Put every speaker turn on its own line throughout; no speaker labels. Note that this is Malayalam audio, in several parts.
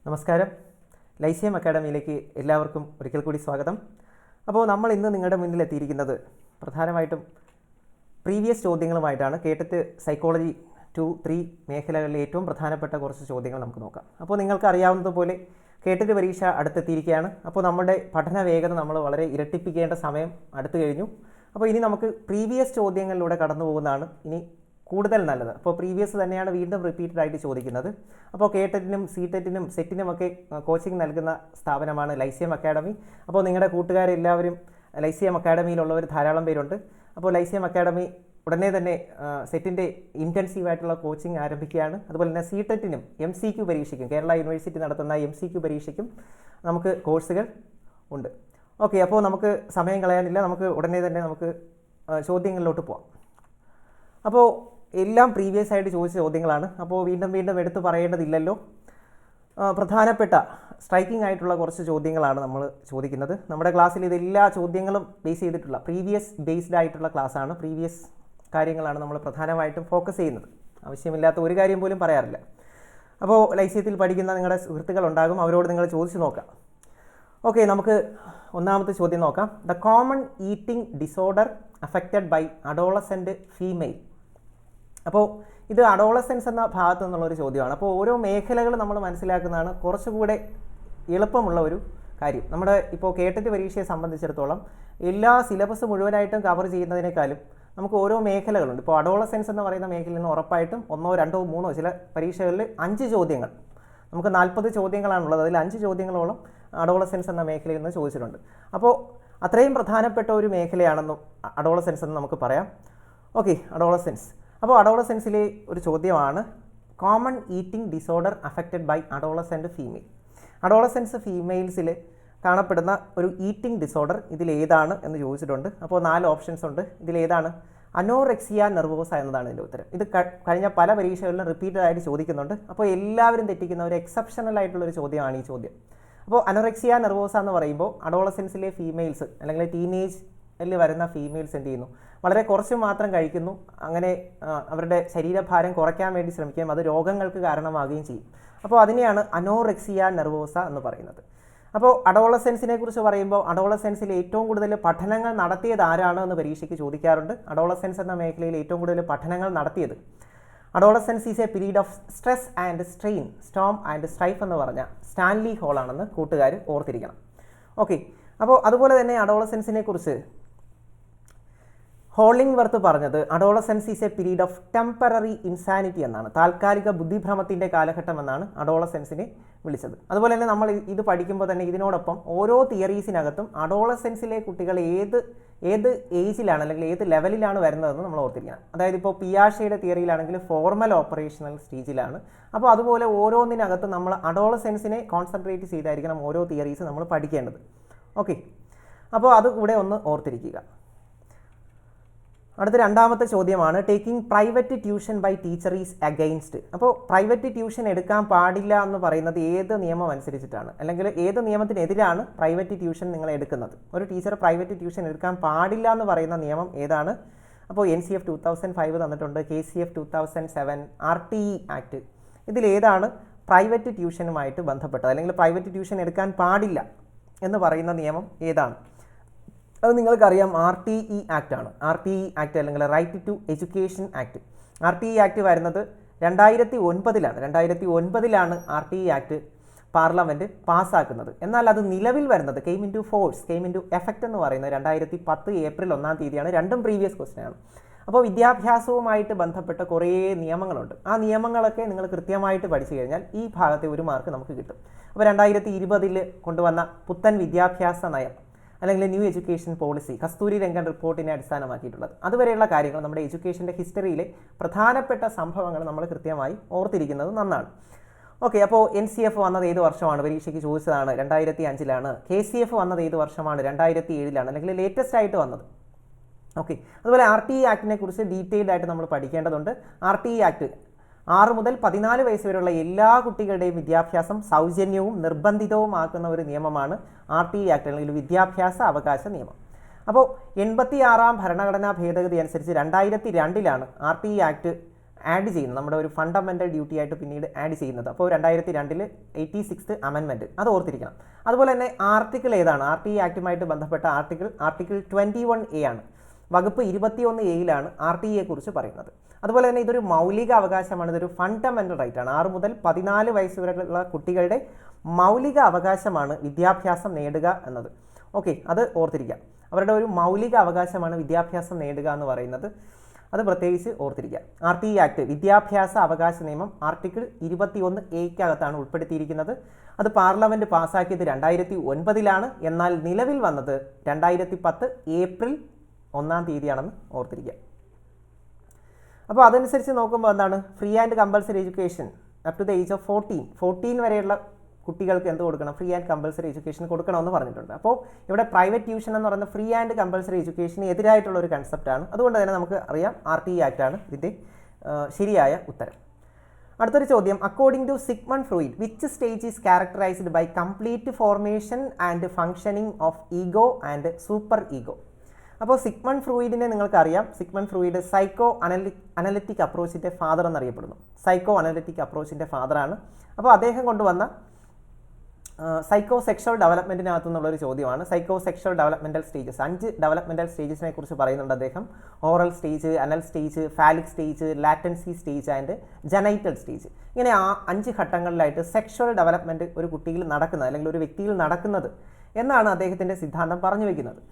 നമസ്കാരം. ലൈസിയം അക്കാഡമിയിലേക്ക് എല്ലാവർക്കും ഒരിക്കൽ കൂടി സ്വാഗതം. അപ്പോൾ നമ്മൾ ഇന്ന് നിങ്ങളുടെ മുന്നിൽ എത്തിയിരിക്കുന്നത് പ്രധാനമായിട്ടും പ്രീവിയസ് ചോദ്യങ്ങളുമായിട്ടാണ്. കേട്ടിട്ട് സൈക്കോളജി 2, 3 മേഖലകളിലെ ഏറ്റവും പ്രധാനപ്പെട്ട കുറച്ച് ചോദ്യങ്ങൾ നമുക്ക് നോക്കാം. അപ്പോൾ നിങ്ങൾക്ക് അറിയാവുന്നതുപോലെ കേട്ടിട്ട് പരീക്ഷ അടുത്തെത്തിയിരിക്കുകയാണ്. അപ്പോൾ നമ്മുടെ പഠന വേഗത നമ്മൾ വളരെ ഇരട്ടിപ്പിക്കേണ്ട സമയം അടുത്തു കഴിഞ്ഞു. അപ്പോൾ ഇനി നമുക്ക് പ്രീവിയസ് ചോദ്യങ്ങളിലൂടെ കടന്നു പോകുന്നതാണ് ഇനി കൂടുതൽ നല്ലത്. അപ്പോൾ പ്രീവിയസ് തന്നെയാണ് വീണ്ടും റിപ്പീറ്റഡ് ആയിട്ട് ചോദിക്കുന്നത്. അപ്പോൾ കേട്ടറ്റിനും സീടെറ്റിനും സെറ്റിനുമൊക്കെ കോച്ചിങ് നൽകുന്ന സ്ഥാപനമാണ് ലൈസിയം അക്കാഡമി. അപ്പോൾ നിങ്ങളുടെ കൂട്ടുകാരെല്ലാവരും ലൈസിയം അക്കാഡമിയിലുള്ളവർ ധാരാളം പേരുണ്ട്. അപ്പോൾ ലൈസിയം അക്കാഡമി ഉടനെ തന്നെ സെറ്റിൻ്റെ ഇൻറ്റൻസീവായിട്ടുള്ള കോച്ചിങ് ആരംഭിക്കുകയാണ്. അതുപോലെ തന്നെ സീടെറ്റിനും MCQ പരീക്ഷയ്ക്കും കേരള യൂണിവേഴ്സിറ്റി നടത്തുന്ന MCQ പരീക്ഷയ്ക്കും നമുക്ക് കോഴ്സുകൾ ഉണ്ട്. ഓക്കെ, അപ്പോൾ നമുക്ക് സമയം കളയാനില്ല. നമുക്ക് ഉടനെ തന്നെ ചോദ്യങ്ങളിലോട്ട് പോവാം. അപ്പോൾ എല്ലാം പ്രീവിയസ് ആയിട്ട് ചോദിച്ച ചോദ്യങ്ങളാണ്. അപ്പോൾ വീണ്ടും എടുത്തു പറയേണ്ടതില്ലല്ലോ. പ്രധാനപ്പെട്ട സ്ട്രൈക്കിംഗ് ആയിട്ടുള്ള കുറച്ച് ചോദ്യങ്ങളാണ് നമ്മൾ ചോദിക്കുന്നത്. നമ്മുടെ ക്ലാസ്സിൽ ഇതെല്ലാ ചോദ്യങ്ങളും ബേസ് ചെയ്തിട്ടുള്ള പ്രീവിയസ് ബേസ്ഡ് ആയിട്ടുള്ള ക്ലാസ്സാണ്. പ്രീവിയസ് കാര്യങ്ങളാണ് നമ്മൾ പ്രധാനമായിട്ടും ഫോക്കസ് ചെയ്യുന്നത്. ആവശ്യമില്ലാത്ത ഒരു കാര്യം പോലും പറയാറില്ല. അപ്പോൾ ലൈസിയത്തിൽ പഠിക്കുന്ന നിങ്ങളുടെ സുഹൃത്തുക്കളുണ്ടാകും, അവരോട് നിങ്ങൾ ചോദിച്ചു നോക്കാം. ഓക്കെ, നമുക്ക് ഒന്നാമത്തെ ചോദ്യം നോക്കാം. The common eating disorder affected by adolescent female. അപ്പോൾ ഇത് അഡോളസെൻസ് എന്ന ഭാഗത്തു നിന്നുള്ളൊരു ചോദ്യമാണ്. അപ്പോൾ ഓരോ മേഖലകൾ നമ്മൾ മനസ്സിലാക്കുന്നതാണ് കുറച്ചുകൂടെ എളുപ്പമുള്ള ഒരു കാര്യം. നമ്മുടെ ഇപ്പോൾ കേട്ടറ്റ് പരീക്ഷയെ സംബന്ധിച്ചിടത്തോളം എല്ലാ സിലബസ് മുഴുവനായിട്ടും കവർ ചെയ്യുന്നതിനേക്കാളും നമുക്ക് ഓരോ മേഖലകളുണ്ട്. ഇപ്പോൾ അഡോളസെൻസ് എന്ന് പറയുന്ന മേഖലയിൽ നിന്ന് ഉറപ്പായിട്ടും 1, 2, 3 ചില പരീക്ഷകളിൽ 5 ചോദ്യങ്ങൾ, നമുക്ക് 40 ചോദ്യങ്ങളാണുള്ളത്. അതിൽ 5 ചോദ്യങ്ങളോളം അഡോളസെൻസ് എന്ന മേഖലയിൽ നിന്ന് ചോദിച്ചിട്ടുണ്ട്. അപ്പോൾ അത്രയും പ്രധാനപ്പെട്ട ഒരു മേഖലയാണെന്നും അഡോളസെൻസ് എന്ന് നമുക്ക് പറയാം. Okay, adolescence. അപ്പോൾ അഡോളസെൻസിലെ ഒരു ചോദ്യമാണ് common eating disorder affected by adolescent female. Adolescence ഫീമെയിൽസിൽ കാണപ്പെടുന്ന ഒരു ഈറ്റിംഗ് ഡിസോർഡർ ഇതിലേതാണ് എന്ന് ചോദിച്ചിട്ടുണ്ട്. അപ്പോൾ 4 ഓപ്ഷൻസ് ഉണ്ട്. ഇതിലേതാണ്? അനോറെക്സിയ നെർവോസ എന്നതാണ് ഇതിൻ്റെ ഉത്തരം. ഇത് കഴിഞ്ഞ പല പരീക്ഷകളിലും റിപ്പീറ്റഡ് ആയിട്ട് ചോദിക്കുന്നുണ്ട്. അപ്പോൾ എല്ലാവരും തെറ്റിക്കുന്ന ഒരു എക്സെപ്ഷണൽ ആയിട്ടുള്ളൊരു ചോദ്യമാണ് ഈ ചോദ്യം. അപ്പോൾ അനോറെക്സിയ നെർവോസ എന്ന് പറയുമ്പോൾ അഡോളസെൻസിലെ ഫീമെയിൽസ് അല്ലെങ്കിൽ ടീനേജിൽ വരുന്ന ഫീമെയിൽസ് എന്ത് ചെയ്യുന്നു? വളരെ കുറച്ച് മാത്രം കഴിക്കുന്നു. അങ്ങനെ അവരുടെ ശരീരഭാരം കുറയ്ക്കാൻ വേണ്ടി ശ്രമിക്കുകയും അത് രോഗങ്ങൾക്ക് കാരണമാകുകയും ചെയ്യും. അപ്പോൾ അതിനെയാണ് അനോറെക്സിയ നെർവോസ എന്ന് പറയുന്നത്. അപ്പോൾ അഡോളസെൻസിനെ കുറിച്ച് പറയുമ്പോൾ അഡോളസെൻസിൽ ഏറ്റവും കൂടുതൽ പഠനങ്ങൾ നടത്തിയത് ആരാണ് എന്ന് പരീക്ഷയ്ക്ക് ചോദിക്കാറുണ്ട്. അഡോളസെൻസ് എന്ന മേഖലയിൽ ഏറ്റവും കൂടുതൽ പഠനങ്ങൾ നടത്തിയത് Adolescence is A period of stress and strain, Storm and strife എന്ന് പറഞ്ഞ സ്റ്റാൻലി ഹോളാണെന്ന് കൂട്ടുകാർ ഓർത്തിരിക്കണം. ഓക്കെ, അപ്പോൾ അതുപോലെ തന്നെ അഡോളസെൻസിനെ കുറിച്ച് ഹോളിംഗ്വർത്ത് പറഞ്ഞത് Adolescence is A period of temporary insanity എന്നാണ്. താൽക്കാലിക ബുദ്ധിഭ്രമത്തിൻ്റെ കാലഘട്ടം എന്നാണ് അഡോളസെൻസിനെ വിളിച്ചത്. അതുപോലെ തന്നെ നമ്മൾ ഇത് പഠിക്കുമ്പോൾ തന്നെ ഇതിനോടൊപ്പം ഓരോ തിയറീസിനകത്തും അഡോളസെൻസിലെ കുട്ടികൾ ഏത് ഏജിലാണ് അല്ലെങ്കിൽ ഏത് ലെവലിലാണ് വരുന്നതെന്ന് നമ്മൾ ഓർത്തിരിക്കണം. അതായത് ഇപ്പോൾ പിയാഷയുടെ തിയറിയിലാണെങ്കിൽ ഫോർമൽ ഓപ്പറേഷണൽ സ്റ്റേജിലാണ്. അപ്പോൾ അതുപോലെ ഓരോന്നിനകത്തും നമ്മൾ അഡോളസെൻസിനെ കോൺസെൻട്രേറ്റ് ചെയ്തായിരിക്കണം ഓരോ തിയറീസ് നമ്മൾ പഠിക്കേണ്ടത്. ഓക്കെ, അപ്പോൾ അത് കൂടെ ഒന്ന് ഓർത്തിരിക്കുക. അടുത്ത രണ്ടാമത്തെ ചോദ്യമാണ് taking private tuition by teacher is against. അപ്പോൾ പ്രൈവറ്റ് ട്യൂഷൻ എടുക്കാൻ പാടില്ല എന്ന് പറയുന്നത് ഏത് നിയമം അനുസരിച്ചിട്ടാണ്, അല്ലെങ്കിൽ ഏത് നിയമത്തിനെതിരാണ് പ്രൈവറ്റ് ട്യൂഷൻ നിങ്ങൾ എടുക്കുന്നത്? ഒരു ടീച്ചർ പ്രൈവറ്റ് ട്യൂഷൻ എടുക്കാൻ പാടില്ല എന്ന് പറയുന്ന നിയമം ഏതാണ്? അപ്പോൾ NCF 2005 തന്നിട്ടുണ്ട്, KCF 2007, RTE ആക്ട്. ഇതിലേതാണ് പ്രൈവറ്റ് ട്യൂഷനുമായിട്ട് ബന്ധപ്പെട്ടത്, അല്ലെങ്കിൽ പ്രൈവറ്റ് ട്യൂഷൻ എടുക്കാൻ പാടില്ല എന്ന് പറയുന്ന നിയമം ഏതാണ്? അത് നിങ്ങൾക്കറിയാം, RTE ആക്ട് ആണ്. RTE ആക്ട് അല്ലെങ്കിൽ right to education act. RTE act വരുന്നത് 2009-ലാണ്. 2009-ലാണ് RTE ആക്ട് പാർലമെൻറ്റ് പാസ്സാക്കുന്നത്. എന്നാൽ അത് നിലവിൽ വരുന്നത് came into force, came into effect എന്ന് പറയുന്നത് 2010 ഏപ്രിൽ 1-ാം തീയതിയാണ്. രണ്ടും പ്രീവിയസ് ക്വസ്റ്റ്യൻ ആണ്. അപ്പോൾ വിദ്യാഭ്യാസവുമായിട്ട് ബന്ധപ്പെട്ട കുറേ നിയമങ്ങളുണ്ട്. ആ നിയമങ്ങളൊക്കെ നിങ്ങൾ കൃത്യമായിട്ട് പഠിച്ചു കഴിഞ്ഞാൽ ഈ ഭാഗത്തെ ഒരു മാർക്ക് നമുക്ക് കിട്ടും. അപ്പോൾ 2020 കൊണ്ടുവന്ന പുത്തൻ വിദ്യാഭ്യാസ നയം അല്ലെങ്കിൽ new education policy, Kasturi Rangan റിപ്പോർട്ടിനെ അടിസ്ഥാനമാക്കിയിട്ടുള്ളത്, അതുവരെയുള്ള കാര്യങ്ങൾ നമ്മുടെ എഡ്യൂക്കേഷൻ്റെ ഹിസ്റ്ററിയിലെ പ്രധാനപ്പെട്ട സംഭവങ്ങൾ നമ്മൾ കൃത്യമായി ഓർത്തിരിക്കുന്നത് നന്നാണ്. ഓക്കെ, അപ്പോൾ NCF വന്നത് ഏത് വർഷമാണ്? പരീക്ഷയ്ക്ക് ചോദിച്ചതാണ്, 2005-ലാണ്. KCF വന്നത് ഏത് വർഷമാണ്? 2007-ലാണ്, അല്ലെങ്കിൽ ലേറ്റസ്റ്റ് ആയിട്ട് വന്നത്. ഓക്കെ, അതുപോലെ RTE ആക്ടിനെ കുറിച്ച് ഡീറ്റെയിൽഡ് ആയിട്ട് നമ്മൾ പഠിക്കേണ്ടതുണ്ട്. RTE ആക്ട് 6 മുതൽ 14 വയസ്സ് വരെയുള്ള എല്ലാ കുട്ടികളുടെയും വിദ്യാഭ്യാസം സൗജന്യവും നിർബന്ധിതവുമാക്കുന്ന ഒരു നിയമമാണ് RTE ആക്ട് അല്ലെങ്കിൽ വിദ്യാഭ്യാസ അവകാശ നിയമം. അപ്പോൾ 86-ാം ഭരണഘടനാ ഭേദഗതി അനുസരിച്ച് 2002-ലാണ് RTE ആക്ട് ആഡ് ചെയ്യുന്നത്, നമ്മുടെ ഒരു ഫണ്ടമെൻ്റൽ ഡ്യൂട്ടി ആയിട്ട് പിന്നീട് ആഡ് ചെയ്യുന്നത്. അപ്പോൾ 2002 86th അമെൻമെൻറ്റ് അത് ഓർത്തിരിക്കണം. അതുപോലെ തന്നെ ആർട്ടിക്കിൾ ഏതാണ്? RTE ആക്റ്റുമായിട്ട് ബന്ധപ്പെട്ട ആർട്ടിക്കിൾ 21A ആണ്. വകുപ്പ് 21A RTE കുറിച്ച് പറയുന്നത്. അതുപോലെ തന്നെ ഇതൊരു മൗലിക അവകാശമാണ്, ഇതൊരു ഫണ്ടമെൻ്റൽ റൈറ്റ് ആണ്. 6 മുതൽ 14 വയസ്സ് വരെയുള്ള കുട്ടികളുടെ മൗലിക അവകാശമാണ് വിദ്യാഭ്യാസം നേടുക എന്നത്. ഓക്കെ, അത് ഓർത്തിരിക്കാം. അവരുടെ ഒരു മൗലിക അവകാശമാണ് വിദ്യാഭ്യാസം നേടുക എന്ന് പറയുന്നത്. അത് പ്രത്യേകിച്ച് ഓർത്തിരിക്കുക. RTE ആക്ട് വിദ്യാഭ്യാസ അവകാശ നിയമം ആർട്ടിക്കിൾ 21A ഉൾപ്പെടുത്തിയിരിക്കുന്നത്. അത് പാർലമെൻറ്റ് പാസ്സാക്കിയത് 2009 എന്നാൽ നിലവിൽ വന്നത് 2010 ഏപ്രിൽ 1 ഓർത്തിരിക്കുക. അപ്പോൾ അതനുസരിച്ച് നോക്കുമ്പോൾ എന്താണ്, free and compulsory education up to the age of 14 വരെയുള്ള കുട്ടികൾക്ക് എന്ത് കൊടുക്കണം? ഫ്രീ ആൻഡ് കമ്പൽസറി എഡ്യൂക്കേഷൻ കൊടുക്കണമെന്ന് പറഞ്ഞിട്ടുണ്ട്. അപ്പോൾ ഇവിടെ പ്രൈവറ്റ് ട്യൂഷൻ എന്ന് പറയുന്ന ഫ്രീ ആൻഡ് കമ്പൽസറി എഡ്യൂക്കേഷന് എതിരായിട്ടുള്ള ഒരു കൺസെപ്റ്റാണ്. അതുകൊണ്ട് തന്നെ നമുക്ക് അറിയാം RTE ആക്റ്റാണ് ഇതിൻ്റെ ശരിയായ ഉത്തരം. അടുത്തൊരു ചോദ്യം, according to Sigmund Freud which stage is characterised by complete formation and functioning of ego and superego? അപ്പോൾ സിഗ്മണ്ട് ഫ്രോയിഡിനെ നിങ്ങൾക്കറിയാം. സിഗ്മണ്ട് ഫ്രോയിഡ് സൈക്കോ അനലിറ്റിക് അപ്രോച്ചിൻ്റെ ഫാദർ എന്നറിയപ്പെടുന്നു. സൈക്കോ അനലിറ്റിക് അപ്രോച്ചിൻ്റെ ഫാദറാണ്. അപ്പോൾ അദ്ദേഹം കൊണ്ടുവന്ന സൈക്കോ സെക്ഷൽ ഡെവലപ്മെൻറ്റിനകത്തു നിന്നുള്ളൊരു ചോദ്യമാണ് psychosexual developmental stages. 5 developmental സ്റ്റേജസിനെ കുറിച്ച് പറയുന്നുണ്ട് അദ്ദേഹം. Oral stage, anal stage, phallic stage, latency stage and genital stage. ഇങ്ങനെ 5 ഘട്ടങ്ങളിലായിട്ട് സെക്ഷൽ ഡെവലപ്മെൻറ്റ് ഒരു കുട്ടിയിൽ നടക്കുന്നത് അല്ലെങ്കിൽ ഒരു വ്യക്തിയിൽ നടക്കുന്നത് എന്നാണ് അദ്ദേഹത്തിൻ്റെ സിദ്ധാന്തം പറഞ്ഞു വയ്ക്കുന്നത്.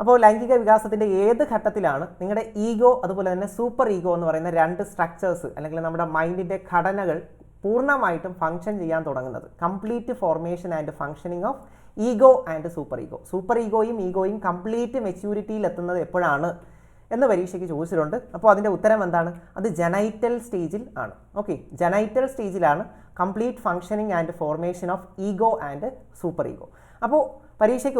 അപ്പോൾ ലൈംഗിക വികാസത്തിൻ്റെ ഏത് ഘട്ടത്തിലാണ് നിങ്ങളുടെ ഈഗോ അതുപോലെ തന്നെ സൂപ്പർ ഈഗോ എന്ന് പറയുന്ന 2 സ്ട്രക്ചേഴ്സ് അല്ലെങ്കിൽ നമ്മുടെ മൈൻഡിൻ്റെ ഘടനകൾ പൂർണ്ണമായിട്ടും ഫങ്ഷൻ ചെയ്യാൻ തുടങ്ങുന്നത്? Complete formation and functioning of ego and superego. സൂപ്പർ ഈഗോയും ഈഗോയും കംപ്ലീറ്റ് മെച്യൂരിറ്റിയിൽ എത്തുന്നത് എപ്പോഴാണ് എന്ന് പരീക്ഷയ്ക്ക് ചോദിച്ചിട്ടുണ്ട്. അപ്പോൾ അതിൻ്റെ ഉത്തരം എന്താണ്? അത് ജനൈറ്റൽ സ്റ്റേജിൽ ആണ്. ഓക്കെ, ജനൈറ്റൽ സ്റ്റേജിലാണ് complete functioning and formation of ego and superego. അപ്പോൾ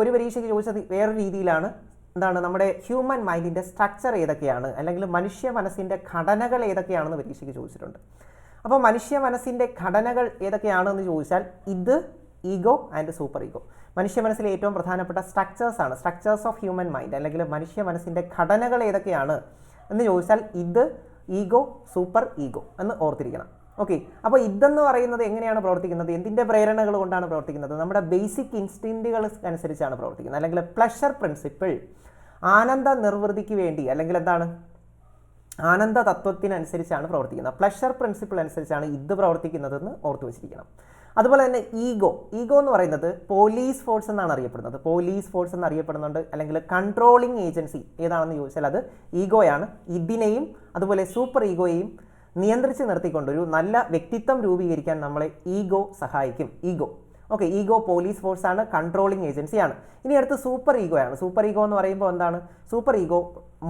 ഒരു പരീക്ഷയ്ക്ക് ചോദിച്ചത് വേറൊരു രീതിയിലാണ്. എന്താണ് നമ്മുടെ ഹ്യൂമൻ മൈൻഡിൻ്റെ സ്ട്രക്ചർ ഏതൊക്കെയാണ് അല്ലെങ്കിൽ മനുഷ്യ മനസ്സിൻ്റെ ഘടനകൾ ഏതൊക്കെയാണെന്ന് പരീക്ഷയ്ക്ക് ചോദിച്ചിട്ടുണ്ട്. അപ്പോൾ മനുഷ്യ മനസ്സിൻ്റെ ഘടനകൾ ഏതൊക്കെയാണെന്ന് ചോദിച്ചാൽ ഇത് ഈഗോ ആൻഡ് സൂപ്പർ ഈഗോ. മനുഷ്യ മനസ്സിലെ ഏറ്റവും പ്രധാനപ്പെട്ട സ്ട്രക്ചേഴ്സാണ്, സ്ട്രക്ചേഴ്സ് ഓഫ് ഹ്യൂമൻ മൈൻഡ് അല്ലെങ്കിൽ മനുഷ്യ മനസ്സിൻ്റെ ഘടനകൾ ഏതൊക്കെയാണ് എന്ന് ചോദിച്ചാൽ ഇത് ഈഗോ സൂപ്പർ ഈഗോ എന്ന് ഓർത്തിരിക്കണം. ഓക്കെ, അപ്പോൾ ഇതെന്ന് പറയുന്നത് എങ്ങനെയാണ് പ്രവർത്തിക്കുന്നത്? എന്തിൻ്റെ പ്രേരണകൾ കൊണ്ടാണ് പ്രവർത്തിക്കുന്നത്? നമ്മുടെ ബേസിക് ഇൻസ്റ്റിങ്റ്റുകൾ അനുസരിച്ചാണ് പ്രവർത്തിക്കുന്നത്. അല്ലെങ്കിൽ പ്ലഷർ പ്രിൻസിപ്പിൾ, ആനന്ദ നിർവൃതിക്ക് വേണ്ടി അല്ലെങ്കിൽ എന്താണ് ആനന്ദ തത്വത്തിനനുസരിച്ചാണ് പ്രവർത്തിക്കുന്നത്. പ്ലഷർ പ്രിൻസിപ്പിൾ അനുസരിച്ചാണ് ഇത് പ്രവർത്തിക്കുന്നതെന്ന് ഓർത്തു വെച്ചിരിക്കണം. അതുപോലെ തന്നെ ഈഗോ എന്ന് പറയുന്നത് പോലീസ് ഫോഴ്സ് എന്നാണ് അറിയപ്പെടുന്നത്. പോലീസ് ഫോഴ്സ് എന്നറിയപ്പെടുന്നുണ്ട്. അല്ലെങ്കിൽ കൺട്രോളിങ് ഏജൻസി ഏതാണെന്ന് ചോദിച്ചാൽ അത് ഈഗോയാണ്. ഇതിനെയും അതുപോലെ സൂപ്പർ ഈഗോയെയും നിയന്ത്രിച്ച് നിർത്തിക്കൊണ്ട് ഒരു നല്ല വ്യക്തിത്വം രൂപീകരിക്കാൻ നമ്മളെ ഈഗോ സഹായിക്കും. ഓക്കെ, ഈഗോ പോലീസ് ഫോഴ്സ് ആണ്, കൺട്രോളിങ് ഏജൻസിയാണ്. ഇനി അടുത്ത് സൂപ്പർ ഈഗോ ആണ്. സൂപ്പർ ഈഗോ എന്ന് പറയുമ്പോൾ എന്താണ്? സൂപ്പർ ഈഗോ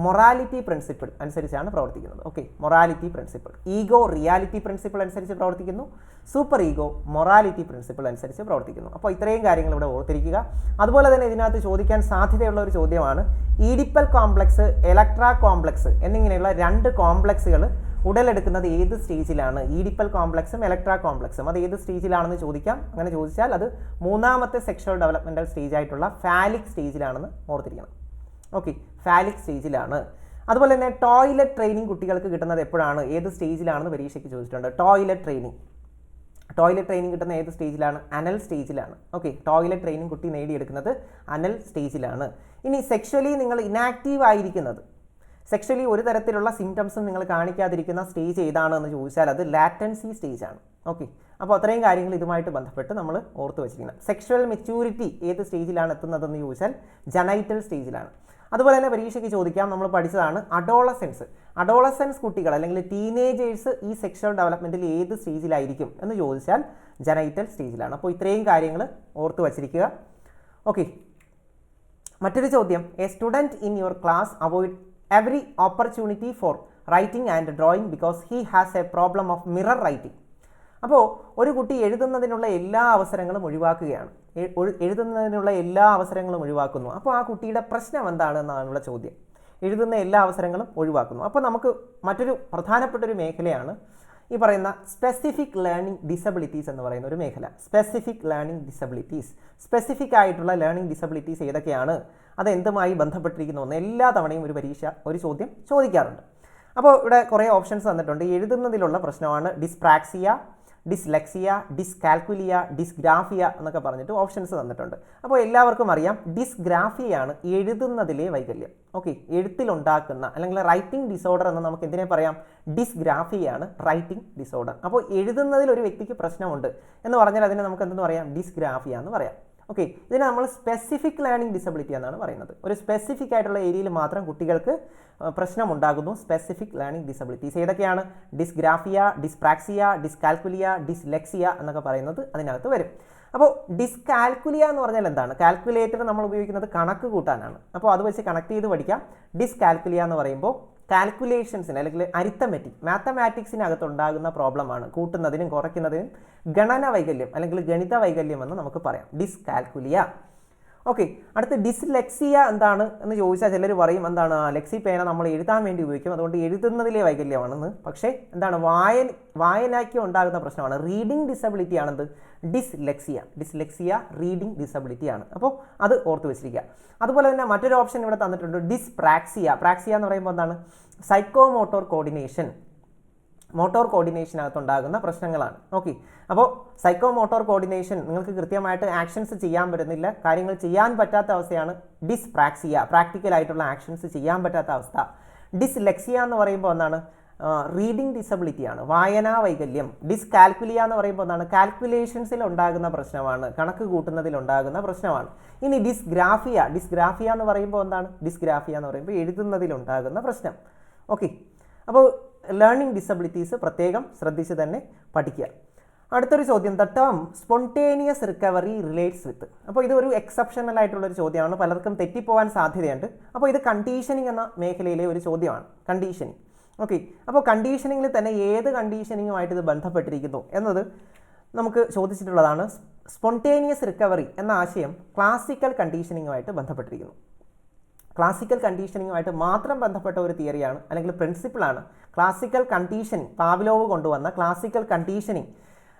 മൊറാലിറ്റി പ്രിൻസിപ്പിൾ അനുസരിച്ചാണ് പ്രവർത്തിക്കുന്നത്. Okay, morality principle. Ego reality principle അനുസരിച്ച് പ്രവർത്തിക്കുന്നു, സൂപ്പർ ഈഗോ മൊറാലിറ്റി പ്രിൻസിപ്പിൾ അനുസരിച്ച് പ്രവർത്തിക്കുന്നു. അപ്പോൾ ഇത്രയും കാര്യങ്ങൾ ഇവിടെ ഓർത്തിരിക്കുക. അതുപോലെ തന്നെ ഇതിനകത്ത് ചോദിക്കാൻ സാധ്യതയുള്ള ഒരു ചോദ്യമാണ് ഈഡിപ്പൽ കോംപ്ലക്സ്, ഇലക്ട്ര കോംപ്ലക്സ് എന്നിങ്ങനെയുള്ള 2 കോംപ്ലക്സുകൾ ഉടലെടുക്കുന്നത് ഏത് സ്റ്റേജിലാണ്? ഈഡിപ്പൽ കോംപ്ലക്സും ഇലക്ട്ര കോംപ്ലക്സും അത് ഏത് സ്റ്റേജിലാണെന്ന് ചോദിക്കാം. അങ്ങനെ ചോദിച്ചാൽ അത് 3ാമത്തെ സെക്ഷൽ ഡെവലപ്മെൻറ്റൽ സ്റ്റേജ് ആയിട്ടുള്ള ഫാലിക് സ്റ്റേജിലാണെന്ന് ഓർത്തിരിക്കണം. ഓക്കെ, ഫാലിക് സ്റ്റേജിലാണ്. അതുപോലെ തന്നെ ടോയ്ലറ്റ് ട്രെയിനിങ് കുട്ടികൾക്ക് കിട്ടുന്നത് എപ്പോഴാണ്, ഏത് സ്റ്റേജിലാണെന്ന് പരീക്ഷയ്ക്ക് ചോദിച്ചിട്ടുണ്ട്. ടോയ്ലറ്റ് ട്രെയിനിങ് കിട്ടുന്ന ഏത് സ്റ്റേജിലാണ്? അനൽ സ്റ്റേജിലാണ്. ഓക്കെ, ടോയ്ലറ്റ് ട്രെയിനിങ് കുട്ടി നേടിയെടുക്കുന്നത് അനൽ സ്റ്റേജിലാണ്. ഇനി സെക്ഷലി നിങ്ങൾ ഇനാക്റ്റീവ് ആയിരിക്കുന്നത്, സെക്ഷലി ഒരു തരത്തിലുള്ള സിംറ്റംസും നിങ്ങൾ കാണിക്കാതിരിക്കുന്ന സ്റ്റേജ് ഏതാണെന്ന് ചോദിച്ചാൽ അത് ലാറ്റൻസി സ്റ്റേജാണ്. ഓക്കെ, അപ്പോൾ അത്രയും കാര്യങ്ങൾ ഇതുമായിട്ട് ബന്ധപ്പെട്ട് നമ്മൾ ഓർത്ത് വെച്ചിരിക്കണം. സെക്ഷൽ മെച്യൂരിറ്റി ഏത് സ്റ്റേജിലാണ് എത്തുന്നതെന്ന് ചോദിച്ചാൽ ജനൈറ്റൽ സ്റ്റേജിലാണ്. അതുപോലെ തന്നെ പരീക്ഷയ്ക്ക് ചോദിക്കാം, നമ്മൾ പഠിച്ചതാണ് അഡോളസൻസ് കുട്ടികൾ അല്ലെങ്കിൽ ടീനേജേഴ്സ് ഈ സെക്ഷൽ ഡെവലപ്മെൻറ്റിൽ ഏത് സ്റ്റേജിലായിരിക്കും എന്ന് ചോദിച്ചാൽ ജനൈറ്റൽ സ്റ്റേജിലാണ്. അപ്പോൾ ഇത്രയും കാര്യങ്ങൾ ഓർത്ത് വച്ചിരിക്കുക. ഓക്കെ, മറ്റൊരു ചോദ്യം, A student in your class avoid every opportunity for writing and drawing because he has a problem of mirror writing. അപ്പോൾ ഒരു കുട്ടി എഴുതുന്നതിനുള്ള എല്ലാ അവസരങ്ങളും ഒഴിവാക്കുകയാണ്, ഒഴിവാക്കുന്നു. അപ്പോൾ ആ കുട്ടിയുടെ പ്രശ്നം എന്താണ് എന്നാണുള്ള ചോദ്യം. എഴുതുന്ന എല്ലാ അവസരങ്ങളും ഒഴിവാക്കുന്നു. അപ്പോൾ നമുക്ക് മറ്റൊരു പ്രധാനപ്പെട്ടൊരു മേഖലയാണ് ഈ പറയുന്ന സ്പെസിഫിക് ലേണിംഗ് ഡിസബിലിറ്റീസ് എന്ന് പറയുന്ന ഒരു മേഖല. സ്പെസിഫിക് ആയിട്ടുള്ള ലേണിംഗ് ഡിസബിലിറ്റീസ് ഏതൊക്കെയാണ്, അതെന്തുമായി ബന്ധപ്പെട്ടിരിക്കുന്നു എന്ന് എല്ലാ തവണയും ഒരു ചോദ്യം ചോദിക്കാറുണ്ട്. അപ്പോൾ ഇവിടെ കുറേ ഓപ്ഷൻസ് തന്നിട്ടുണ്ട്. എഴുതുന്നതിലുള്ള പ്രശ്നമാണ് ഡിസ്പ്രാക്സിയ, ഡിസ്ലെക്സിയ, ഡിസ്കാൽക്കുലിയ, ഡിസ്ഗ്രാഫിയ എന്നൊക്കെ പറഞ്ഞിട്ട് ഓപ്ഷൻസ് തന്നിട്ടുണ്ട്. അപ്പോൾ എല്ലാവർക്കും അറിയാം ഡിസ്ഗ്രാഫിയാണ് എഴുതുന്നതിലെ വൈകല്യം. ഓക്കെ, എഴുത്തിലുണ്ടാക്കുന്ന അല്ലെങ്കിൽ റൈറ്റിംഗ് ഡിസോർഡർ എന്ന് നമുക്ക് എന്തിനെ പറയാം? ഡിസ്ഗ്രാഫിയാണ് റൈറ്റിംഗ് ഡിസോർഡർ. അപ്പോൾ എഴുതുന്നതിൽ ഒരു വ്യക്തിക്ക് പ്രശ്നമുണ്ട് എന്ന് പറഞ്ഞാൽ അതിനെ നമുക്ക് എന്തെന്ന് പറയാം? ഡിസ്ഗ്രാഫിയ എന്ന് പറയാം. ഓക്കെ, ഇതിനെ നമ്മൾ സ്പെസിഫിക് ലേണിംഗ് ഡിസബിലിറ്റി എന്നാണ് പറയുന്നത്. ഒരു സ്പെസിഫിക് ആയിട്ടുള്ള ഏരിയയിൽ മാത്രം കുട്ടികൾക്ക് പ്രശ്നമുണ്ടാകുന്നു. സ്പെസിഫിക് ലേണിംഗ് ഡിസബിലിറ്റീസ് ഏതൊക്കെയാണ്? ഡിസ്ഗ്രാഫിയ, ഡിസ്പ്രാക്സിയ, ഡിസ്കാൽക്കുലിയ, ഡിസ്ലെക്സിയ എന്നൊക്കെ പറയുന്നത് അതിനകത്ത് വരും. അപ്പോൾ ഡിസ്കാൽക്കുലിയ എന്ന് പറഞ്ഞാൽ എന്താണ്? കാൽക്കുലേറ്റർ നമ്മൾ ഉപയോഗിക്കുന്നത് കണക്ക് കൂട്ടാനാണ്. അപ്പോൾ അത് വെച്ച് കണക്ട് ചെയ്ത് പഠിക്കാം. ഡിസ്കാൽക്കുലിയ എന്ന് പറയുമ്പോൾ കാൽക്കുലേഷൻസിന് അല്ലെങ്കിൽ അരിത്തമെറ്റിക് മാത്തമാറ്റിക്സിനകത്തുണ്ടാകുന്ന പ്രോബ്ലമാണ്. കൂട്ടുന്നതിനും കുറയ്ക്കുന്നതിനും ഗണന വൈകല്യം അല്ലെങ്കിൽ ഗണിത വൈകല്യം എന്ന് നമുക്ക് പറയാം, ഡിസ്കാൽക്കുലിയ. ഓക്കെ, അടുത്ത് ഡിസ്ലെക്സിയ എന്താണ് എന്ന് ചോദിച്ചാൽ ചിലർ പറയും എന്താണ്, ലെക്സി പേന നമ്മൾ എഴുതാൻ വേണ്ടി ഉപയോഗിക്കും, അതുകൊണ്ട് എഴുതുന്നതിലെ വൈകല്യമാണെന്ന്. പക്ഷേ എന്താണ്, വായനയ്ക്ക് ഉണ്ടാകുന്ന പ്രശ്നമാണ്. റീഡിംഗ് ഡിസബിലിറ്റി ആണെന്ത്? ഡിസ്ലെക്സിയ. ഡിസ്ലെക്സിയ റീഡിംഗ് ഡിസബിലിറ്റി ആണ്. അപ്പോൾ അത് ഓർത്ത് വെച്ചിരിക്കുക. അതുപോലെ തന്നെ മറ്റൊരു ഓപ്ഷൻ ഇവിടെ തന്നിട്ടുണ്ട്, ഡിസ്പ്രാക്സിയ. പ്രാക്സിയ എന്ന് പറയുമ്പോൾ എന്താണ്? സൈക്കോമോട്ടോർ കോർഡിനേഷൻ, മോട്ടോർ കോർഡിനേഷനകത്തുണ്ടാകുന്ന പ്രശ്നങ്ങളാണ്. ഓക്കെ, അപ്പോൾ സൈക്കോമോട്ടോർ കോർഡിനേഷൻ നിങ്ങൾക്ക് കൃത്യമായിട്ട് ആക്ഷൻസ് ചെയ്യാൻ പറ്റുന്നില്ല, കാര്യങ്ങൾ ചെയ്യാൻ പറ്റാത്ത അവസ്ഥയാണ് ഡിസ്പ്രാക്സിയ. പ്രാക്ടിക്കലായിട്ടുള്ള ആക്ഷൻസ് ചെയ്യാൻ പറ്റാത്ത അവസ്ഥ. ഡിസ്ലെക്സിയ എന്ന് പറയുമ്പോൾ എന്താണ്? റീഡിംഗ് ഡിസബിലിറ്റിയാണ്, വായനാ വൈകല്യം. ഡിസ്കാൽക്കുലിയ എന്ന് പറയുമ്പോൾ എന്താണ്? കാൽക്കുലേഷൻസിൽ ഉണ്ടാകുന്ന പ്രശ്നമാണ്, കണക്ക് കൂട്ടുന്നതിലുണ്ടാകുന്ന പ്രശ്നമാണ്. ഇനി ഡിസ്ഗ്രാഫിയ. ഡിസ്ഗ്രാഫിയ എന്ന് പറയുമ്പോൾ എന്താണ്? ഡിസ്ഗ്രാഫിയ എന്ന് പറയുമ്പോൾ എഴുതുന്നതിലുണ്ടാകുന്ന പ്രശ്നം. ഓക്കെ, അപ്പോൾ ലേണിംഗ് ഡിസബിലിറ്റീസ് പ്രത്യേകം ശ്രദ്ധിച്ച് തന്നെ പഠിക്കുക. അടുത്തൊരു ചോദ്യം, the term spontaneous recovery relates with. അപ്പോൾ ഇതൊരു എക്സെപ്ഷണൽ ആയിട്ടുള്ളൊരു ചോദ്യമാണ്, പലർക്കും തെറ്റിപ്പോകാൻ സാധ്യതയുണ്ട്. അപ്പോൾ ഇത് കണ്ടീഷനിങ് എന്ന മേഖലയിലെ ഒരു ചോദ്യമാണ്, കണ്ടീഷനിങ്. ഓക്കെ, അപ്പോൾ കണ്ടീഷനിങ്ങിൽ തന്നെ ഏത് കണ്ടീഷനിങ്ങുമായിട്ട് ഇത് ബന്ധപ്പെട്ടിരിക്കുന്നു എന്നത് നമുക്ക് ചോദിച്ചിട്ടുള്ളതാണ്. സ്പോണ്ടേനിയസ് റിക്കവറി എന്ന ആശയം ക്ലാസിക്കൽ കണ്ടീഷനിങ്ങുമായിട്ട് ബന്ധപ്പെട്ടിരിക്കുന്നു. ക്ലാസിക്കൽ കണ്ടീഷനിങ്ങുമായിട്ട് മാത്രം ബന്ധപ്പെട്ട ഒരു തിയറിയാണ് അല്ലെങ്കിൽ പ്രിൻസിപ്പിളാണ് ക്ലാസിക്കൽ കണ്ടീഷനിങ്. പാവ്ലോവ് കൊണ്ടുവന്ന ക്ലാസിക്കൽ കണ്ടീഷനിങ്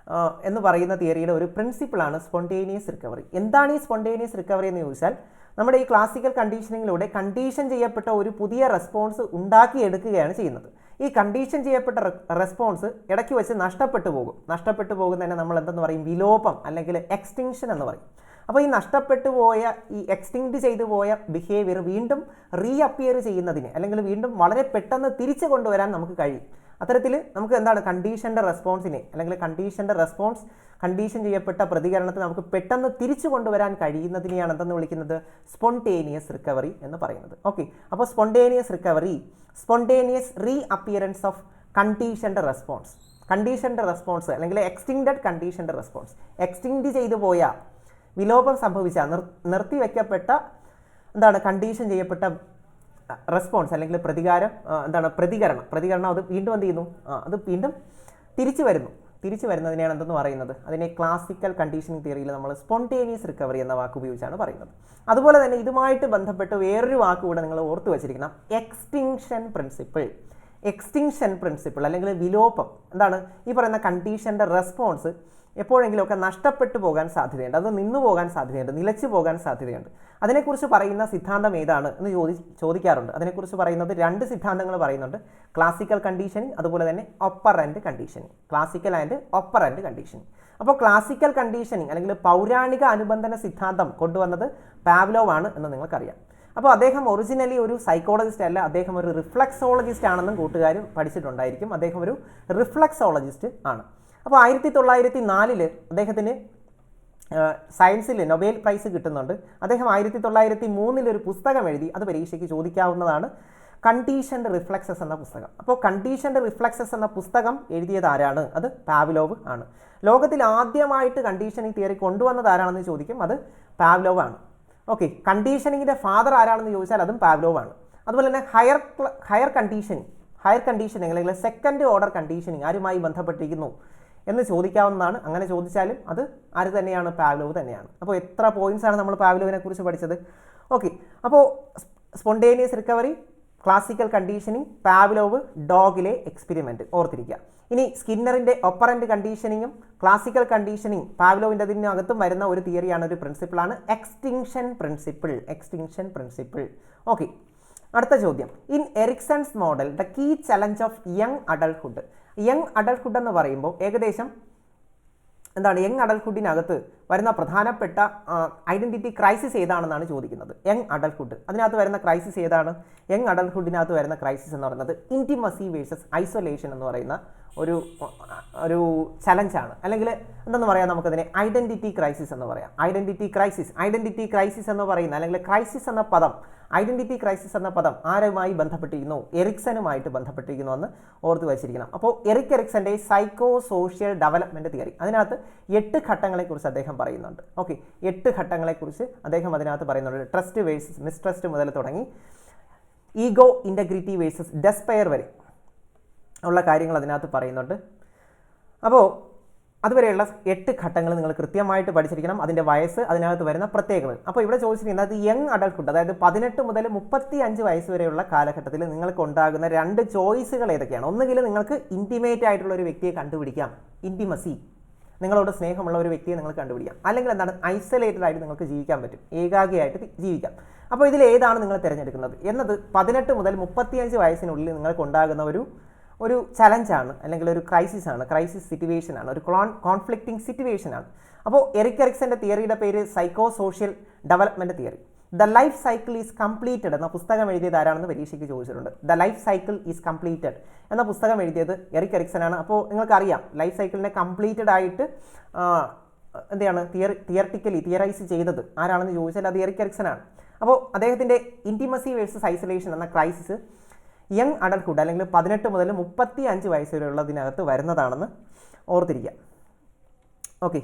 എന്ന് പറയുന്ന തിയറിയുടെ ഒരു പ്രിൻസിപ്പിളാണ് സ്പോണ്ടേനിയസ് റിക്കവറി. എന്താണ് ഈ സ്പോണ്ടേനിയസ് റിക്കവറി എന്ന് ചോദിച്ചാൽ, നമ്മുടെ ഈ ക്ലാസിക്കൽ കണ്ടീഷനിങ്ങിലൂടെ കണ്ടീഷൻ ചെയ്യപ്പെട്ട ഒരു പുതിയ റെസ്പോൺസ് ഉണ്ടാക്കിയെടുക്കുകയാണ് ചെയ്യുന്നത്. ഈ കണ്ടീഷൻ ചെയ്യപ്പെട്ട റെസ്പോൺസ് ഇടയ്ക്ക് വെച്ച് നഷ്ടപ്പെട്ടു പോകുന്നതിനെ നമ്മൾ എന്തെന്ന് പറയും? വിലോപം അല്ലെങ്കിൽ എക്സ്റ്റിങ്ഷൻ എന്ന് പറയും. അപ്പോൾ ഈ നഷ്ടപ്പെട്ടു പോയ, ഈ എക്സ്റ്റിങ്ക്റ്റ് ചെയ്തു പോയ ബിഹേവിയർ വീണ്ടും റീഅപ്പിയർ ചെയ്യുന്നതിന് അല്ലെങ്കിൽ വീണ്ടും വളരെ പെട്ടെന്ന് തിരിച്ചു കൊണ്ടുവരാൻ നമുക്ക് കഴിയും. അത്തരത്തിൽ നമുക്ക് എന്താണ്, കണ്ടീഷൻ്റെ റെസ്പോൺസിനെ അല്ലെങ്കിൽ കണ്ടീഷൻ്റെ റെസ്പോൺസ്, കണ്ടീഷൻ ചെയ്യപ്പെട്ട പ്രതികരണത്തെ നമുക്ക് പെട്ടെന്ന് തിരിച്ചു കൊണ്ടുവരാൻ കഴിയുന്നതിനെയാണ് എന്തെന്ന് വിളിക്കുന്നത്? സ്പോണ്ടേനിയസ് റിക്കവറി എന്ന് പറയുന്നത്. ഓക്കെ, അപ്പോൾ spontaneous recovery, spontaneous reappearance of conditioned response. Conditioned response അല്ലെങ്കിൽ എക്സ്റ്റിങ്ക്റ്റഡ് കണ്ടീഷൻ്റെ റെസ്പോൺസ്, എക്സ്റ്റിങ്ക്റ്റ് ചെയ്തു പോയ, വിലോപം സംഭവിച്ച, നിർത്തിവെക്കപ്പെട്ട എന്താണ്, കണ്ടീഷൻ ചെയ്യപ്പെട്ട റെസ്പോൺസ് അല്ലെങ്കിൽ പ്രതികാരം, എന്താണ്, പ്രതികരണം അത് വീണ്ടും എന്ത് ചെയ്യുന്നു? അത് വീണ്ടും തിരിച്ചു വരുന്നതിനെയാണ് എന്തെന്ന് പറയുന്നത്? അതിനെ ക്ലാസിക്കൽ കണ്ടീഷനിങ് തിയറിയിൽ നമ്മൾ സ്പോണ്ടേനിയസ് റിക്കവറി എന്ന വാക്ക് ഉപയോഗിച്ചാണ് പറയുന്നത്. അതുപോലെ തന്നെ ഇതുമായിട്ട് ബന്ധപ്പെട്ട് വേറൊരു വാക്ക് കൂടെ നിങ്ങൾ ഓർത്തു വെച്ചിരിക്കണം, എക്സ്റ്റിങ്ഷൻ പ്രിൻസിപ്പിൾ അല്ലെങ്കിൽ വിലോപം. എന്താണ്? ഈ പറയുന്ന കണ്ടീഷൻ്റെ റെസ്പോൺസ് എപ്പോഴെങ്കിലുമൊക്കെ നഷ്ടപ്പെട്ടു പോകാൻ സാധ്യതയുണ്ട്, അത് നിന്നു പോകാൻ സാധ്യതയുണ്ട്, നിലച്ചു പോകാൻ സാധ്യതയുണ്ട്. അതിനെക്കുറിച്ച് പറയുന്ന സിദ്ധാന്തം ഏതാണ് എന്ന് ചോദിക്കാറുണ്ട്. അതിനെക്കുറിച്ച് പറയുന്നത് രണ്ട് സിദ്ധാന്തങ്ങൾ പറയുന്നുണ്ട്, ക്ലാസിക്കൽ കണ്ടീഷനിങ് അതുപോലെ തന്നെ operant conditioning. Classical and operant conditioning. അപ്പോൾ ക്ലാസിക്കൽ കണ്ടീഷനിങ് അല്ലെങ്കിൽ പൗരാണിക അനുബന്ധന സിദ്ധാന്തം കൊണ്ടുവന്നത് പാവ്ലോവ് ആണ് എന്ന് നിങ്ങൾക്കറിയാം. അപ്പോൾ അദ്ദേഹം ഒറിജിനലി ഒരു സൈക്കോളജിസ്റ്റ് അല്ല, അദ്ദേഹം ഒരു റിഫ്ലക്സോളജിസ്റ്റ് ആണെന്നും കൂട്ടുകാർ പഠിച്ചിട്ടുണ്ടായിരിക്കും. അദ്ദേഹം ഒരു റിഫ്ലക്സോളജിസ്റ്റ് ആണ്. അപ്പോൾ 1904 അദ്ദേഹത്തിന് സയൻസിൽ നൊബേൽ പ്രൈസ് കിട്ടുന്നുണ്ട്. അദ്ദേഹം 1903 ഒരു പുസ്തകം എഴുതി, അത് പരീക്ഷയ്ക്ക് ചോദിക്കാവുന്നതാണ്, കണ്ടീഷൻഡ് റിഫ്ലക്സസ് എന്ന പുസ്തകം. അപ്പോൾ കണ്ടീഷൻഡ് റിഫ്ലക്സസ് എന്ന പുസ്തകം എഴുതിയത് ആരാണ്? അത് പാവ്ലോവ് ആണ്. ലോകത്തിൽ ആദ്യമായിട്ട് കണ്ടീഷനിങ് തിയറി കൊണ്ടുവന്നത് ആരാണെന്ന് ചോദിക്കും, അത് പാവ്ലോവ് ആണ്. ഓക്കെ, കണ്ടീഷനിങ്ങിൻ്റെ ഫാദർ ആരാണെന്ന് ചോദിച്ചാൽ അതും പാവ്ലോവ് ആണ്. അതുപോലെ തന്നെ ഹയർ കണ്ടീഷനിങ് അല്ലെങ്കിൽ സെക്കൻഡ് ഓർഡർ കണ്ടീഷനിങ് ആരുമായി ബന്ധപ്പെട്ടിരിക്കുന്നു എന്ന് ചോദിക്കാവുന്നതാണ്. അങ്ങനെ ചോദിച്ചാലും അത് ആര് തന്നെയാണ്? പാവ്ലോവ് തന്നെയാണ്. അപ്പോൾ എത്ര പോയിന്റ്സാണ് നമ്മൾ പാവ്ലോവിനെ കുറിച്ച് പഠിച്ചത്? ഓക്കെ, അപ്പോൾ spontaneous recovery, classical conditioning, Pavlov, ഡോഗിലെ എക്സ്പെരിമെൻറ്റ് ഓർത്തിരിക്കുക. ഇനി സ്കിന്നറിൻ്റെ ഒപ്പറൻറ്റ് കണ്ടീഷനിങ്ങും ക്ലാസിക്കൽ കണ്ടീഷനിങ്, പാവ്ലോവിൻ്റെ അതിനകത്തും വരുന്ന ഒരു തിയറിയാണ്, ഒരു പ്രിൻസിപ്പിളാണ് എക്സ്റ്റിങ്ഷൻ പ്രിൻസിപ്പിൾ. ഓക്കെ, അടുത്ത ചോദ്യം, in Erikson's model the key challenge of young adulthood. Young adulthood എന്ന് പറയുമ്പോൾ ഏകദേശം എന്താണ് യങ് അഡൾട്ട്ഹുഡിനകത്ത് വരുന്ന പ്രധാനപ്പെട്ട ഐഡൻറ്റിറ്റി ക്രൈസിസ് ഏതാണെന്നാണ് ചോദിക്കുന്നത്. യങ് അഡൾട്ട്ഹുഡ് അതിനകത്ത് വരുന്ന ക്രൈസിസ് ഏതാണ്? യങ് അഡൾട്ട്ഹുഡിനകത്ത് വരുന്ന ക്രൈസിസ് എന്ന് പറയുന്നത് ഇൻറ്റിമസി വേഴ്സസ് ഐസൊലേഷൻ എന്ന് പറയുന്ന ഒരു ചലഞ്ചാണ്. അല്ലെങ്കിൽ എന്തെന്ന് പറയാം, നമുക്കതിനെ ഐഡൻറ്റിറ്റി ക്രൈസിസ് എന്ന് പറയാം. ഐഡൻറ്റിറ്റി ക്രൈസിസ് എന്ന് പറയുന്ന അല്ലെങ്കിൽ ക്രൈസിസ് എന്ന പദം, ഐഡൻറ്റിറ്റി ക്രൈസിസ് എന്ന പദം ആരുമായി ബന്ധപ്പെട്ടിരിക്കുന്നു? എറിക്സനുമായിട്ട് ബന്ധപ്പെട്ടിരിക്കുന്നു എന്ന് ഓർത്ത് വെച്ചിരിക്കണം. അപ്പോൾ എറിക്സന്റെ സൈക്കോ സോഷ്യൽ ഡെവലപ്മെൻറ്റ് തിയറി, അതിനകത്ത് 8 ഘട്ടങ്ങളെക്കുറിച്ച് അദ്ദേഹം പറയുന്നുണ്ട്. ഓക്കെ, 8 ഘട്ടങ്ങളെക്കുറിച്ച് അദ്ദേഹം അതിനകത്ത് പറയുന്നുണ്ട്. ട്രസ്റ്റ് വേഴ്സസ് മിസ്ട്രസ്റ്റ് മുതൽ തുടങ്ങി ഈഗോ ഇൻറ്റഗ്രിറ്റി വേഴ്സസ് ഡെസ്പയർ വരെ ഉള്ള കാര്യങ്ങൾ അതിനകത്ത് പറയുന്നുണ്ട്. അപ്പോൾ അതുവരെയുള്ള 8 ഘട്ടങ്ങൾ നിങ്ങൾ കൃത്യമായിട്ട് പഠിച്ചിരിക്കണം. അതിൻ്റെ വയസ്സ്, അതിനകത്ത് വരുന്ന പ്രത്യേകതകൾ. അപ്പോൾ ഇവിടെ ചോദിച്ചിരിക്കുന്നത് അത് യങ് അഡൾട്ട്ഹുഡ്, അതായത് 18 മുതൽ 35 വയസ്സ് വരെയുള്ള കാലഘട്ടത്തിൽ നിങ്ങൾക്ക് ഉണ്ടാകുന്ന 2 ചോയ്സുകൾ ഏതൊക്കെയാണ്? ഒന്നുകിൽ നിങ്ങൾക്ക് ഇൻറ്റിമേറ്റ് ആയിട്ടുള്ള ഒരു വ്യക്തിയെ കണ്ടുപിടിക്കാം, ഇൻറ്റിമസി, നിങ്ങളോട് സ്നേഹമുള്ള ഒരു വ്യക്തിയെ നിങ്ങൾ കണ്ടുപിടിക്കാം. അല്ലെങ്കിൽ എന്താണ്, ഐസൊലേറ്റഡ് ആയിട്ട് നിങ്ങൾക്ക് ജീവിക്കാൻ പറ്റും, ഏകാഗിയായിട്ട് ജീവിക്കാം. അപ്പോൾ ഇതിൽ ഏതാണ് നിങ്ങൾ തിരഞ്ഞെടുക്കുന്നത് എന്നത് 18 മുതൽ 35 വയസ്സിനുള്ളിൽ നിങ്ങൾക്ക് ഉണ്ടാകുന്ന ഒരു ചലഞ്ചാണ്, അല്ലെങ്കിൽ ഒരു ക്രൈസിസ് സിറ്റുവേഷൻ ആണ്, ഒരു കോൺഫ്ലിക്റ്റിംഗ് സിറ്റുവേഷൻ ആണ്. അപ്പോൾ എറിക്സന്റെ തിയറിയുടെ പേര് psycho social development theory. The life cycle is completed എന്ന പുസ്തകം എഴുതിയത് ആരാണെന്ന് പരീക്ഷയ്ക്ക് ചോദിച്ചിട്ടുണ്ട്. The life cycle is completed എന്ന പുസ്തകം എഴുതിയത് എറിക്സൺ ആണ്. അപ്പോൾ നിങ്ങൾക്കറിയാം ലൈഫ് സൈക്കിളിനെ കംപ്ലീറ്റഡ് ആയിട്ട് എന്താണ് തിയറൈസ് ചെയ്തത് ആരാണെന്ന് ചോദിച്ചാൽ അത് എറിക്സൺ ആണ്. അപ്പോൾ അദ്ദേഹത്തിൻ്റെ ഇൻറ്റിമസി വേഴ്സസ് ഐസൊലേഷൻ എന്ന ക്രൈസിസ് യങ് അഡൾട്ട്ഹുഡ് അല്ലെങ്കിൽ 18 മുതൽ 35 വയസ്സ് വരെ ഉള്ളതിനകത്ത് വരുന്നതാണെന്ന് ഓർത്തിരിക്കുക. ഓക്കെ,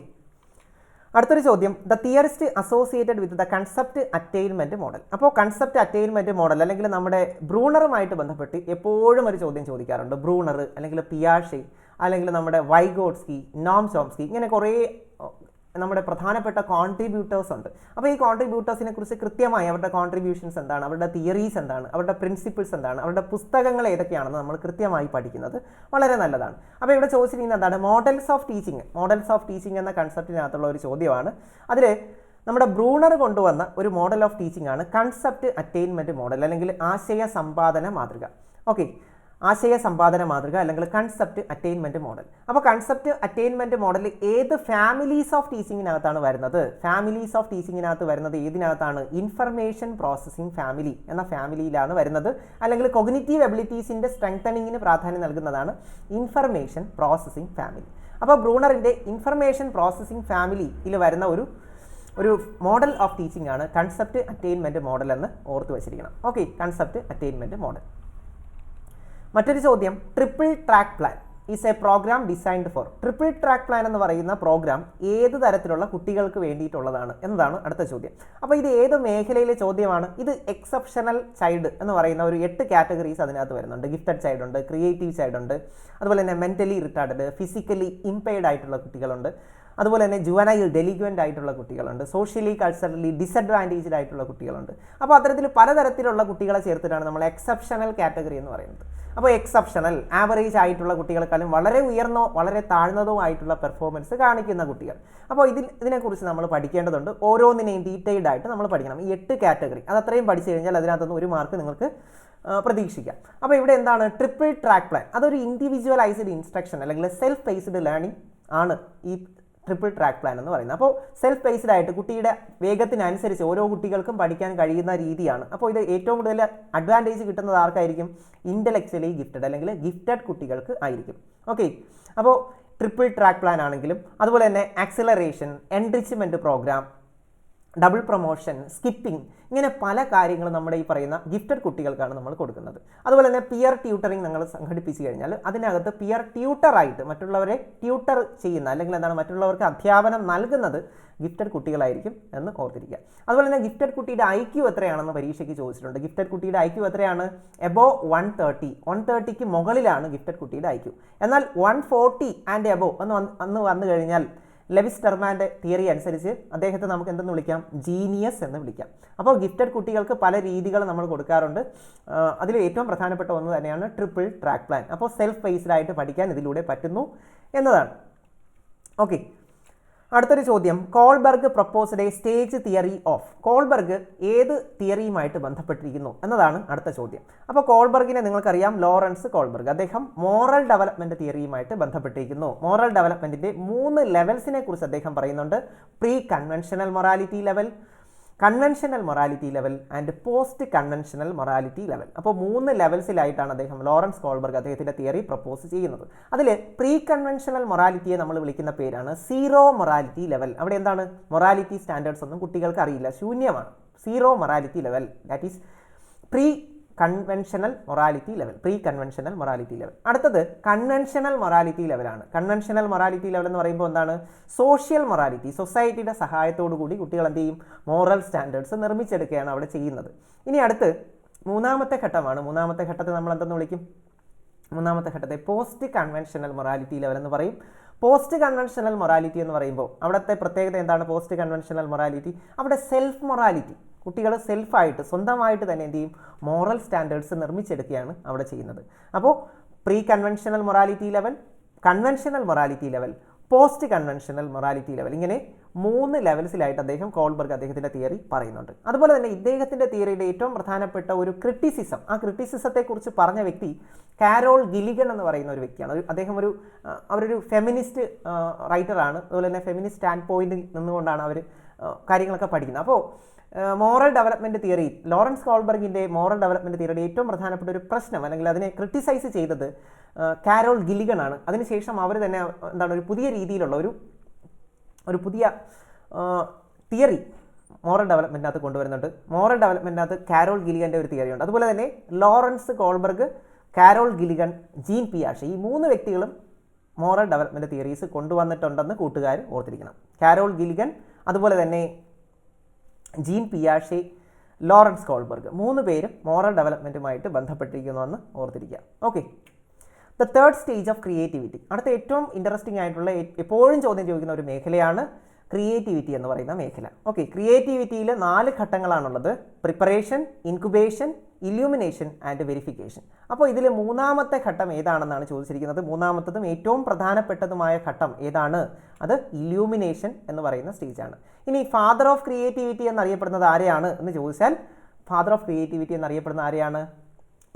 അടുത്തൊരു ചോദ്യം, the theorist associated with the concept attainment model. അപ്പോൾ കൺസെപ്റ്റ് അറ്റൈൻമെൻറ്റ് മോഡൽ അല്ലെങ്കിൽ നമ്മുടെ ബ്രൂണറുമായിട്ട് ബന്ധപ്പെട്ട് എപ്പോഴും ഒരു ചോദ്യം ചോദിക്കാറുണ്ട്. ബ്രൂണർ അല്ലെങ്കിൽ പിയാഷെ അല്ലെങ്കിൽ നമ്മുടെ വൈഗോട്സ്കി, നോം ചോംസ്കി, ഇങ്ങനെ കുറേ നമ്മുടെ പ്രധാനപ്പെട്ട കോൺട്രിബ്യൂട്ടേഴ്സ് ഉണ്ട്. അപ്പോൾ ഈ കോൺട്രിബ്യൂട്ടേഴ്സിനെ കുറിച്ച് കൃത്യമായി അവരുടെ കോൺട്രിബ്യൂഷൻസ് എന്താണ്, അവരുടെ തിയറീസ് എന്താണ്, അവരുടെ പ്രിൻസിപ്പിൾസ് എന്താണ്, അവരുടെ പുസ്തകങ്ങൾ ഏതൊക്കെയാണെന്ന് നമ്മൾ കൃത്യമായി പഠിക്കുന്നത് വളരെ നല്ലതാണ്. അപ്പോൾ ഇവിടെ ചോദിച്ചിരിക്കുന്നത് എന്താണ്, മോഡൽസ് ഓഫ് ടീച്ചിങ് എന്ന കൺസെപ്റ്റിനകത്തുള്ള ഒരു ചോദ്യമാണ്. അതിൽ നമ്മുടെ ബ്രൂണർ കൊണ്ടുവന്ന ഒരു മോഡൽ ഓഫ് ടീച്ചിങ് ആണ് കൺസെപ്റ്റ് അറ്റൈൻമെൻറ്റ് മോഡൽ അല്ലെങ്കിൽ ആശയ സമ്പാദന മാതൃക. ഓക്കെ, ആശയ സമ്പാദന മാതൃക അല്ലെങ്കിൽ കൺസെപ്റ്റ് അറ്റൈൻമെൻറ്റ് മോഡൽ. അപ്പോൾ കൺസെപ്റ്റ് അറ്റൈൻമെൻറ്റ് മോഡൽ ഏത് ഫാമിലീസ് ഓഫ് ടീച്ചിങ്ങിനകത്താണ് വരുന്നത്? ഫാമിലീസ് ഓഫ് ടീച്ചിങ്ങിനകത്ത് വരുന്നത് ഏതിനകത്താണ്? ഇൻഫർമേഷൻ പ്രോസസ്സിംഗ് ഫാമിലി എന്ന ഫാമിലിയിലാണ് വരുന്നത്. അല്ലെങ്കിൽ കൊഗ്നിറ്റീവ് എബിലിറ്റീസിൻ്റെ സ്ട്രെങ്തനിങ്ങിന് പ്രാധാന്യം നൽകുന്നതാണ് ഇൻഫർമേഷൻ പ്രോസസ്സിംഗ് ഫാമിലി. അപ്പോൾ ബ്രൂണറിൻ്റെ ഇൻഫർമേഷൻ പ്രോസസ്സിംഗ് ഫാമിലിയിൽ വരുന്ന ഒരു മോഡൽ ഓഫ് ടീച്ചിങ് ആണ് കൺസെപ്റ്റ് അറ്റൈൻമെൻറ്റ് മോഡൽ എന്ന് ഓർത്ത് വെച്ചിരിക്കണം. Okay, concept attainment model. മറ്റൊരു ചോദ്യം, triple track plan is a programme designed for. Triple track plan എന്ന് പറയുന്ന പ്രോഗ്രാം ഏത് തരത്തിലുള്ള കുട്ടികൾക്ക് വേണ്ടിയിട്ടുള്ളതാണ് എന്നതാണ് അടുത്ത ചോദ്യം. അപ്പോൾ ഇത് ഏത് മേഖലയിലെ ചോദ്യമാണ്? ഇത് എക്സെപ്ഷണൽ ചൈൽഡ് എന്ന് പറയുന്ന ഒരു 8 കാറ്റഗറീസ് അതിനകത്ത് വരുന്നുണ്ട്. ഗിഫ്റ്റഡ് ചൈൽഡ് ഉണ്ട്, ക്രിയേറ്റീവ് ചൈൽഡ് ഉണ്ട്, അതുപോലെ തന്നെ മെൻ്റലി റിട്ടാർഡഡ്, ഫിസിക്കലി ഇംപെയർഡ് ആയിട്ടുള്ള കുട്ടികളുണ്ട്, അതുപോലെ തന്നെ ജുവനൈൽ ഡെലിക്വൻ്റ് ആയിട്ടുള്ള കുട്ടികളുണ്ട്, സോഷ്യലി കൾച്ചറലി ഡിസഡ്വാൻറ്റേജ്ഡ് ആയിട്ടുള്ള കുട്ടികളുണ്ട്. അപ്പോൾ അത്തരത്തിൽ പലതരത്തിലുള്ള കുട്ടികളെ ചേർത്തിട്ടാണ് നമ്മൾ എക്സെപ്ഷണൽ കാറ്റഗറി എന്ന് പറയുന്നത്. അപ്പോൾ എക്സെപ്ഷണൽ ആവറേജ് ആയിട്ടുള്ള കുട്ടികളെക്കാളും വളരെ ഉയർന്നോ വളരെ താഴ്ന്നതോ ആയിട്ടുള്ള പെർഫോമൻസ് കാണിക്കുന്ന കുട്ടികൾ. അപ്പോൾ ഇതിനെക്കുറിച്ച് നമ്മൾ പഠിക്കേണ്ടതുണ്ട്. ഓരോന്നിനെയും ഡീറ്റെയിൽഡ് ആയിട്ട് നമ്മൾ പഠിക്കണം. ഈ 8 കാറ്റഗറി അത് അത്രയും പഠിച്ചു കഴിഞ്ഞാൽ അതിനകത്തുനിന്ന് 1 മാർക്ക് നിങ്ങൾക്ക് പ്രതീക്ഷിക്കാം. അപ്പോൾ ഇവിടെ എന്താണ് ട്രിപ്പിൾ ട്രാക്ക് പ്ലാൻ? അതൊരു ഇൻഡിവിജ്വലൈസ്ഡ് ഇൻസ്ട്രക്ഷൻ അല്ലെങ്കിൽ സെൽഫ് ബേസ്ഡ് ലേണിംഗ് ആണ് ഈ ട്രിപ്പിൾ ട്രാക്ക് പ്ലാൻ എന്ന് പറയുന്നത്. അപ്പോൾ സെൽഫ് ബേസ്ഡ് ആയിട്ട് കുട്ടിയുടെ വേഗത്തിനനുസരിച്ച് ഓരോ കുട്ടികൾക്കും പഠിക്കാൻ കഴിയുന്ന രീതിയാണ്. അപ്പോൾ ഇത് ഏറ്റവും കൂടുതൽ അഡ്വാൻറ്റേജ് കിട്ടുന്നത് ആർക്കായിരിക്കും? ഇൻ്റലക്ച്വലി ഗിഫ്റ്റഡ് അല്ലെങ്കിൽ ഗിഫ്റ്റഡ് കുട്ടികൾക്ക് ആയിരിക്കും. ഓക്കെ, അപ്പോൾ ട്രിപ്പിൾ ട്രാക്ക് പ്ലാൻ ആണെങ്കിലും അതുപോലെ തന്നെ acceleration, enrichment program, double promotion, skipping, ഇങ്ങനെ പല കാര്യങ്ങളും നമ്മുടെ ഈ പറയുന്ന ഗിഫ്റ്റഡ് കുട്ടികൾക്കാണ് നമ്മൾ കൊടുക്കുന്നത്. അതുപോലെ തന്നെ പിയർ ട്യൂട്ടറിങ് നിങ്ങൾ സംഘടിപ്പിച്ച് കഴിഞ്ഞാൽ അതിനകത്ത് പിയർ ട്യൂട്ടറായിട്ട് മറ്റുള്ളവരെ ട്യൂട്ടർ ചെയ്യുന്ന അല്ലെങ്കിൽ എന്താണ് മറ്റുള്ളവർക്ക് അധ്യാപനം നൽകുന്നത് ഗിഫ്റ്റഡ് കുട്ടികളായിരിക്കും എന്ന് ഓർത്തിരിക്കുക. അതുപോലെ തന്നെ ഗിഫ്റ്റഡ് കുട്ടിയുടെ IQ എത്രയാണെന്ന് പരീക്ഷയ്ക്ക് ചോദിച്ചിട്ടുണ്ട്. ഗിഫ്റ്റഡ് കുട്ടിയുടെ IQ എത്രയാണ്? എബോവ് 130ക്ക് മുകളിലാണ് ഗിഫ്റ്റഡ് കുട്ടിയുടെ IQ. എന്നാൽ 140 ആൻഡ് എബോവ് എന്ന് വന്നു കഴിഞ്ഞാൽ ലെവിസ് ടെർമാൻ്റെ തിയറി അനുസരിച്ച് അദ്ദേഹത്തെ നമുക്ക് എന്തെന്ന് വിളിക്കാം? ജീനിയസ് എന്ന് വിളിക്കാം. അപ്പോൾ ഗിഫ്റ്റഡ് കുട്ടികൾക്ക് പല രീതികൾ നമ്മൾ കൊടുക്കാറുണ്ട്. അതിൽ ഏറ്റവും പ്രധാനപ്പെട്ട ഒന്ന് തന്നെയാണ് ട്രിപ്പിൾ ട്രാക്ക് പ്ലാൻ. അപ്പോൾ സെൽഫ് ബേസ്ഡ് ആയിട്ട് പഠിക്കാൻ ഇതിലൂടെ പറ്റുന്നു എന്നതാണ്. ഓക്കെ, അടുത്തൊരു ചോദ്യം, Kohlberg proposed A stage theory of. Kohlberg ഏത് തിയറിയുമായിട്ട് ബന്ധപ്പെട്ടിരിക്കുന്നു എന്നതാണ് അടുത്ത ചോദ്യം. അപ്പോൾ കോൾബർഗിനെ നിങ്ങൾക്കറിയാം, ലോറൻസ് കോൾബർഗ്. അദ്ദേഹം മോറൽ ഡെവലപ്മെൻറ്റ് തിയറിയുമായിട്ട് ബന്ധപ്പെട്ടിരിക്കുന്നു. മോറൽ ഡെവലപ്മെൻറ്റിൻ്റെ 3 ലെവൽസിനെ കുറിച്ച് അദ്ദേഹം പറയുന്നുണ്ട്. Pre conventional morality level, conventional morality level and post conventional morality level. അപ്പോൾ 3 ലെവൽസിലായിട്ടാണ് അദ്ദേഹം ലോറൻസ് കോൾബർഗ് അദ്ദേഹത്തിൻ്റെ തിയറി പ്രപ്പോസ് ചെയ്യുന്നത്. അതിൽ പ്രീ കൺവെൻഷണൽ മൊറാലിറ്റിയെ നമ്മൾ വിളിക്കുന്ന പേരാണ് സീറോ മൊറാലിറ്റി ലെവൽ. അവിടെ എന്താണ്, മൊറാലിറ്റി സ്റ്റാൻഡേർഡ്സ് ഒന്നും കുട്ടികൾക്ക് അറിയില്ല, ശൂന്യമാണ്. Zero morality level, that is pre conventional morality level, pre conventional morality level. അടുത്തത് കൺവെൻഷണൽ മൊറാലിറ്റി ലെവലാണ്. കൺവെൻഷണൽ മൊറാലിറ്റി ലെവൽ എന്ന് പറയുമ്പോൾ എന്താണ്, സോഷ്യൽ മൊറാലിറ്റി, സൊസൈറ്റിയുടെ സഹായത്തോടു കൂടി കുട്ടികൾ എന്ത് ചെയ്യും, മോറൽ സ്റ്റാൻഡേർഡ്സ് നിർമ്മിച്ചെടുക്കുകയാണ് അവിടെ ചെയ്യുന്നത്. ഇനി അടുത്ത് 3ാമത്തെ ഘട്ടമാണ്. 3ാമത്തെ ഘട്ടത്തെ നമ്മൾ എന്തെന്ന് വിളിക്കും, 3ാമത്തെ ഘട്ടത്തെ പോസ്റ്റ് കൺവെൻഷണൽ മൊറാലിറ്റി ലെവൽ എന്ന് പറയും. പോസ്റ്റ് കൺവെൻഷണൽ മൊറാലിറ്റി എന്ന് പറയുമ്പോൾ അവിടുത്തെ പ്രത്യേകത എന്താണ്, പോസ്റ്റ് കൺവെൻഷണൽ മൊറാലിറ്റി അവിടെ സെൽഫ് മൊറാലിറ്റി, കുട്ടികൾ സെൽഫായിട്ട് സ്വന്തമായിട്ട് തന്നെ എന്ത് ചെയ്യും, മോറൽ സ്റ്റാൻഡേർഡ്സ് നിർമ്മിച്ചെടുക്കുകയാണ് അവിടെ ചെയ്യുന്നത്. അപ്പോൾ pre conventional morality level, conventional morality level, post conventional morality level, ഇങ്ങനെ 3 ലെവൽസിലായിട്ട് അദ്ദേഹം കോൾബർഗ് അദ്ദേഹത്തിൻ്റെ തിയറി പറയുന്നുണ്ട്. അതുപോലെ തന്നെ ഇദ്ദേഹത്തിൻ്റെ തിയറിയുടെ ഏറ്റവും പ്രധാനപ്പെട്ട ഒരു ക്രിറ്റിസിസം, ആ ക്രിറ്റിസിസത്തെക്കുറിച്ച് പറഞ്ഞ വ്യക്തി കാരോൾ ഗിലിഗൺ എന്ന് പറയുന്ന ഒരു വ്യക്തിയാണ്. അദ്ദേഹം അവരൊരു ഫെമിനിസ്റ്റ് റൈറ്ററാണ്. അതുപോലെ തന്നെ ഫെമിനിസ്റ്റ് സ്റ്റാൻഡ് പോയിന്റിൽ നിന്നുകൊണ്ടാണ് അവർ കാര്യങ്ങളൊക്കെ പഠിക്കുന്നത്. അപ്പോൾ മോറൽ ഡെവലപ്മെൻറ്റ് തിയറി, ലോറൻസ് കോൾബർഗിൻ്റെ മോറൽ ഡെവലപ്മെൻറ്റ് തിയറിയുടെ ഏറ്റവും പ്രധാനപ്പെട്ട ഒരു പ്രശ്നം അല്ലെങ്കിൽ അതിനെ ക്രിട്ടിസൈസ് ചെയ്തത് കാരോൾ ഗിലിഗൺ ആണ്. അതിനുശേഷം അവർ തന്നെ എന്താണ്, ഒരു പുതിയ രീതിയിലുള്ള ഒരു പുതിയ തിയറി മോറൽ ഡെവലപ്മെൻറ്റിനകത്ത് കൊണ്ടുവരുന്നുണ്ട്. മോറൽ ഡെവലപ്മെൻറ്റിനകത്ത് കാരോൾ ഗിലിഗൻ്റെ ഒരു തിയറി ഉണ്ട്. അതുപോലെ തന്നെ ലോറൻസ് കോൾബർഗ്, കാരോൾ ഗിലിഗൺ, ജീൻ പിയാഷെ, ഈ 3 വ്യക്തികളും മോറൽ ഡെവലപ്മെൻറ്റ് തിയറീസ് കൊണ്ടുവന്നിട്ടുണ്ടെന്ന് കൂട്ടുകാർ ഓർത്തിരിക്കണം. കാരോൾ ഗിലിഗൺ, അതുപോലെ തന്നെ ജീൻ പിയാഷെ, ലോറൻസ് കോൾബർഗ്, 3 പേരും മോറൽ ഡെവലപ്മെൻറ്റുമായിട്ട് ബന്ധപ്പെട്ടിരിക്കുന്നുവെന്ന് ഓർത്തിരിക്കുക. Okay, the third stage of creativity. അടുത്ത ഏറ്റവും ഇൻട്രസ്റ്റിംഗ് ആയിട്ടുള്ള എപ്പോഴും ചോദ്യം ചോദിക്കുന്ന ഒരു മേഖലയാണ് ക്രിയേറ്റിവിറ്റി എന്ന് പറയുന്ന മേഖല. ഓക്കെ, ക്രിയേറ്റിവിറ്റിയിൽ 4 ഘട്ടങ്ങളാണുള്ളത്. Preparation, incubation, illumination and verification. അപ്പോൾ ഇതിൽ 3ാമത്തെ ഘട്ടം ഏതാണെന്നാണ് ചോദിച്ചിരിക്കുന്നത്. 3ാമത്തതും ഏറ്റവും പ്രധാനപ്പെട്ടതുമായ ഘട്ടം ഏതാണ്, അത് ഇല്യൂമിനേഷൻ എന്ന് പറയുന്ന സ്റ്റേജാണ്. ഇനി ഫാദർ ഓഫ് ക്രിയേറ്റിവിറ്റി എന്നറിയപ്പെടുന്നത് ആരെയാണ് എന്ന് ചോദിച്ചാൽ, ഫാദർ ഓഫ് ക്രിയേറ്റിവിറ്റി എന്നറിയപ്പെടുന്ന ആരെയാണ്,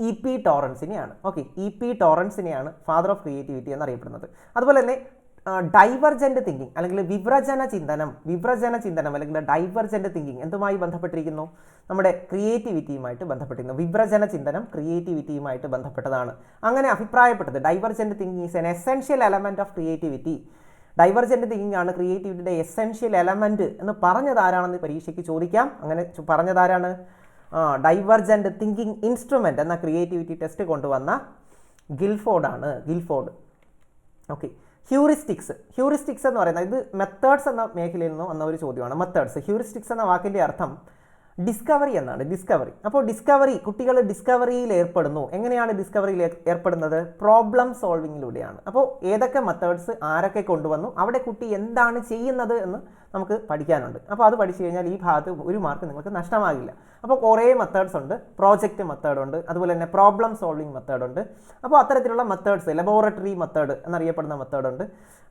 E.P. ടോറൻസിനെയാണ്. Okay, E.P. ടോറൻസിനെയാണ് ഫാദർ ഓഫ് ക്രിയേറ്റിവിറ്റി എന്നറിയപ്പെടുന്നത്. അതുപോലെ തന്നെ ഡൈവർജൻ്റ് തിങ്കിങ് അല്ലെങ്കിൽ വിവ്രജന ചിന്തനം അല്ലെങ്കിൽ ഡൈവർജൻ്റ് തിങ്കിങ് എന്തുമായി ബന്ധപ്പെട്ടിരിക്കുന്നു, നമ്മുടെ ക്രിയേറ്റിവിറ്റിയുമായിട്ട് ബന്ധപ്പെട്ടിരിക്കുന്നു. വിവ്രജന ചിന്തനം ക്രിയേറ്റിവിറ്റിയുമായിട്ട് ബന്ധപ്പെട്ടതാണ്. അങ്ങനെ അഭിപ്രായപ്പെട്ടത് divergent thinking is an essential element of creativity. Divergent thinking ആണ് ക്രിയേറ്റിവിറ്റിയുടെ എസെൻഷ്യൽ എലമെൻറ്റ് എന്ന് പറഞ്ഞതാരാണെന്ന് പരീക്ഷയ്ക്ക് ചോദിക്കാം. അങ്ങനെ പറഞ്ഞതാരാണ്, ഡൈവർജൻ്റ് തിങ്കിങ് ഇൻസ്ട്രുമെൻ്റ് എന്ന ക്രിയേറ്റിവിറ്റി ടെസ്റ്റ് കൊണ്ടുവന്ന ഗിൽഫോർഡ്. ഓക്കെ, ഹ്യൂറിസ്റ്റിക്സ് എന്ന് പറയുന്നത് ഇത് മെത്തേഡ്സ് എന്ന മേഖലയിൽ നിന്ന് വന്ന ഒരു ചോദ്യമാണ്. ഹ്യൂറിസ്റ്റിക്സ് എന്ന വാക്കിൻ്റെ അർത്ഥം ഡിസ്കവറി എന്നാണ്. അപ്പോൾ കുട്ടികൾ ഡിസ്കവറിയിൽ ഏർപ്പെടുന്നു. എങ്ങനെയാണ് ഡിസ്കവറിയിൽ ഏർപ്പെടുന്നത്, പ്രോബ്ലം സോൾവിങ്ങിലൂടെയാണ്. അപ്പോൾ ഏതൊക്കെ മെത്തേഡ്സ് ആരൊക്കെ കൊണ്ടുവന്നു, അവിടെ കുട്ടി എന്താണ് ചെയ്യുന്നത് എന്ന് നമുക്ക് പഠിക്കാനുണ്ട്. അപ്പോൾ അത് പഠിച്ചു കഴിഞ്ഞാൽ ഈ ഭാഗത്ത് 1 മാർക്ക് നിങ്ങൾക്ക് നഷ്ടമാകില്ല. അപ്പോൾ കുറേ മെത്തേഡ്സ് ഉണ്ട്. പ്രോജക്റ്റ് മെത്തേഡ് ഉണ്ട്, അതുപോലെ തന്നെ പ്രോബ്ലം സോൾവിങ് മെത്തേഡ് ഉണ്ട്. അപ്പോൾ അത്തരത്തിലുള്ള മെത്തേഡ്സ്, ലബോറട്ടറി മെത്തേഡ് എന്നറിയപ്പെടുന്ന മെത്തേഡ് ഉണ്ട്,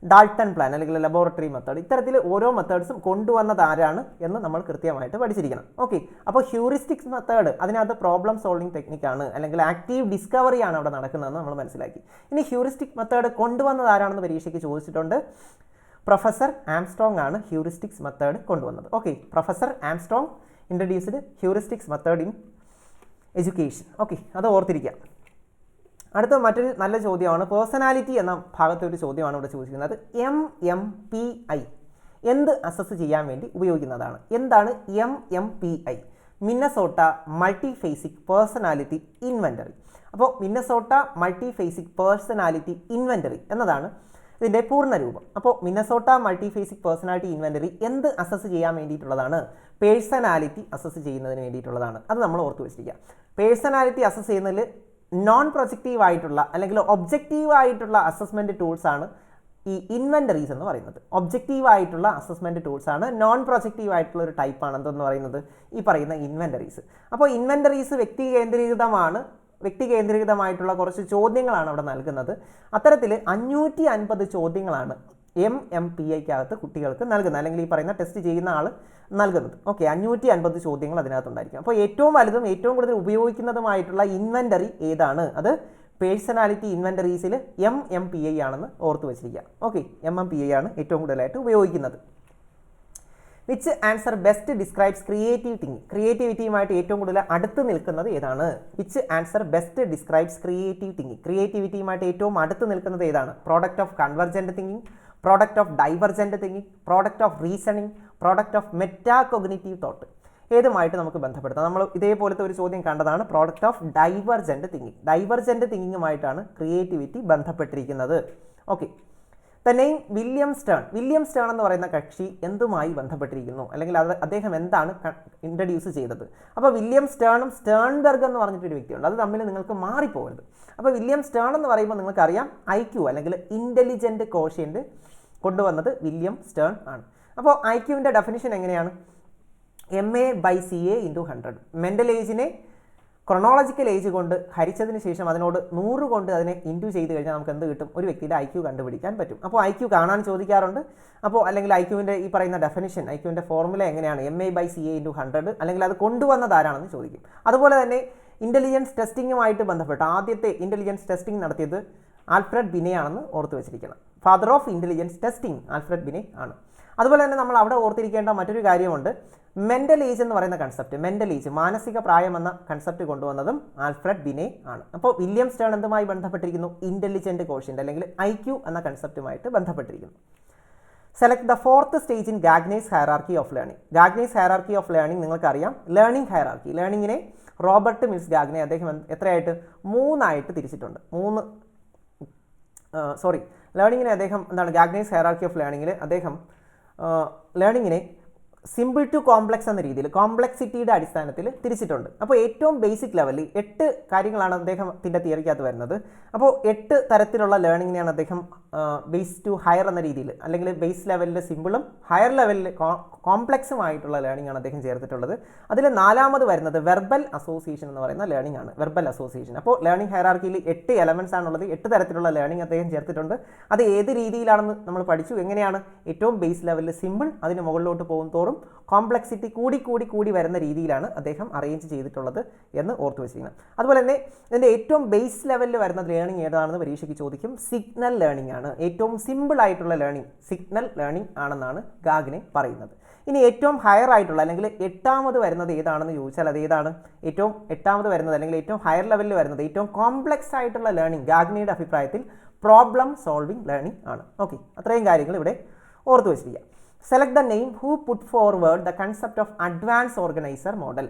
ഡാൾട്ടൺ പ്ലാൻ അല്ലെങ്കിൽ ലബോറട്ടറി മെത്തേഡ്, ഇത്തരത്തിൽ ഓരോ മെത്തേഡ്സും കൊണ്ടുവന്നത് ആരാണ് എന്ന് നമ്മൾ കൃത്യമായിട്ട് പഠിച്ചിരിക്കണം. ഓക്കെ, അപ്പോൾ ഹ്യൂറിസ്റ്റിക്സ് മെത്തേഡ് അതിനകത്ത് പ്രോബ്ലം സോൾവിങ് ടെക്നിക്കാണ് അല്ലെങ്കിൽ ആക്റ്റീവ് ഡിസ്കവറിയാണ് അവിടെ നടക്കുന്നതെന്ന് നമ്മൾ മനസ്സിലാക്കി. ഇനി ഹ്യൂറിസ്റ്റിക് മെത്തേഡ് കൊണ്ടുവന്നത് ആരാണെന്ന് പരീക്ഷയ്ക്ക് ചോദിച്ചിട്ടുണ്ട്. പ്രൊഫസർ ആംസ്ട്രോങ് ആണ് ഹ്യൂറിസ്റ്റിക്സ് മെത്തേഡ് കൊണ്ടുവന്നത്. Okay, professor Armstrong introduced heuristics method in education. Okay, അത് ഓർത്തിരിക്കാം. അടുത്ത മറ്റൊരു നല്ല ചോദ്യമാണ് പേഴ്സണാലിറ്റി എന്ന ഭാഗത്തെ ഒരു ചോദ്യമാണ് ഇവിടെ ചോദിക്കുന്നത്. MMPI എന്ത് അസസ് ചെയ്യാൻ വേണ്ടി ഉപയോഗിക്കുന്നതാണ്? എന്താണ് MMPI? Minnesota multiphasic personality inventory. അപ്പോൾ മിന്നസോട്ട മൾട്ടിഫേസിക് പേഴ്സണാലിറ്റി ഇൻവെൻ്ററി എന്നതാണ് ഇതിൻ്റെ പൂർണ്ണരൂപം. അപ്പോൾ മിന്നസോട്ട മൾട്ടിഫേസിക് പേഴ്സണാലിറ്റി ഇൻവെൻ്ററി എന്ത് അസസ് ചെയ്യാൻ വേണ്ടിയിട്ടുള്ളതാണ്? പേഴ്സണാലിറ്റി അസസ് ചെയ്യുന്നതിന് വേണ്ടിയിട്ടുള്ളതാണ്. അത് നമ്മൾ ഓർത്ത് വെച്ചിരിക്കുക. പേഴ്സണാലിറ്റി അസസ് ചെയ്യുന്നതിൽ നോൺ പ്രൊജക്റ്റീവ് ആയിട്ടുള്ള അല്ലെങ്കിൽ ഒബ്ജക്റ്റീവ് ആയിട്ടുള്ള അസസ്മെൻറ്റ് ടൂൾസാണ് ഈ ഇൻവെൻ്ററീസ് എന്ന് പറയുന്നത്. ഒബ്ജക്റ്റീവ് ആയിട്ടുള്ള അസസ്മെൻറ്റ് ടൂൾസാണ്. നോൺ പ്രൊജക്റ്റീവ് ആയിട്ടുള്ള ഒരു ടൈപ്പാണ് എന്തെന്ന് പറയുന്നത് ഈ പറയുന്ന ഇൻവെൻ്ററീസ്. അപ്പോൾ ഇൻവെൻ്ററീസ് വ്യക്തി കേന്ദ്രീകൃതമായിട്ടുള്ള കുറച്ച് ചോദ്യങ്ങളാണ് അവിടെ നൽകുന്നത്. അത്തരത്തിൽ 550 ചോദ്യങ്ങളാണ് MMPIക്കകത്ത് കുട്ടികൾക്ക് നൽകുന്നത്, അല്ലെങ്കിൽ ഈ പറയുന്ന ടെസ്റ്റ് ചെയ്യുന്ന ആൾ നൽകുന്നത്. ഓക്കെ, 550 ചോദ്യങ്ങൾ അതിനകത്തുണ്ടായിരിക്കും. അപ്പോൾ ഏറ്റവും വലുതും ഏറ്റവും കൂടുതൽ ഉപയോഗിക്കുന്നതുമായിട്ടുള്ള ഇൻവെൻ്ററി ഏതാണ്? അത് പേഴ്സണാലിറ്റി ഇൻവെൻ്ററീസിൽ MMPI ആണെന്ന് ഓർത്ത് വെച്ചിരിക്കുക. ഓക്കെ, MMPI ആണ് ഏറ്റവും കൂടുതലായിട്ട് ഉപയോഗിക്കുന്നത്. Which answer best describes creative thinking? ക്രിയേറ്റിവിറ്റിയുമായിട്ട് ഏറ്റവും കൂടുതൽ അടുത്ത് നിൽക്കുന്നത് ഏതാണ്? Which answer best describes creative thinking? ക്രിയേറ്റിവിറ്റിയുമായിട്ട് ഏറ്റവും അടുത്ത് നിൽക്കുന്നത് ഏതാണ്? Product of convergent thinking, product of divergent thinking, product of reasoning, product of metacognitive thought. ഏതുമായിട്ട് നമുക്ക് ബന്ധപ്പെടുത്താം? നമ്മൾ ഇതേപോലത്തെ ഒരു ചോദ്യം കണ്ടതാണ്, product of divergent thinking. Divergent തിങ്കിങ്ങുമായിട്ടാണ് ക്രിയേറ്റിവിറ്റി ബന്ധപ്പെട്ടിരിക്കുന്നത്. Okay, the name William Stern. William Stern എന്ന് പറയുന്ന കക്ഷി എന്തുമായി ബന്ധപ്പെട്ടിരിക്കുന്നു, അല്ലെങ്കിൽ അദ്ദേഹം എന്താണ് ഇൻട്രൊഡ്യൂസ് ചെയ്തത്? അപ്പോൾ വില്യം സ്റ്റേണും സ്റ്റേൺബെർഗ് എന്ന് പറഞ്ഞിട്ടൊരു വ്യക്തിയുണ്ട്, അത് തമ്മിൽ നിങ്ങൾക്ക് മാറിപ്പോകരുത്. അപ്പോൾ വില്യം സ്റ്റേൺ എന്ന് പറയുമ്പോൾ നിങ്ങൾക്കറിയാം IQ അല്ലെങ്കിൽ ഇൻ്റലിജൻറ്റ് കോഷ്യൻ്റ് കൊണ്ടുവന്നത് വില്യം സ്റ്റേൺ ആണ്. അപ്പോൾ IQവിൻ്റെ ഡെഫിനിഷൻ എങ്ങനെയാണ്? MA/CA × 100. മെൻ്റൽ ഏജിനെ ക്രൊണോളജിക്കൽ ഏജ് കൊണ്ട് ഹരിച്ചതിന് ശേഷം അതിനോട് 100 കൊണ്ട് അതിനെ ഇൻറ്റു ചെയ്ത് കഴിഞ്ഞാൽ നമുക്ക് എന്ത് കിട്ടും? ഒരു വ്യക്തിയുടെ IQ കണ്ടുപിടിക്കാൻ പറ്റും. അപ്പോൾ IQ കാണാൻ ചോദിക്കാറുണ്ട്. അപ്പോൾ അല്ലെങ്കിൽ IQവിൻ്റെ ഈ പറയുന്ന ഡെഫിനിഷൻ, IQവിൻ്റെ ഫോർമുല എങ്ങനെയാണ്? MA/CA × 100, അല്ലെങ്കിൽ അത് കൊണ്ടുവന്നത് ആരാണെന്ന് ചോദിക്കും. അതുപോലെ തന്നെ ഇൻ്റലിജൻസ് ടെസ്റ്റിങ്ങുമായിട്ട് ബന്ധപ്പെട്ട് ആദ്യത്തെ ഇൻ്റലിജൻസ് ടെസ്റ്റിംഗ് നടത്തിയത് ആൽഫ്രഡ് ബിനെ ആണെന്ന് ഓർത്ത് വെച്ചിരിക്കണം. Father of intelligence testing Alfred Binet ആണ്. അതുപോലെ തന്നെ നമ്മൾ അവിടെ ഓർത്തിരിക്കേണ്ട മറ്റൊരു കാര്യമുണ്ട്, മെൻ്റൽ ഏജ് എന്ന് പറയുന്ന കൺസെപ്റ്റ്. മെൻ്റൽ ഏജ്, മാനസിക പ്രായം എന്ന കൺസെപ്റ്റ് കൊണ്ടുവന്നതും ആൽഫ്രഡ് ബിനെ ആണ്. അപ്പോൾ വില്യം സ്റ്റേൺ എന്തുമായി ബന്ധപ്പെട്ടിരിക്കുന്നു? ഇൻ്റലിജൻറ്റ് കോഷ്യൻ്റ് അല്ലെങ്കിൽ IQ എന്ന കൺസെപ്റ്റുമായിട്ട് ബന്ധപ്പെട്ടിരിക്കുന്നു. Select the fourth stage in Gagne's hierarchy of learning. Gagne's hierarchy of learning നിങ്ങൾക്കറിയാം, ലേണിംഗ് ഹയറാർക്കി. ലേണിങ്ങിനെ റോബർട്ട് മിൽസ് ഗാഗ്നെ അദ്ദേഹം എത്രയായിട്ട്? 3 തിരിച്ചിട്ടുണ്ട്. ലേണിങ്ങിനെ അദ്ദേഹം എന്താണ്, ഗാഗ്നേസ് ഹയറാർക്കി ഓഫ് ലേണിങ്ങിൽ അദ്ദേഹം ലേണിങ്ങിനെ സിമ്പിൾ ടു കോംപ്ലക്സ് എന്ന രീതിയിൽ കോംപ്ലക്സിറ്റിയുടെ അടിസ്ഥാനത്തിൽ തിരിച്ചിട്ടുണ്ട്. അപ്പോൾ ഏറ്റവും ബേസിക് ലെവലിൽ 8 കാര്യങ്ങളാണ് അദ്ദേഹത്തിൻ്റെ തിയറിക്കകത്ത് വരുന്നത്. അപ്പോൾ 8 തരത്തിലുള്ള ലേണിങ്ങിനെയാണ് അദ്ദേഹം ബേസ് ടു ഹയർ എന്ന രീതിയിൽ, അല്ലെങ്കിൽ ബേസ് ലെവലിൽ സിമ്പിളും ഹയർ ലെവലിൽ കോംപ്ലക്സുമായിട്ടുള്ള ലേണിംഗ് ആണ് അദ്ദേഹം ചേർത്തിട്ടുള്ളത്. അതിൽ 4ാമത് വരുന്നത് വെർബൽ അസോസിയേഷൻ എന്ന് പറയുന്ന ലേണിംഗ് ആണ്. Verbal association. അപ്പോൾ ലേണിംഗ് ഹയറാർക്കിയിൽ 8 എലമെൻറ്റ്സ് ആണുള്ളത്. 8 തരത്തിലുള്ള ലേണിംഗ് അദ്ദേഹം ചേർത്തിട്ടുണ്ട്. അത് ഏത് രീതിയിലാണെന്ന് നമ്മൾ പഠിച്ചു. എങ്ങനെയാണ്? ഏറ്റവും ബേസ് ലെവലിൽ സിമ്പിൾ, അതിന് മുകളിലോട്ട് പോകും തോറും കോംപ്ലക്സിറ്റി കൂടി വരുന്ന രീതിയിലാണ് അദ്ദേഹം അറേഞ്ച് ചെയ്തിട്ടുള്ളത് എന്ന് ഓർത്ത് വെച്ചിരിക്കണം. അതുപോലെ തന്നെ ഇതിൻ്റെ ഏറ്റവും ബേസ് ലെവലിൽ വരുന്ന ലേണിംഗ് ഏതാണെന്ന് പരീക്ഷയ്ക്ക് ചോദിക്കും. സിഗ്നൽ ലേണിംഗ് ആണ്. ഏറ്റവും സിമ്പിൾ ആയിട്ടുള്ള ലേണിംഗ് സിഗ്നൽ ലേണിംഗ് ആണെന്നാണ് ഗാഗ്നെ പറയുന്നത്. ഇനി ഏറ്റവും ഹയർ ആയിട്ടുള്ള അല്ലെങ്കിൽ 8ാമത് വരുന്നത് ഏതാണെന്ന് ചോദിച്ചാൽ അത് ഏതാണ്? ഏറ്റവും 8ാമത് വരുന്നത് അല്ലെങ്കിൽ ഏറ്റവും ഹയർ ലെവലിൽ വരുന്നത് ഏറ്റവും കോംപ്ലക്സ് ആയിട്ടുള്ള ലേണിംഗ് ഗാഗ്നയുടെ അഭിപ്രായത്തിൽ പ്രോബ്ലം സോൾവിംഗ് ലേണിംഗ് ആണ്. ഓക്കെ, അത്രയും കാര്യങ്ങൾ ഇവിടെ ഓർത്ത് വെച്ചിരിക്കുക. Select the name who put forward the concept of advance organiser model.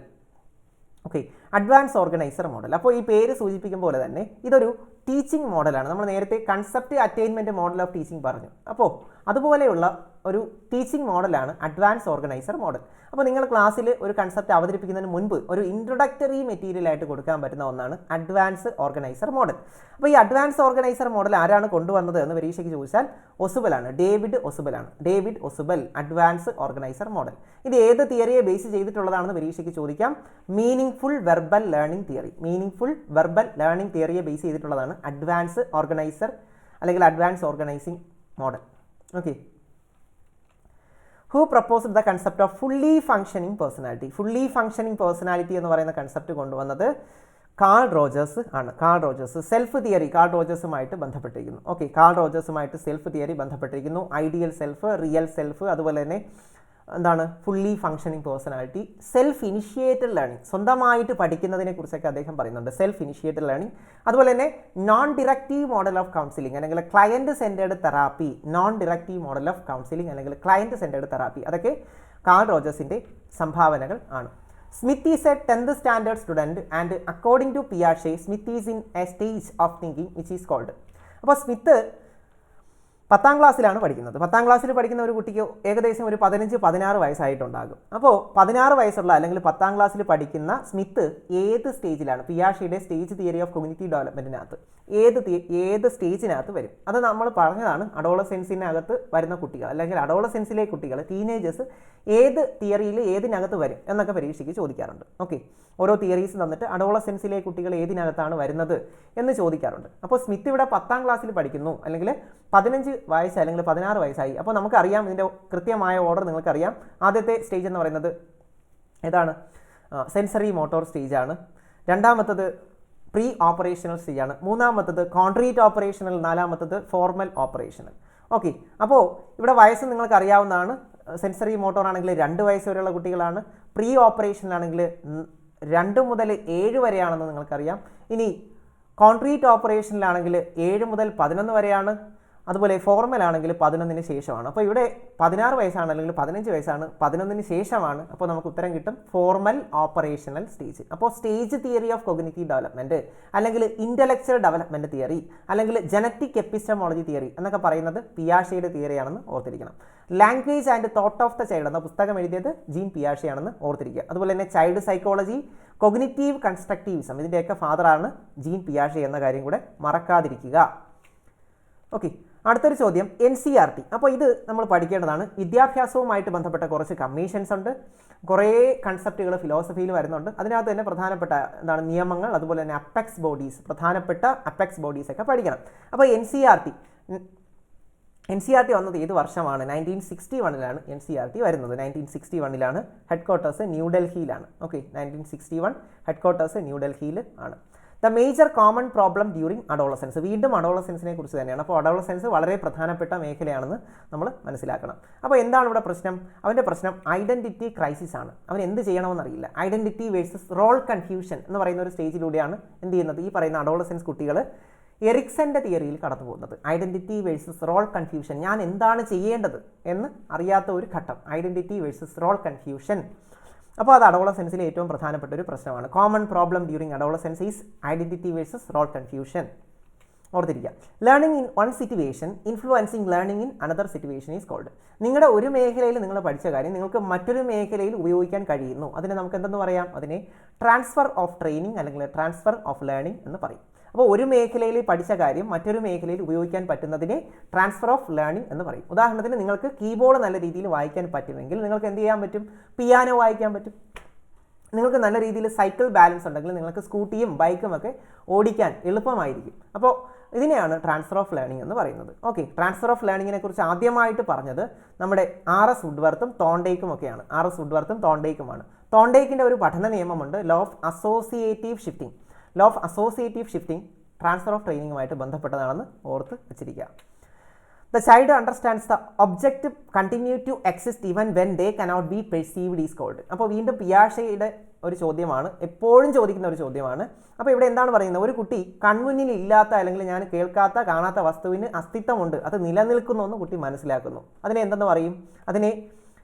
Okay, advance organiser model. അപ്പോൾ ഈ പേര് സൂചിപ്പിക്കും പോലെ തന്നെ ഇതൊരു ടീച്ചിങ് മോഡലാണ്. നമ്മൾ നേരത്തെ concept attainment model of teaching പറഞ്ഞു. അപ്പോൾ അതുപോലെയുള്ള ഒരു ടീച്ചിങ് മോഡലാണ് അഡ്വാൻസ് ഓർഗനൈസർ മോഡൽ. അപ്പോൾ നിങ്ങൾ ക്ലാസ്സിൽ ഒരു കൺസെപ്റ്റ് അവതരിപ്പിക്കുന്നതിന് മുൻപ് ഒരു ഇൻട്രൊഡക്ടറി മെറ്റീരിയലായിട്ട് കൊടുക്കാൻ പറ്റുന്ന ഒന്നാണ് അഡ്വാൻസ് ഓർഗനൈസർ മോഡൽ. അപ്പോൾ ഈ അഡ്വാൻസ് ഓർഗനൈസർ മോഡൽ ആരാണ് കൊണ്ടുവന്നത് എന്ന് പരീക്ഷയ്ക്ക് ചോദിച്ചാൽ ഒസുബലാണ്. David Ausubel advance organiser model. ഇത് ഏത് തിയറിയെ ബേസ് ചെയ്തിട്ടുള്ളതാണെന്ന് പരീക്ഷയ്ക്ക് ചോദിക്കാം. മീനിങ് ഫുൾ വെർബൽ ലേണിംഗ് തിയറിയെ ബേസ് ചെയ്തിട്ടുള്ളതാണ് അഡ്വാൻസ് ഓർഗനൈസർ അല്ലെങ്കിൽ advance organising model. Okay, who proposed the concept of fully functioning personality എന്ന് പറയുന്ന കൺസെപ്റ്റ് കൊണ്ടുവന്നത് കാൾ റോജേഴ്സ് ആണ്. സെൽഫ് തിയറി കാൾ റോജേഴ്സുമായിട്ട് ബന്ധപ്പെട്ടിരിക്കുന്നു. ഓക്കെ, കാൾ റോജേഴ്സുമായിട്ട് സെൽഫ് തിയറി ബന്ധപ്പെട്ടിരിക്കുന്നു. ഐഡിയൽ സെൽഫ്, റിയൽ സെൽഫ്, അതുപോലെ തന്നെ എന്താണ് fully functioning personality. Self initiated learning, സ്വന്തമായിട്ട് പഠിക്കുന്നതിനെ കുറിച്ചൊക്കെ അദ്ദേഹം പറയുന്നുണ്ട്. Self initiated learning. അതുപോലെ തന്നെ non directive model of counselling അല്ലെങ്കിൽ ക്ലയൻറ്റ് സെൻറ്റേർഡ് തെറാപ്പി. അതൊക്കെ കാൾ റോജേഴ്സിൻ്റെ സംഭാവനകൾ ആണ്. Smith is a 10th standard student and according to പിയാഷെ Smith is in a stage of thinking which is called. അപ്പോൾ സ്മിത്ത് 10ാം ക്ലാസ്സിലാണ് പഠിക്കുന്നത്. 10ാം ക്ലാസ്സിൽ പഠിക്കുന്ന ഒരു കുട്ടിക്ക് ഏകദേശം ഒരു 15-16 വയസ്സായിട്ടുണ്ടാകും. അപ്പോൾ 16 വയസ്സുള്ള അല്ലെങ്കിൽ 10ാം ക്ലാസ്സിൽ പഠിക്കുന്ന സ്മിത്ത് ഏത് സ്റ്റേജിലാണ്? പിയാഷെയുടെ സ്റ്റേജ് തിയറി ഓഫ് കോഗ്നിറ്റീവ് ഡെവലപ്മെൻറ്റിനകത്ത് ഏത് സ്റ്റേജിനകത്ത് വരും? അത് നമ്മൾ പറഞ്ഞതാണ്. അഡോളസെൻസിനകത്ത് വരുന്ന കുട്ടികൾ അല്ലെങ്കിൽ അഡോളസെൻസിലെ കുട്ടികൾ, ടീനേജേഴ്സ് ഏത് തിയറിയിൽ ഏതിനകത്ത് വരും എന്നൊക്കെ പരീക്ഷയ്ക്ക് ചോദിക്കാറുണ്ട്. ഓക്കെ, ഓരോ തിയറീസ് തന്നിട്ട് അഡോളസെൻസിലെ കുട്ടികൾ ഏതിനകത്താണ് വരുന്നത് എന്ന് ചോദിക്കാറുണ്ട്. അപ്പോൾ സ്മിത്ത് ഇവിടെ 10ാം ക്ലാസ്സിൽ പഠിക്കുന്നു, അല്ലെങ്കിൽ 15 വയസ്സ് അല്ലെങ്കിൽ 16 വയസ്സായി. അപ്പോൾ നമുക്കറിയാം ഇതിൻ്റെ കൃത്യമായ ഓർഡർ നിങ്ങൾക്കറിയാം. ആദ്യത്തെ സ്റ്റേജ് എന്ന് പറയുന്നത് ഏതാണ്? സെൻസറി മോട്ടോർ സ്റ്റേജാണ്. രണ്ടാമത്തത് പ്രീ ഓപ്പറേഷണൽ സ്റ്റേജാണ്. മൂന്നാമത്തത് കോൺട്രീറ്റ് ഓപ്പറേഷണൽ. നാലാമത്തത് ഫോർമൽ ഓപ്പറേഷണൽ. ഓക്കെ, അപ്പോൾ ഇവിടെ വയസ്സ് നിങ്ങൾക്ക് അറിയാവുന്നതാണ്. സെൻസറി മോട്ടോർ ആണെങ്കിൽ 2 വയസ്സ് വരെയുള്ള കുട്ടികളാണ്. പ്രീ ഓപ്പറേഷണൽ ആണെങ്കിൽ 2 മുതൽ 7 വരെയാണെന്ന് നിങ്ങൾക്കറിയാം. ഇനി കോൺട്രീറ്റ് ഓപ്പറേഷനിലാണെങ്കിൽ 7 മുതൽ 11 വരെയാണ്. അതുപോലെ ഫോർമൽ ആണെങ്കിൽ 11ന് ശേഷമാണ്. അപ്പോൾ ഇവിടെ 16 വയസ്സാണ് അല്ലെങ്കിൽ 15 വയസ്സാണ്, 11ന് ശേഷമാണ്. അപ്പോൾ നമുക്ക് ഉത്തരം കിട്ടും ഫോർമൽ ഓപ്പറേഷണൽ സ്റ്റേജ്. അപ്പോൾ stage theory of cognitive development, അല്ലെങ്കിൽ ഇൻ്റലക്ച്വൽ ഡെവലപ്മെൻറ്റ് തിയറി, അല്ലെങ്കിൽ ജനറ്റിക് എപ്പിസ്റ്റമോളജി തിയറി എന്നൊക്കെ പറയുന്നത് പിയാഷെയുടെ തിയറിയാണെന്ന് ഓർത്തിരിക്കണം. Language and thought of the child എന്ന പുസ്തകം എഴുതിയത് ജീൻ പിയാഷെയാണെന്ന് ഓർത്തിരിക്കുക. അതുപോലെ തന്നെ ചൈൽഡ് സൈക്കോളജി, കൊഗ്നിറ്റീവ് കൺസ്ട്രക്റ്റീവിസം, ഇതിൻ്റെയൊക്കെ ഫാദറാണ് ജീൻ പിയാഷെ എന്ന കാര്യം കൂടെ മറക്കാതിരിക്കുക. ഓക്കെ, അടുത്തൊരു ചോദ്യം NCERT. അപ്പോൾ ഇത് നമ്മൾ പഠിക്കേണ്ടതാണ്. വിദ്യാഭ്യാസവുമായിട്ട് ബന്ധപ്പെട്ട കുറച്ച് കമ്മീഷൻസ് ഉണ്ട്, കുറേ കൺസെപ്റ്റുകൾ ഫിലോസഫിയിൽ വരുന്നുണ്ട്. അതിനകത്ത് തന്നെ പ്രധാനപ്പെട്ട നിയമങ്ങൾ, അതുപോലെ തന്നെ അപ്പെക്സ് ബോഡീസ്, പ്രധാനപ്പെട്ട അപ്പെക്സ് ബോഡീസ് ഒക്കെ പഠിക്കണം. അപ്പോൾ NCERT വന്നത് ഏത് വർഷമാണ്? 1961 NCERT വരുന്നത്. 1961 ഹെഡ് ക്വാർട്ടേഴ്സ് ന്യൂഡൽഹിയിലാണ്. ഓക്കെ, 1961 ഹെഡ് ക്വാർട്ടേഴ്സ് ന്യൂഡൽഹിയിൽ ആണ്. The major common problem during adolescence, വീണ്ടും അഡോളസെൻസിനെ കുറിച്ച് തന്നെയാണ്. അപ്പോൾ അഡോളസെൻസ് വളരെ പ്രധാനപ്പെട്ട മേഖലയാണെന്ന് നമ്മൾ മനസ്സിലാക്കണം. അപ്പോൾ എന്താണ് ഇവിടെ പ്രശ്നം? അവൻ്റെ പ്രശ്നം ഐഡൻറ്റിറ്റി ക്രൈസിസ് ആണ്. അവൻ എന്ത് ചെയ്യണമെന്നറിയില്ല. ഐഡൻറ്റിറ്റി വേഴ്സസ് റോൾ കൺഫ്യൂഷൻ എന്ന് പറയുന്ന ഒരു സ്റ്റേജിലൂടെയാണ് എന്ത് ചെയ്യുന്നത്? ഈ പറയുന്ന അഡോളസെൻസ് കുട്ടികൾ എറിക്സന്റെ തിയറിയിൽ കടന്നു പോകുന്നത്. ഐഡൻറ്റിറ്റി വേഴ്സസ് റോൾ കൺഫ്യൂഷൻ, ഞാൻ എന്താണ് ചെയ്യേണ്ടത് എന്ന് അറിയാത്ത ഒരു ഘട്ടം, ഐഡൻറ്റിറ്റി വേഴ്സസ് റോൾ കൺഫ്യൂഷൻ. അപ്പോൾ അത് അഡോളസെൻസിലെ ഏറ്റവും പ്രധാനപ്പെട്ട ഒരു പ്രശ്നമാണ്. Common problem during adolescence is identity versus role confusion. ഓർത്തിരിക്കുക. Learning in one situation influencing learning in another situation is called. നിങ്ങളുടെ ഒരു മേഖലയിൽ നിങ്ങൾ പഠിച്ച കാര്യം നിങ്ങൾക്ക് മറ്റൊരു മേഖലയിൽ ഉപയോഗിക്കാൻ കഴിയുന്നു. അതിനെ നമുക്ക് എന്തെന്ന് പറയാം? അതിനെ ട്രാൻസ്ഫർ ഓഫ് ട്രെയിനിങ് അല്ലെങ്കിൽ ട്രാൻസ്ഫർ ഓഫ് ലേണിംഗ് എന്ന് പറയും. അപ്പോൾ ഒരു മേഖലയിൽ പഠിച്ച കാര്യം മറ്റൊരു മേഖലയിൽ ഉപയോഗിക്കാൻ പറ്റുന്നതിനെ ട്രാൻസ്ഫർ ഓഫ് ലേണിംഗ് എന്ന് പറയും. ഉദാഹരണത്തിന് നിങ്ങൾക്ക് കീബോർഡ് നല്ല രീതിയിൽ വായിക്കാൻ പറ്റുമെങ്കിൽ നിങ്ങൾക്ക് എന്ത് ചെയ്യാൻ പറ്റും? പിയാനോ വായിക്കാൻ പറ്റും. നിങ്ങൾക്ക് നല്ല രീതിയിൽ സൈക്കിൾ ബാലൻസ് ഉണ്ടെങ്കിൽ നിങ്ങൾക്ക് സ്കൂട്ടിയും ബൈക്കും ഒക്കെ ഓടിക്കാൻ എളുപ്പമായിരിക്കും. അപ്പോൾ ഇതിനെയാണ് ട്രാൻസ്ഫർ ഓഫ് ലേണിംഗ് എന്ന് പറയുന്നത്. ഓക്കെ, ട്രാൻസ്ഫർ ഓഫ് ലേണിങ്ങിനെ കുറിച്ച് ആദ്യമായിട്ട് പറഞ്ഞത് നമ്മുടെ R.S. വുഡ്വർത്തും തോണ്ടേക്കും ഒക്കെയാണ്. R.S. വുഡ്വർത്തും തോണ്ടേക്കുമാണ്. തോണ്ടേക്കിൻ്റെ ഒരു പഠന നിയമമുണ്ട്, law of associative shifting. Law of associative shifting transfer of ട്രെയിനിങ്ങുമായിട്ട് ബന്ധപ്പെട്ടതാണെന്ന് ഓർത്ത് വെച്ചിരിക്കുക. The child understands the object continue to exist even when they cannot be perceived is called. അപ്പോൾ വീണ്ടും പിയാഷെയുടെ ഒരു ചോദ്യമാണ്, എപ്പോഴും ചോദിക്കുന്ന ഒരു ചോദ്യമാണ്. അപ്പോൾ ഇവിടെ എന്താണ് പറയുന്നത്? ഒരു കുട്ടി കൺമുന്നിൽ ഇല്ലാത്ത അല്ലെങ്കിൽ ഞാൻ കേൾക്കാത്ത കാണാത്ത വസ്തുവിന് അസ്തിത്വമുണ്ട്, അത് നിലനിൽക്കുന്നു എന്ന് കുട്ടി മനസ്സിലാക്കുന്നു. അതിനെ എന്തെന്ന് പറയും? അതിനെ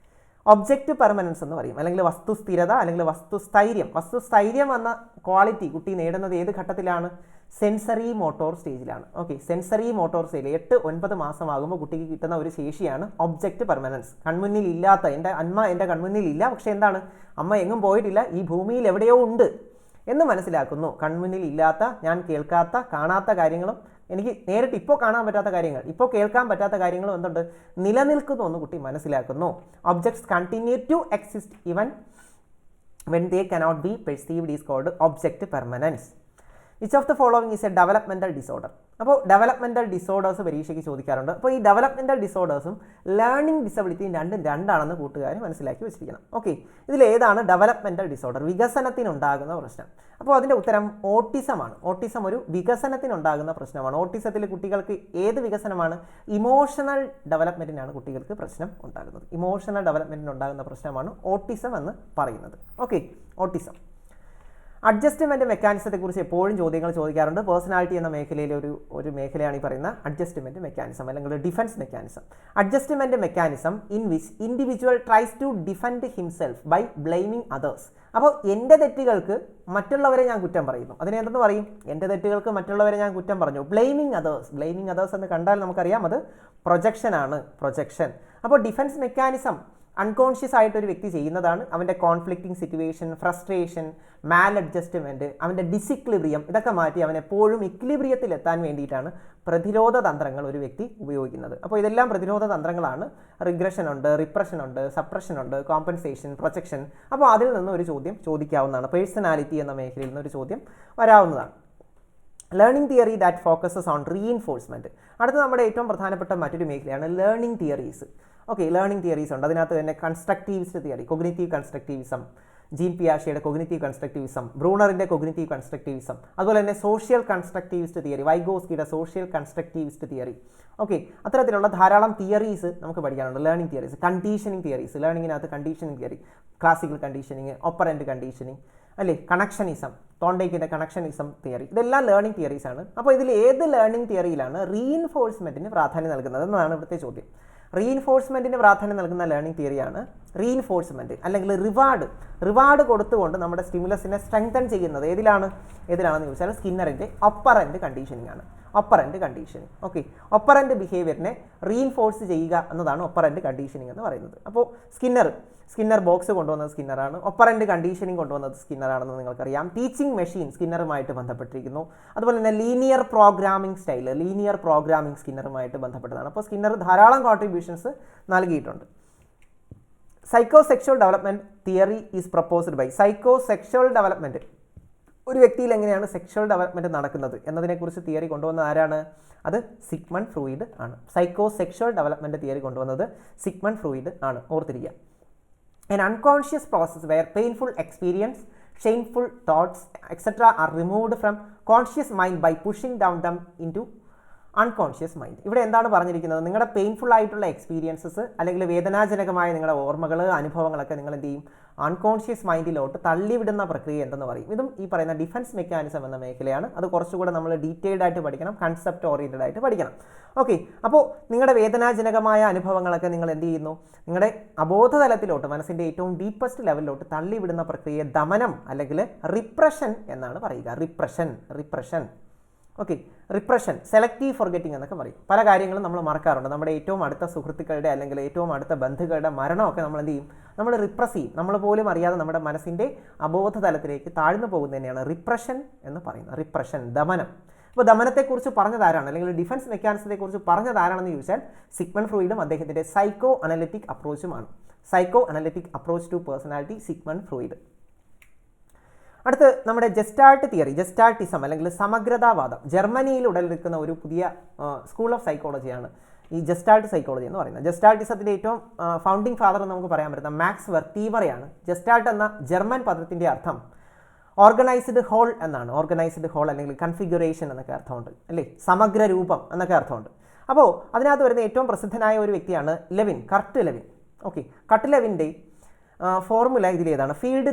ഒബ്ജക്റ്റ് പെർമനൻസ് എന്ന് പറയും, അല്ലെങ്കിൽ വസ്തുസ്ഥിരത അല്ലെങ്കിൽ വസ്തുസ്ഥൈര്യം. വസ്തുസ്ഥൈര്യം എന്ന ക്വാളിറ്റി കുട്ടി നേടുന്നത് ഏത് ഘട്ടത്തിലാണ്? സെൻസറി മോട്ടോർ സ്റ്റേജിലാണ്. ഓക്കെ, സെൻസറി മോട്ടോർ സ്റ്റേജിൽ 8-9 മാസമാകുമ്പോൾ കുട്ടിക്ക് കിട്ടുന്ന ഒരു ശേഷിയാണ് ഒബ്ജക്റ്റ് പെർമനൻസ്. കൺമുന്നിൽ ഇല്ലാത്ത, അമ്മ എൻ്റെ കൺമുന്നിൽ ഇല്ല, പക്ഷേ എന്താണ്, അമ്മ എങ്ങും പോയിട്ടില്ല, ഈ ഭൂമിയിൽ എവിടെയോ ഉണ്ട് എന്ന് മനസ്സിലാക്കുന്നു. കൺമുന്നിൽ ഇല്ലാത്ത, ഞാൻ കേൾക്കാത്ത കാണാത്ത കാര്യങ്ങളും എനിക്ക് നേരിട്ട് ഇപ്പോൾ കാണാൻ പറ്റാത്ത കാര്യങ്ങൾ, ഇപ്പോൾ കേൾക്കാൻ പറ്റാത്ത കാര്യങ്ങളും എന്തുണ്ട്? നിലനിൽക്കുന്നു എന്ന് കുട്ടി മനസ്സിലാക്കുന്നു. Objects continue to exist even when they cannot be perceived is called object permanence. Which of the following is a developmental disorder? അപ്പോൾ ഡെവലപ്മെൻറ്റൽ ഡിസോർഡേഴ്സ് പരീക്ഷയ്ക്ക് ചോദിക്കാറുണ്ട്. അപ്പോൾ ഈ ഡെവലപ്മെൻറ്റൽ ഡിസോർഡേഴ്സും ലേണിംഗ് ഡിസബിലിറ്റിയും രണ്ടാണെന്ന് കൂട്ടുകാർ മനസ്സിലാക്കി വെച്ചിരിക്കണം. ഓക്കെ, ഇതിലേതാണ് ഡെവലപ്മെൻറ്റൽ ഡിസോർഡർ? വികസനത്തിനുണ്ടാകുന്ന പ്രശ്നം. അപ്പോൾ അതിൻ്റെ ഉത്തരം ഓട്ടിസമാണ്. ഓട്ടിസം ഒരു വികസനത്തിനുണ്ടാകുന്ന പ്രശ്നമാണ്. ഓട്ടിസത്തിൽ കുട്ടികൾക്ക് ഏത് വികസനമാണ്? ഇമോഷണൽ ഡെവലപ്മെൻറ്റിനാണ് കുട്ടികൾക്ക് പ്രശ്നം ഉണ്ടാകുന്നത്. ഇമോഷണൽ ഡെവലപ്മെൻറ്റിനുണ്ടാകുന്ന പ്രശ്നമാണ് ഓട്ടിസം എന്ന് പറയുന്നത്. ഓക്കെ, അഡ്ജസ്റ്റ്മെൻറ്റ് മെക്കാനിസത്തെക്കുറിച്ച് എപ്പോഴും ചോദ്യങ്ങൾ ചോദിക്കാറുണ്ട്. പേഴ്സണാലിറ്റി എന്ന മേഖലയിലെ ഒരു മേഖലയാണ് ഈ പറയുന്ന അഡ്ജസ്റ്റ്മെൻറ്റ് മെക്കാനിസം അല്ലെങ്കിൽ defence mechanism. Adjustment mechanism in which individual tries to defend himself by blaming others. അപ്പോൾ എൻ്റെ തെറ്റുകൾക്ക് മറ്റുള്ളവരെ ഞാൻ കുറ്റം പറയുന്നു. അതിനെ എന്തെന്ന് പറയും? എൻ്റെ തെറ്റുകൾക്ക് മറ്റുള്ളവരെ ഞാൻ കുറ്റം പറഞ്ഞു. Blaming others. ബ്ലെയിമിങ് അതേഴ്സ് എന്ന് കണ്ടാൽ നമുക്കറിയാം അത് പ്രൊജക്ഷനാണ്, പ്രൊജക്ഷൻ. അപ്പോൾ ഡിഫൻസ് മെക്കാനിസം അൺകോൺഷ്യസ് ആയിട്ടൊരു വ്യക്തി ചെയ്യുന്നതാണ്. അവൻ്റെ കോൺഫ്ലിക്റ്റിംഗ് സിറ്റുവേഷൻ, ഫ്രസ്ട്രേഷൻ, മാൽ അഡ്ജസ്റ്റ്മെൻറ്റ്, അവൻ്റെ ഡിസിക്ലിബ്രിയം, ഇതൊക്കെ മാറ്റി അവൻ എപ്പോഴും ഇക്ലിബ്രിയത്തിൽ എത്താൻ വേണ്ടിയിട്ടാണ് പ്രതിരോധ തന്ത്രങ്ങൾ ഒരു വ്യക്തി ഉപയോഗിക്കുന്നത്. അപ്പോൾ ഇതെല്ലാം പ്രതിരോധ തന്ത്രങ്ങളാണ്. റിഗ്രഷൻ ഉണ്ട്, റിപ്രഷൻ ഉണ്ട്, സപ്രഷൻ ഉണ്ട്, കോമ്പൻസേഷൻ, പ്രൊജക്ഷൻ. അപ്പോൾ അതിൽ നിന്ന് ഒരു ചോദ്യം ചോദിക്കാവുന്നതാണ്. പേഴ്സണാലിറ്റി എന്ന മേഖലയിൽ നിന്ന് ഒരു ചോദ്യം വരാവുന്നതാണ്. Learning theory that focuses on reinforcement. അടുത്ത നമ്മുടെ ഏറ്റവും പ്രധാനപ്പെട്ട മറ്റൊരു മേഖലയാണ് learning theories. Okay, learning theories ഉണ്ട്. അതിനകത്ത് തന്നെ constructivist theory, cognitive constructivism, Jean പിയാഷെയുടെ കൊഗ്നിറ്റീവ് കൺസ്ട്രക്റ്റീവിസം, ബ്രൂണറിൻ്റെ കൊഗ്നിറ്റീവ് കൺസ്ട്രക്റ്റീവിസം, അതുപോലെ തന്നെ സോഷ്യൽ കൺസ്ട്രക്റ്റീവിസ്റ്റ് തിയറി, വൈഗോസ്കിയുടെ സോഷ്യൽ കൺസ്ട്രക്റ്റീവിസ്റ്റ് തിയറി. ഓക്കെ, അത്തരത്തിലുള്ള ധാരാളം തിയറീസ് നമുക്ക് പഠിക്കാനുണ്ട്. ലേണിംഗ് തിയറീസ്, കണ്ടീഷനിങ് തിയറീസ്, ലേണിങ്ങിനകത്ത് conditioning theory, classical conditioning, operant conditioning, അല്ലേ, കണക്ഷനിസം, തോണ്ടേക്കിൻ്റെ കണക്ഷനിസം തിയറി, ഇതെല്ലാം ലേണിംഗ് തിയറീസ് ആണ്. അപ്പോൾ ഇതിൽ ഏത് ലേണിംഗ് തിയറിയിലാണ് റീഇൻഫോഴ്സ്മെൻറ്റിന് പ്രാധാന്യം നൽകുന്നത് എന്നതാണ് ഇവിടുത്തെ ചോദ്യം. റീഇൻഫോഴ്സ്മെൻറ്റിന് പ്രാധാന്യം നൽകുന്ന ലേണിംഗ് തിയറിയാണ് റീഇൻഫോഴ്സ്മെൻറ്റ്, അല്ലെങ്കിൽ റിവാർഡ് കൊടുത്തുകൊണ്ട് നമ്മുടെ സ്റ്റിമുലസിനെ സ്ട്രെങ്തൻ ചെയ്യുന്നത് ഏതിലാണെന്ന് ചോദിച്ചാൽ സ്കിന്നറിൻ്റെ ഒപ്പറൻറ്റ് കണ്ടീഷനിങ് ആണ്. Operant conditioning. Okay, operant ബിഹേവിയറിനെ reinforce ചെയ്യുക എന്നതാണ് ഒപ്പറൻറ്റ് കണ്ടീഷനിങ് എന്ന് പറയുന്നത്. അപ്പോൾ സ്കിന്നർ ബോക്സ് കൊണ്ടുവന്നത് സ്കിന്നറാണ്. ഒപ്പറൻറ്റ് കണ്ടീഷനിങ് കൊണ്ടുവന്നത് സ്കിന്നറാണെന്ന് നിങ്ങൾക്കറിയാം. ടീച്ചിങ് മെഷീൻ സ്കിന്നറുമായിട്ട് ബന്ധപ്പെട്ടിരിക്കുന്നു. അതുപോലെ തന്നെ ലീനിയർ പ്രോഗ്രാമിംഗ് സ്കിന്നറുമായിട്ട് ബന്ധപ്പെട്ടതാണ്. അപ്പോൾ സ്കിന്നർ ധാരാളം കോൺട്രിബ്യൂഷൻസ് നൽകിയിട്ടുണ്ട്. Psychosexual development theory is proposed by. Psychosexual development, ഒരു വ്യക്തിയിൽ എങ്ങനെയാണ് സെക്ഷൽ ഡെവലപ്മെൻറ്റ് നടക്കുന്നത് എന്നതിനെക്കുറിച്ച് തിയറി കൊണ്ടുവന്ന ആരാണ്? അത് സിഗ്മണ്ട് ഫ്രോയിഡ് ആണ്. സൈക്കോസെക്ഷൽ ഡെവലപ്മെൻറ്റ് തിയറി കൊണ്ടുവന്നത് സിഗ്മണ്ട് ഫ്രോയിഡ് ആണ്, ഓർത്തിരിക്കുക. An unconscious process where painful experience, shameful thoughts, etc. are removed from conscious mind by pushing down them into unconscious mind. ഇവിടെ എന്താണ് പറഞ്ഞിരിക്കുന്നത്? നിങ്ങളുടെ പെയിൻഫുൾ ആയിട്ടുള്ള എക്സ്പീരിയൻസസ് അല്ലെങ്കിൽ വേദനാജനകമായ നിങ്ങളുടെ ഓർമ്മകൾ, അനുഭവങ്ങളൊക്കെ നിങ്ങൾ എന്ത് ചെയ്യും? അൺകോൺഷ്യസ് മൈൻഡിലോട്ട് തള്ളിവിടുന്ന പ്രക്രിയ എന്തെന്ന് പറയും. ഇതും ഈ പറയുന്ന ഡിഫൻസ് മെക്കാനിസം എന്ന മേഖലയാണ്. അത് കുറച്ചുകൂടെ നമ്മൾ ഡീറ്റെയിൽഡ് ആയിട്ട് പഠിക്കണം, കൺസെപ്റ്റ് ഓറിയൻറ്റഡ് ആയിട്ട് പഠിക്കണം. ഓക്കെ, അപ്പോൾ നിങ്ങളുടെ വേദനാജനകമായ അനുഭവങ്ങളൊക്കെ നിങ്ങൾ എന്ത് ചെയ്യുന്നു? നിങ്ങളുടെ അബോധതലത്തിലോട്ട്, മനസ്സിൻ്റെ ഏറ്റവും ഡീപ്പസ്റ്റ് ലെവലിലോട്ട് തള്ളിവിടുന്ന പ്രക്രിയ ദമനം അല്ലെങ്കിൽ റിപ്രഷൻ എന്നാണ് പറയുക. Repression. Okay, repression, selective forgetting എന്നൊക്കെ പറയും. പല കാര്യങ്ങളും നമ്മൾ മറക്കാറുണ്ട്. നമ്മുടെ ഏറ്റവും അടുത്ത സുഹൃത്തുക്കളുടെ അല്ലെങ്കിൽ ഏറ്റവും അടുത്ത ബന്ധുക്കളുടെ മരണമൊക്കെ നമ്മൾ എന്ത് ചെയ്യും? നമ്മൾ റിപ്രസ് ചെയ്യും. നമ്മൾ പോലും അറിയാതെ നമ്മുടെ മനസ്സിൻ്റെ അബോധതലത്തിലേക്ക് താഴ്ന്നു പോകുന്നതിനെയാണ് റിപ്രഷൻ എന്ന് പറയുന്നത്. റിപ്രഷൻ, ദമനം. അപ്പോൾ ദമനത്തെക്കുറിച്ച് പറഞ്ഞതാരാണ്, അല്ലെങ്കിൽ ഡിഫൻസ് മെക്കാനിസത്തെക്കുറിച്ച് പറഞ്ഞതാരാണെന്ന് ചോദിച്ചാൽ സിഗ്മണ്ട് ഫ്രോയിഡും അദ്ദേഹത്തിൻ്റെ സൈക്കോ അനലിറ്റിക് അപ്രോച്ചുമാണ്. Psychoanalytic approach to personality, Sigmund Freud. അടുത്ത് നമ്മുടെ ജസ്റ്റാൾട്ട് തിയറി, ജസ്റ്റാൾട്ടിസം അല്ലെങ്കിൽ സമഗ്രതാവാദം. ജർമ്മനിയിൽ ഉടലെടുക്കുന്ന ഒരു പുതിയ സ്കൂൾ ഓഫ് സൈക്കോളജിയാണ് ഈ ജസ്റ്റാൾട്ട് സൈക്കോളജി എന്ന് പറയുന്നത്. ജസ്റ്റാൾട്ടിസത്തിൻ്റെ ഏറ്റവും ഫൗണ്ടിങ് ഫാദർ എന്ന് നമുക്ക് പറയാൻ പറ്റുന്ന മാക്സ് വെർത്തീമറെയാണ്. ജസ്റ്റാൾട്ട് എന്ന ജർമ്മൻ പദത്തിൻ്റെ അർത്ഥം ഓർഗനൈസ്ഡ് ഹോൾ എന്നാണ്. ഓർഗനൈസ്ഡ് ഹോൾ അല്ലെങ്കിൽ കൺഫിഗുറേഷൻ എന്നൊക്കെ അർത്ഥമുണ്ട്, അല്ലേ? സമഗ്ര രൂപം എന്നൊക്കെ അർത്ഥമുണ്ട്. അപ്പോൾ അതിനകത്ത് വരുന്ന ഏറ്റവും പ്രസിദ്ധനായ ഒരു വ്യക്തിയാണ് കർട്ട് ലെവിൻ. ഓക്കെ, കർട്ട് ലെവിൻ്റെ ഫോർമുല ഇതിലേതാണ്? ഫീൽഡ്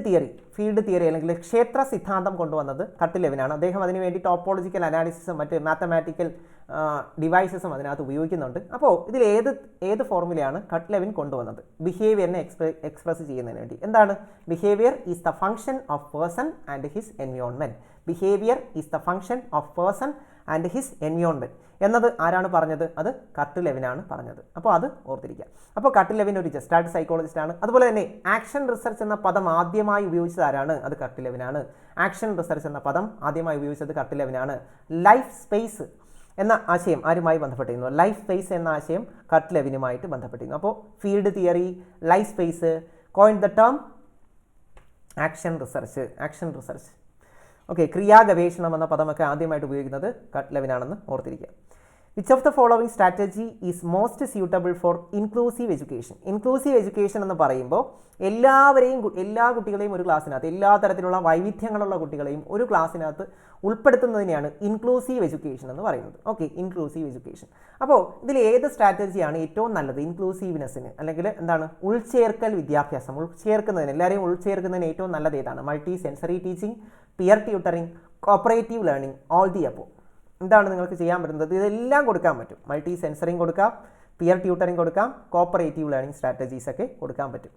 തിയറി അല്ലെങ്കിൽ ക്ഷേത്ര സിദ്ധാന്തം കൊണ്ടുവന്നത് കർട്ട് ലെവിനാണ്. അദ്ദേഹം അതിനുവേണ്ടി ടോപ്പോളജിക്കൽ അനാലിസിസും മറ്റ് മാത്തമാറ്റിക്കൽ ഡിവൈസസും അതിനകത്ത് ഉപയോഗിക്കുന്നുണ്ട്. അപ്പോൾ ഇതിൽ ഏത് ഫോർമുലയാണ് കർട്ട് ലെവിൻ കൊണ്ടുവന്നത്? ബിഹേവിയറിനെ എക്സ്പ്രസ് ചെയ്യുന്നതിന് വേണ്ടി. എന്താണ്? Behaviour is the function of person and his environment. Behaviour is the function of person and his environment എന്നത് ആരാണ് പറഞ്ഞത്? അത് കർട്ട് ലെവിനാണ് പറഞ്ഞത്. അപ്പോൾ അത് ഓർത്തിരിക്കുക. അപ്പോൾ കർട്ട് ലെവിൻ ഒരു ജസ്റ്റാൾട്ട് സൈക്കോളജിസ്റ്റ് ആണ്. അതുപോലെ തന്നെ ആക്ഷൻ റിസർച്ച് എന്ന പദം ആദ്യമായി ഉപയോഗിച്ചത് ആരാണ്? അത് കർട്ട് ലെവിനാണ്. ആക്ഷൻ റിസർച്ച് എന്ന പദം ആദ്യമായി ഉപയോഗിച്ചത് കർട്ട് ലെവിനാണ്. ലൈഫ് സ്പേസ് എന്ന ആശയം ആരുമായി ബന്ധപ്പെട്ടിരുന്നു? ലൈഫ് സ്പേസ് എന്ന ആശയം കർട്ട് ലെവിനുമായിട്ട് ബന്ധപ്പെട്ടിരുന്നു. അപ്പോൾ field theory, life space, coined the term action research. Okay, ക്രിയാഗവേഷണം എന്ന പദമൊക്കെ ആദ്യമായിട്ട് ഉപയോഗിക്കുന്നത് കർട്ട് ലെവിനാണെന്ന് ഓർത്തിരിക്കുക. Which of the following strategy is most suitable for inclusive education? Inclusive education എന്ന് പറയുമ്പോൾ എല്ലാ കുട്ടികളെയും ഒരു ക്ലാസ്സിനകത്ത്, എല്ലാ തരത്തിലുള്ള വൈവിധ്യങ്ങളുള്ള കുട്ടികളെയും ഒരു ക്ലാസ്സിനകത്ത് ഉൾപ്പെടുത്തുന്നതിനെയാണ് ഇൻക്ലൂസീവ് എഡ്യൂക്കേഷൻ എന്ന് പറയുന്നത്. Okay, inclusive education. അപ്പോൾ ഇതിൽ ഏത് സ്ട്രാറ്റജിയാണ് ഏറ്റവും നല്ലത് ഇൻക്ലൂസീവ്നെസ്സിന്, അല്ലെങ്കിൽ എന്താണ് ഉൾച്ചേർക്കൽ വിദ്യാഭ്യാസം, എല്ലാവരെയും ഉൾച്ചേർക്കുന്നതിന് ഏറ്റവും നല്ലത് ഏതാണ്? Multi sensory teaching, peer tutoring, cooperative learning, all the above. എന്താണ് നിങ്ങൾക്ക് ചെയ്യാൻ പറ്റുന്നത്? ഇതെല്ലാം കൊടുക്കാൻ പറ്റും. മൾട്ടി സെൻസറിങ് കൊടുക്കാം, പിയർ ട്യൂട്ടറിങ് കൊടുക്കാം, കോപ്പറേറ്റീവ് ലേണിംഗ് സ്ട്രാറ്റജീസ് ഒക്കെ കൊടുക്കാൻ പറ്റും.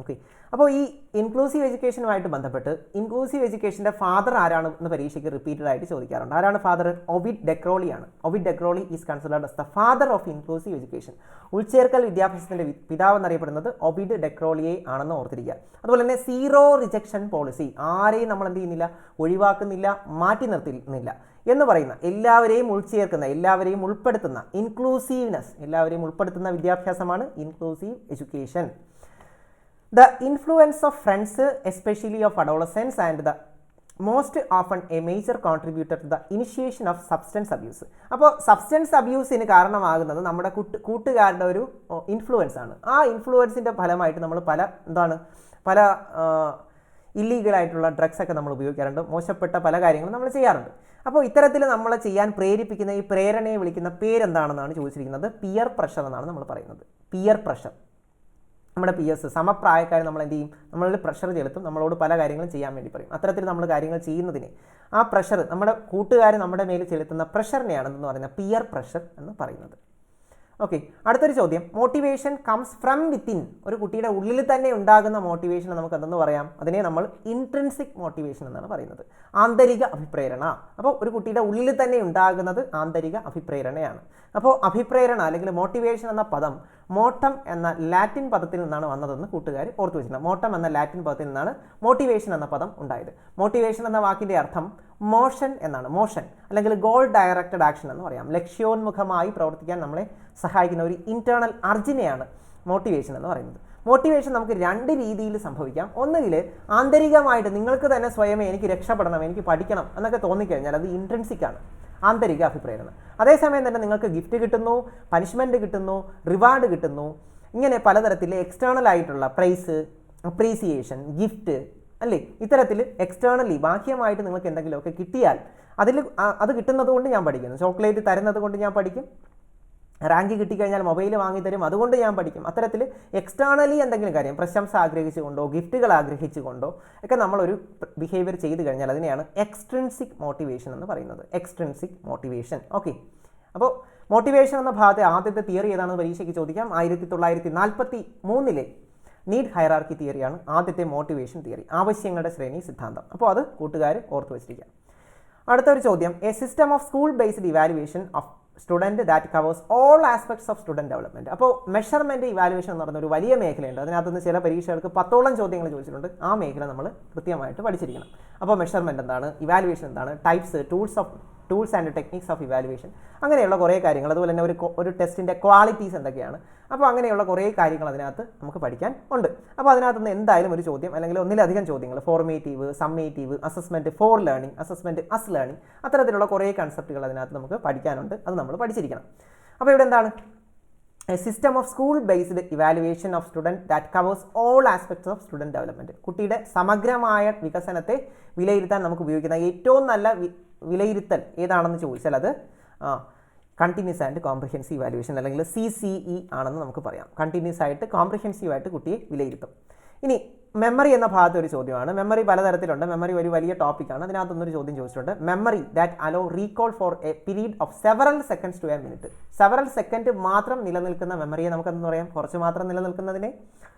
ഓക്കെ. അപ്പോൾ ഈ ഇൻക്ലൂസീവ് എഡ്യൂക്കേഷനുമായിട്ട് ബന്ധപ്പെട്ട് ഇൻക്ലൂസീവ് എഡ്യൂക്കേഷൻ്റെ ഫാദർ ആരാണ് എന്ന് പരീക്ഷയ്ക്ക് റിപ്പീറ്റഡ് ആയിട്ട് ചോദിക്കാറുണ്ട്. ആരാണ് ഫാദർ? ഒവിഡ് ഡെക്രോളിയാണ്. Ovide Decroly is considered as the father of inclusive education. ഉൾച്ചേർക്കൽ വിദ്യാഭ്യാസത്തിൻ്റെ പിതാവ് എന്നറിയപ്പെടുന്നത് ഒവിഡ് ഡെക്രോളിയെ ആണെന്ന് ഓർത്തിരിക്കുക. അതുപോലെ തന്നെ സീറോ റിജക്ഷൻ പോളിസി, ആരെയും നമ്മൾ എന്ത് ചെയ്യുന്നില്ല, ഒഴിവാക്കുന്നില്ല, മാറ്റി നിർത്തുന്നില്ല എന്ന് പറയുന്ന, എല്ലാവരെയും ഉൾച്ചേർക്കുന്ന, എല്ലാവരെയും ഉൾപ്പെടുത്തുന്ന, ഇൻക്ലൂസീവ്നെസ്, എല്ലാവരെയും ഉൾപ്പെടുത്തുന്ന വിദ്യാഭ്യാസമാണ് inclusive education. The influence of friends, especially of adolescents, and the most often a major contributor to the initiation of substance abuse. അപ്പോൾ സബ്സ്റ്റൻസ് അബ്യൂസിന് കാരണമാകുന്നത് നമ്മുടെ കൂട്ടുകാരുടെ ഒരു ഇൻഫ്ലുവൻസ് ആണ്. ആ ഇൻഫ്ലുവൻസിൻ്റെ ഫലമായിട്ട് നമ്മൾ പല ഇല്ലീഗലായിട്ടുള്ള ഡ്രഗ്സ് ഒക്കെ നമ്മൾ ഉപയോഗിക്കാറുണ്ട്, മോശപ്പെട്ട പല കാര്യങ്ങളും നമ്മൾ ചെയ്യാറുണ്ട്. അപ്പോൾ ഇത്തരത്തിൽ നമ്മളെ ചെയ്യാൻ പ്രേരിപ്പിക്കുന്ന ഈ പ്രേരണയെ വിളിക്കുന്ന പേരെന്താണെന്നാണ് ചോദിച്ചിരിക്കുന്നത്. പിയർ പ്രഷർ എന്നാണ് നമ്മൾ പറയുന്നത്. Peer pressure. നമ്മുടെ പിയേഴ്സ്, സമപ്രായക്കാർ നമ്മൾ എന്ത് ചെയ്യും, നമ്മളിൽ പ്രഷർ ചെലുത്തും, നമ്മളോട് പല കാര്യങ്ങളും ചെയ്യാൻ വേണ്ടി പറയും. അത്തരത്തിൽ നമ്മൾ കാര്യങ്ങൾ ചെയ്യുന്നതിന് ആ പ്രഷർ, നമ്മുടെ കൂട്ടുകാർ നമ്മുടെ മേൽ ചെലുത്തുന്ന പ്രഷറിനെയാണെന്ന് പറയുന്നത് പിയർ പ്രഷർ എന്ന് പറയുന്നത്. ഓക്കെ. അടുത്തൊരു ചോദ്യം, മോട്ടിവേഷൻ കംസ് ഫ്രം വിത്തിൻ. ഒരു കുട്ടിയുടെ ഉള്ളിൽ തന്നെ ഉണ്ടാകുന്ന മോട്ടിവേഷൻ നമുക്ക് എന്തെന്ന് പറയാം? അതിനെ നമ്മൾ ഇൻട്രിൻസിക് മോട്ടിവേഷൻ എന്നാണ് പറയുന്നത്. ആന്തരിക അഭിപ്രേരണ. അപ്പോൾ ഒരു കുട്ടിയുടെ ഉള്ളിൽ തന്നെ ഉണ്ടാകുന്നത് ആന്തരിക അഭിപ്രേരണയാണ്. അപ്പോൾ അഭിപ്രേരണ അല്ലെങ്കിൽ മോട്ടിവേഷൻ എന്ന പദം മോട്ടം എന്ന ലാറ്റിൻ പദത്തിൽ നിന്നാണ് വന്നതെന്ന് കൂട്ടുകാർ ഓർത്തു വെച്ചിട്ടുണ്ട്. മോട്ടം എന്ന ലാറ്റിൻ പദത്തിൽ നിന്നാണ് മോട്ടിവേഷൻ എന്ന പദം ഉണ്ടായത്. മോട്ടിവേഷൻ എന്ന വാക്കിൻ്റെ അർത്ഥം മോഷൻ എന്നാണ്. മോഷൻ അല്ലെങ്കിൽ ഗോൾ ഡയറക്റ്റഡ് ആക്ഷൻ എന്ന് പറയാം. ലക്ഷ്യോന്മുഖമായി പ്രവർത്തിക്കാൻ നമ്മളെ സഹായിക്കുന്ന ഒരു ഇന്റേണൽ അർജിനെയാണ് മോട്ടിവേഷൻ എന്ന് പറയുന്നത്. മോട്ടിവേഷൻ നമുക്ക് രണ്ട് രീതിയിൽ സംഭവിക്കാം. ഒന്നുകിൽ ആന്തരികമായിട്ട് നിങ്ങൾക്ക് തന്നെ സ്വയമേ എനിക്ക് രക്ഷപ്പെടണം, എനിക്ക് പഠിക്കണം എന്നൊക്കെ തോന്നിക്കഴിഞ്ഞാൽ അത് ഇൻട്രിൻസിക് ആണ്, ആന്തരിക അഭിപ്രേരണ. അതേസമയം തന്നെ നിങ്ങൾക്ക് ഗിഫ്റ്റ് കിട്ടുന്നു, പനിഷ്മെൻറ്റ് കിട്ടുന്നു, റിവാർഡ് കിട്ടുന്നു, ഇങ്ങനെ പലതരത്തിൽ എക്സ്റ്റേണൽ ആയിട്ടുള്ള പ്രൈസ്, അപ്രീസിയേഷൻ, ഗിഫ്റ്റ് അല്ലേ, ഇത്തരത്തിൽ എക്സ്റ്റേണലി ബാഹ്യമായിട്ട് നിങ്ങൾക്ക് എന്തെങ്കിലുമൊക്കെ കിട്ടിയാൽ അത് കിട്ടുന്നത് കൊണ്ട് ഞാൻ പഠിക്കുന്നു, ചോക്ലേറ്റ് തരുന്നത് കൊണ്ട് ഞാൻ പഠിക്കും, റാങ്ക് കിട്ടിക്കഴിഞ്ഞാൽ മൊബൈൽ വാങ്ങിത്തരും അതുകൊണ്ട് ഞാൻ പഠിക്കും. അത്തരത്തിൽ എക്സ്റ്റേണലി എന്തെങ്കിലും കാര്യം, പ്രശംസ ആഗ്രഹിച്ചുകൊണ്ടോ ഗിഫ്റ്റുകൾ ആഗ്രഹിച്ചുകൊണ്ടോ ഒക്കെ നമ്മളൊരു ബിഹേവിയർ ചെയ്ത് കഴിഞ്ഞാൽ അതിനെയാണ് എക്സ്ട്രിൻസിക് മോട്ടിവേഷൻ എന്ന് പറയുന്നത്. Extrinsic motivation. ഓക്കെ. അപ്പോൾ മോട്ടിവേഷൻ എന്ന ഭാഗത്തെ ആദ്യത്തെ തിയറി ഏതാണെന്ന് പരീക്ഷയ്ക്ക് ചോദിക്കാം. 1943 നീഡ് ഹൈറാർക്കി തിയറിയാണ് ആദ്യത്തെ മോട്ടിവേഷൻ തിയറി, ആവശ്യങ്ങളുടെ ശ്രേണി സിദ്ധാന്തം. അപ്പോൾ അത് കൂട്ടുകാർ ഓർത്തു വെച്ചിരിക്കാം. അടുത്തൊരു ചോദ്യം, A system of school based evaluation of student that covers all aspects of student development. അപ്പോൾ മെഷർമെൻറ്റ് ഇവാലുവേഷൻ എന്ന് പറയുന്ന ഒരു വലിയ മേഖലയുണ്ട്. അതിനകത്തുനിന്ന് ചില പരീക്ഷകൾക്ക് 10ഓളം ചോദ്യങ്ങൾ ചോദിച്ചിട്ടുണ്ട്. ആ മേഖല നമ്മൾ കൃത്യമായിട്ട് പഠിച്ചിരിക്കണം. അപ്പോൾ മെഷർമെൻറ്റ് എന്താണ്, ഇവാലുവേഷൻ എന്താണ്, types, tools and techniques of evaluation, അങ്ങനെയുള്ള കുറേ കാര്യങ്ങൾ, അതുപോലെ തന്നെ ഒരു ടെസ്റ്റിൻ്റെ ക്വാളിറ്റീസ് എന്തൊക്കെയാണ്, അപ്പോൾ അങ്ങനെയുള്ള കുറേ കാര്യങ്ങൾ അതിനകത്ത് നമുക്ക് പഠിക്കാൻ ഉണ്ട്. അപ്പോൾ അതിനകത്തുനിന്ന് എന്തായാലും ഒരു ചോദ്യം അല്ലെങ്കിൽ ഒന്നിലധികം ചോദ്യങ്ങൾ, formative, summative, assessment for learning, assessment as learning, അത്തരത്തിലുള്ള കുറേ കൺസെപ്റ്റുകൾ അതിനകത്ത് നമുക്ക് പഠിക്കാനുണ്ട്. അത് നമ്മൾ പഠിച്ചിരിക്കണം. അപ്പോൾ ഇവിടെ എന്താണ്, A system of school based evaluation of student that covers all aspects of student development. കുട്ടിയുടെ സമഗ്രമായ വികസനത്തെ വിലയിരുത്താൻ നമുക്ക് ഉപയോഗിക്കുന്ന ഏറ്റവും നല്ല വിലയിരുത്തൽ ഏതാണെന്ന് ചോദിച്ചാൽ അത് കണ്ടിന്യൂസ് ആൻഡ് കോംപ്രിഹെൻസീവ് ഇവാലുവേഷൻ അല്ലെങ്കിൽ CCE ആണെന്ന് നമുക്ക് പറയാം. കണ്ടിന്യൂസ് ആയിട്ട് കോംപ്രിഹെൻസീവായിട്ട് കുട്ടിയെ വിലയിരുത്തും. ഇനി മെമ്മറി എന്ന ഭാഗത്ത് ഒരു ചോദ്യമാണ്. മെമ്മറി പലതരത്തിലുണ്ട്. മെമ്മറി ഒരു വലിയ ടോപ്പിക്കാണ്. അതിനകത്തൊന്നൊരു ചോദ്യം ചോദിച്ചിട്ടുണ്ട്. Memory that allow recall for a period of several seconds to a minute. Several second മാത്രം നിലനിൽക്കുന്ന മെമ്മറിയെ നമുക്ക് എന്തെന്ന് പറയാം, കുറച്ച് മാത്രം നിലനിൽക്കുന്നതിനെ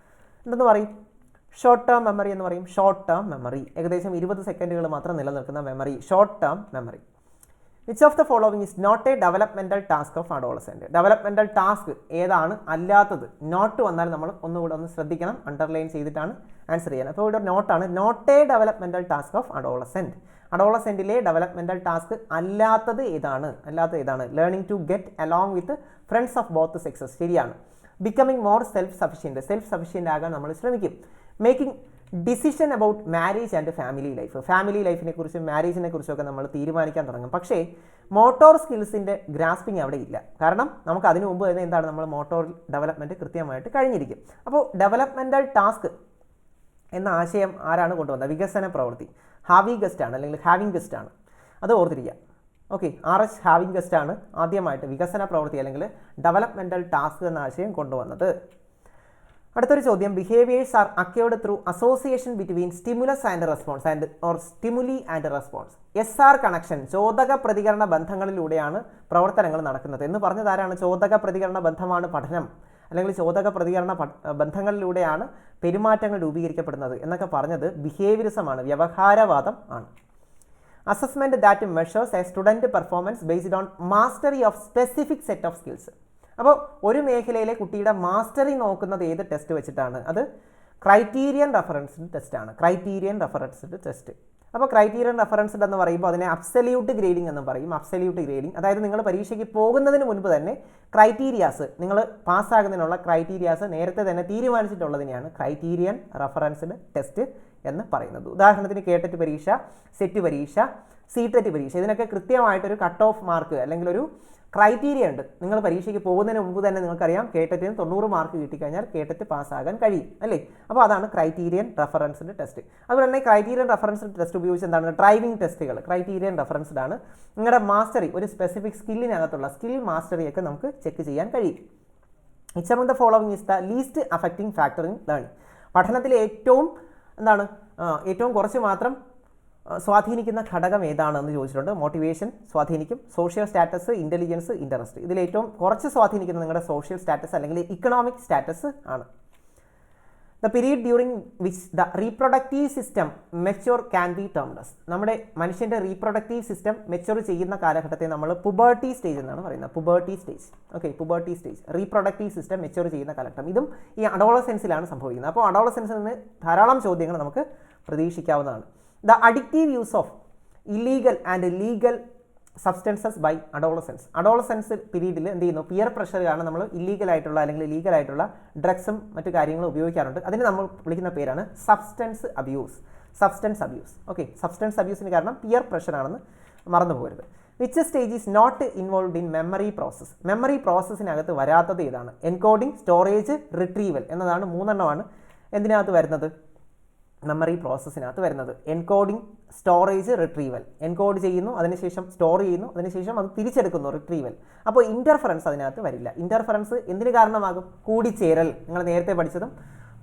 എന്തെന്ന് പറയും, ഷോർട്ട് ടേം മെമ്മറി എന്ന് പറയും. ഷോർട്ട് ടേം മെമ്മറി ഏകദേശം 20 സെക്കൻഡുകൾ മാത്രം നിലനിൽക്കുന്ന memory short term memory. Which of the following is not a developmental task of adolescent. Developmental task ഏതാണ് അല്ലാത്തത്? നോട്ട് വന്നാൽ നമ്മൾ ഒന്നുകൂടെ ഒന്ന് ശ്രദ്ധിക്കണം, അണ്ടർലൈൻ ചെയ്തിട്ടാണ് ആൻസർ ചെയ്യാൻ. അപ്പോൾ ഇവിടെ നോട്ടാണ്, not a developmental task of adolescent. അഡോളസെൻറ്റിലെ ഡെവലപ്മെൻറ്റൽ ടാസ്ക് അല്ലാത്തത് ഏതാണ്? Learning to get along with friends of both sexes. ശരിയാണ്. ബിക്കമിങ് മോർ സെൽഫ് സഫിഷ്യൻ്റ് ആകാൻ നമ്മൾ ശ്രമിക്കും. Making decision about marriage and family life. Family ലൈഫിനെ കുറിച്ചും മാരേജിനെ കുറിച്ചൊക്കെ നമ്മൾ തീരുമാനിക്കാൻ തുടങ്ങും. പക്ഷേ മോട്ടോർ സ്കിൽസിൻ്റെ ഗ്രാസ്പിംഗ് അവിടെ ഇല്ല. കാരണം നമുക്ക് അതിനു മുമ്പ് തന്നെ എന്താണ്, നമ്മൾ മോട്ടോർ ഡെവലപ്മെൻറ്റ് കൃത്യമായിട്ട് കഴിഞ്ഞിരിക്കും. അപ്പോൾ ഡെവലപ്മെൻറ്റൽ ടാസ്ക് എന്ന ആശയം ആരാണ് കൊണ്ടുവന്നത്? വികസന പ്രവൃത്തി. ഹാവിംഗ് ഗസ്റ്റ് ആണ് അല്ലെങ്കിൽ ഹാവിംഗ് ഗസ്റ്റ് ആണ്. അത് ഓർത്തിരിക്കുക. ഓക്കെ, RH ഹാവിംഗ് ഗസ്റ്റ് ആണ് ആദ്യമായിട്ട് വികസന പ്രവൃത്തി അല്ലെങ്കിൽ ഡെവലപ്മെൻറ്റൽ ടാസ്ക് എന്ന ആശയം കൊണ്ടുവന്നത്. അടുത്തൊരു ചോദ്യം, behaviours are acquired through association between stimulus and response or stimuli and response. SR connection, ചോദക പ്രതികരണ ബന്ധങ്ങളിലൂടെയാണ് പ്രവർത്തനങ്ങൾ നടക്കുന്നത് എന്ന് പറഞ്ഞത് ആരാണ്? ചോദക പ്രതികരണ ബന്ധമാണ് പഠനം. അല്ലെങ്കിൽ ചോദക പ്രതികരണ ബന്ധങ്ങളിലൂടെയാണ് പെരുമാറ്റങ്ങൾ രൂപീകരിക്കപ്പെടുന്നത് എന്നൊക്കെ പറഞ്ഞത് ബിഹേവിയറിസമാണ്, വ്യവഹാരവാദം ആണ്. Assessment that measures A student performance based on mastery of specific set of skills. അപ്പോൾ ഒരു മേഖലയിലെ കുട്ടിയുടെ മാസ്റ്ററി നോക്കുന്നത് ഏത് ടെസ്റ്റ് വെച്ചിട്ടാണ്? അത് ക്രൈറ്റീരിയൻ റെഫറൻസ്ഡ് ടെസ്റ്റാണ്. Criterion referenced test. അപ്പോൾ ക്രൈറ്റീരിയൻ റെഫറൻസ്ഡ് എന്ന് പറയുമ്പോൾ അതിനെ അബ്സല്യൂട്ട് ഗ്രേഡിംഗ് എന്ന് പറയും. അബ്സല്യൂട്ട് ഗ്രേഡിംഗ് അതായത് നിങ്ങൾ പരീക്ഷയ്ക്ക് പോകുന്നതിന് മുൻപ് തന്നെ ക്രൈറ്റീരിയാസ്, നിങ്ങൾ പാസ്സാകുന്നതിനുള്ള ക്രൈറ്റീരിയാസ് നേരത്തെ തന്നെ തീരുമാനിച്ചിട്ടുള്ളതിനെയാണ് ക്രൈറ്റീരിയൻ റെഫറൻസ്ഡ് ടെസ്റ്റ് എന്ന് പറയുന്നത്. ഉദാഹരണത്തിന് കേട്ടറ്റ് പരീക്ഷ, സെറ്റ് പരീക്ഷ, സീറ്ററ്റ് പരീക്ഷ, ഇതിനൊക്കെ കൃത്യമായിട്ടൊരു കട്ട് ഓഫ് മാർക്ക് അല്ലെങ്കിൽ ഒരു ക്രൈറ്റീരിയ ഉണ്ട്. നിങ്ങൾ പരീക്ഷയ്ക്ക് പോകുന്നതിന് മുമ്പ് തന്നെ നിങ്ങൾക്കറിയാം കേട്ടറ്റിന് 90 മാർക്ക് കിട്ടിക്കഴിഞ്ഞാൽ കേട്ടറ്റ് പാസ്സാകാൻ കഴിയും അല്ലേ? അപ്പോൾ അതാണ് ക്രൈറ്റീരിയൻ റെഫറൻസ്ഡ് ടെസ്റ്റ്. അതുപോലെ തന്നെ ക്രൈറ്റീരിയൻ റെഫറൻസ്ഡ് ടെസ്റ്റ് ഉപയോഗിച്ച് എന്താണ് ഡ്രൈവിംഗ് ടെസ്റ്റുകൾ ക്രൈറ്റീരിയൻ റെഫറൻസ്ഡ് ആണ്. നിങ്ങളുടെ മാസ്റ്ററി, ഒരു സ്പെസിഫിക് സ്കില്ലിനകത്തുള്ള സ്കിൽ മാസ്റ്ററിയൊക്കെ നമുക്ക് ചെക്ക് ചെയ്യാൻ കഴിയും. Which among the following is the least affecting factor in learning? പഠനത്തിൽ ഏറ്റവും കുറച്ച് മാത്രം സ്വാധീനിക്കുന്ന ഘടകം ഏതാണെന്ന് ചോദിച്ചിട്ടുണ്ട്. മോട്ടിവേഷൻ സ്വാധീനിക്കും, സോഷ്യൽ സ്റ്റാറ്റസ്, ഇൻ്റലിജൻസ്, ഇൻട്രസ്റ്റ്. ഇതിൽ ഏറ്റവും കുറച്ച് സ്വാധീനിക്കുന്നത് നിങ്ങളുടെ സോഷ്യൽ സ്റ്റാറ്റസ് അല്ലെങ്കിൽ ഇക്കണോമിക് സ്റ്റാറ്റസ് ആണ്. The period during which the reproductive system mature can be termed as. നമ്മുടെ മനുഷ്യൻ്റെ റീപ്രൊഡക്റ്റീവ് സിസ്റ്റം മെച്യൂർ ചെയ്യുന്ന കാലഘട്ടത്തെ നമ്മൾ പുബേർട്ടി സ്റ്റേജ് എന്നാണ് പറയുന്നത്. Puberty stage. Okay, puberty stage reproductive system mature ചെയ്യുന്ന കാലഘട്ടം. ഇതും ഈ അഡോളസെൻസിലാണ് സംഭവിക്കുന്നത്. അപ്പോൾ അഡോളസെൻസിൽ നിന്ന് ധാരാളം ചോദ്യങ്ങൾ നമുക്ക് പ്രതീക്ഷിക്കാവുന്നതാണ്. The addictive use of illegal and legal substances by adolescence പീരീഡിൽ എന്ത് ചെയ്യുന്നു? പിയർ പ്രഷർ കാരണം നമ്മൾ ഇല്ലീഗലായിട്ടുള്ള അല്ലെങ്കിൽ ലീഗലായിട്ടുള്ള ഡ്രഗ്സും മറ്റു കാര്യങ്ങളും ഉപയോഗിക്കാറുണ്ട്. അതിന് നമ്മൾ വിളിക്കുന്ന പേരാണ് സബ്സ്റ്റൻസ് അബ്യൂസ്. ഓക്കെ, സബ്സ്റ്റൻസ് അബ്യൂസിന് കാരണം പിയർ പ്രഷറാണെന്ന് മറന്നു പോകരുത്. Which stage is not involved in memory process? Memory പ്രോസസ്സിനകത്ത് വരാത്തത് ഏതാണ്? എൻകോഡിംഗ്, സ്റ്റോറേജ്, റിട്രീവൽ എന്നതാണ് 3 എണ്ണമാണ് എന്തിനകത്ത് വരുന്നത്? മെമ്മറി പ്രോസസ്സിനകത്ത് വരുന്നത്. Encoding, storage, retrieval. എൻകോഡ് ചെയ്യുന്നു, അതിനുശേഷം സ്റ്റോർ ചെയ്യുന്നു, അതിനുശേഷം അത് തിരിച്ചെടുക്കുന്നു, റിട്രീവൽ. അപ്പോൾ ഇൻ്റർഫറൻസ് അതിനകത്ത് വരില്ല. ഇൻ്റർഫറൻസ് എന്തിന് കാരണമാകും? കൂടിച്ചേരൽ. നിങ്ങൾ നേരത്തെ പഠിച്ചതും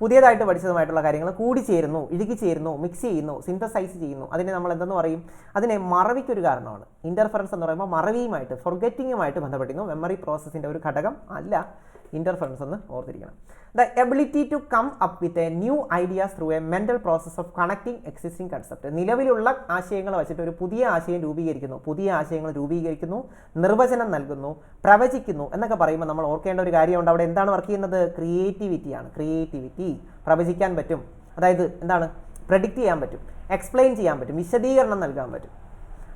പുതിയതായിട്ട് പഠിച്ചതുമായിട്ടുള്ള കാര്യങ്ങൾ കൂടിച്ചേരുന്നു, ഇഴുകിച്ചേരുന്നു, മിക്സ് ചെയ്യുന്നു, സിന്തസൈസ് ചെയ്യുന്നു. അതിനെ നമ്മൾ എന്തെന്ന് പറയും? അതിനെ മറവിക്കൊരു കാരണമാണ്. ഇൻ്റർഫറൻസ് എന്ന് പറയുമ്പോൾ മറവിയുമായിട്ട്, ഫൊർഗെറ്റിങ്ങുമായിട്ട് ബന്ധപ്പെട്ടിരുന്നു. മെമ്മറി പ്രോസസ്സിൻ്റെ ഒരു ഘടകം അല്ല ഇൻ്റർഫറൻസ് എന്ന് ഓർത്തിരിക്കണം. The ability to come up with a new ideas through a mental process of connecting existing concept. നിലവിലുള്ള ആശയങ്ങൾ വെച്ചിട്ട് ഒരു പുതിയ ആശയം രൂപീകരിക്കുന്നു, നിർവചനം നൽകുന്നു, പ്രവചിക്കുന്നു എന്നൊക്കെ പറയുമ്പോൾ നമ്മൾ ഓർക്കേണ്ട ഒരു കാര്യമുണ്ട്. അവിടെ എന്താണ് വർക്ക് ചെയ്യുന്നത്? ക്രിയേറ്റിവിറ്റിയാണ്. ക്രിയേറ്റിവിറ്റി. പ്രവചിക്കാൻ പറ്റും, അതായത് എന്താണ്? പ്രഡിക്റ്റ് ചെയ്യാൻ പറ്റും, എക്സ്പ്ലെയിൻ ചെയ്യാൻ പറ്റും, വിശദീകരണം നൽകാൻ പറ്റും,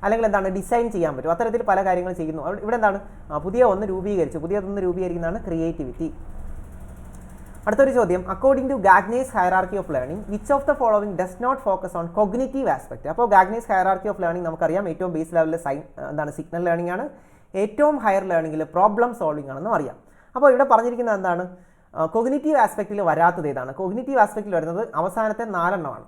അല്ലെങ്കിൽ എന്താണ്? ഡിസൈൻ ചെയ്യാൻ പറ്റും. അത്തരത്തിൽ പല കാര്യങ്ങൾ ചെയ്യുന്നു. ഇവിടെ എന്താണ്? പുതിയതൊന്ന് രൂപീകരിക്കുന്നതാണ് ക്രിയേറ്റിവിറ്റി. അടുത്തൊരു ചോദ്യം, according to Gagne's hierarchy of learning which of the following does not focus on cognitive aspect? അപ്പോൾ ഗാഗ്നേസ് ഹയറാർക്കി ഓഫ് ലേണിംഗ് നമുക്കറിയാം ഏറ്റവും ബേസ് ലെവലിൽ സിഗ്നൽ ലേണിംഗ് ആണ്, ഏറ്റവും ഹയർ ലേണിംഗിൽ പ്രോബ്ലം സോൾവിംഗ് ആണെന്ന് അറിയാം. അപ്പോൾ ഇവിടെ പറഞ്ഞിരിക്കുന്നത് എന്താണ്? കോഗ്നിറ്റീവ് ആസ്പെക്റ്റിൽ വരാത്തത് ഏതാണ്? കോഗ്നിറ്റീവ് ആസ്പെക്റ്റിൽ വരുന്നത് അവസാനത്തെ 4 എണ്ണമാണ്.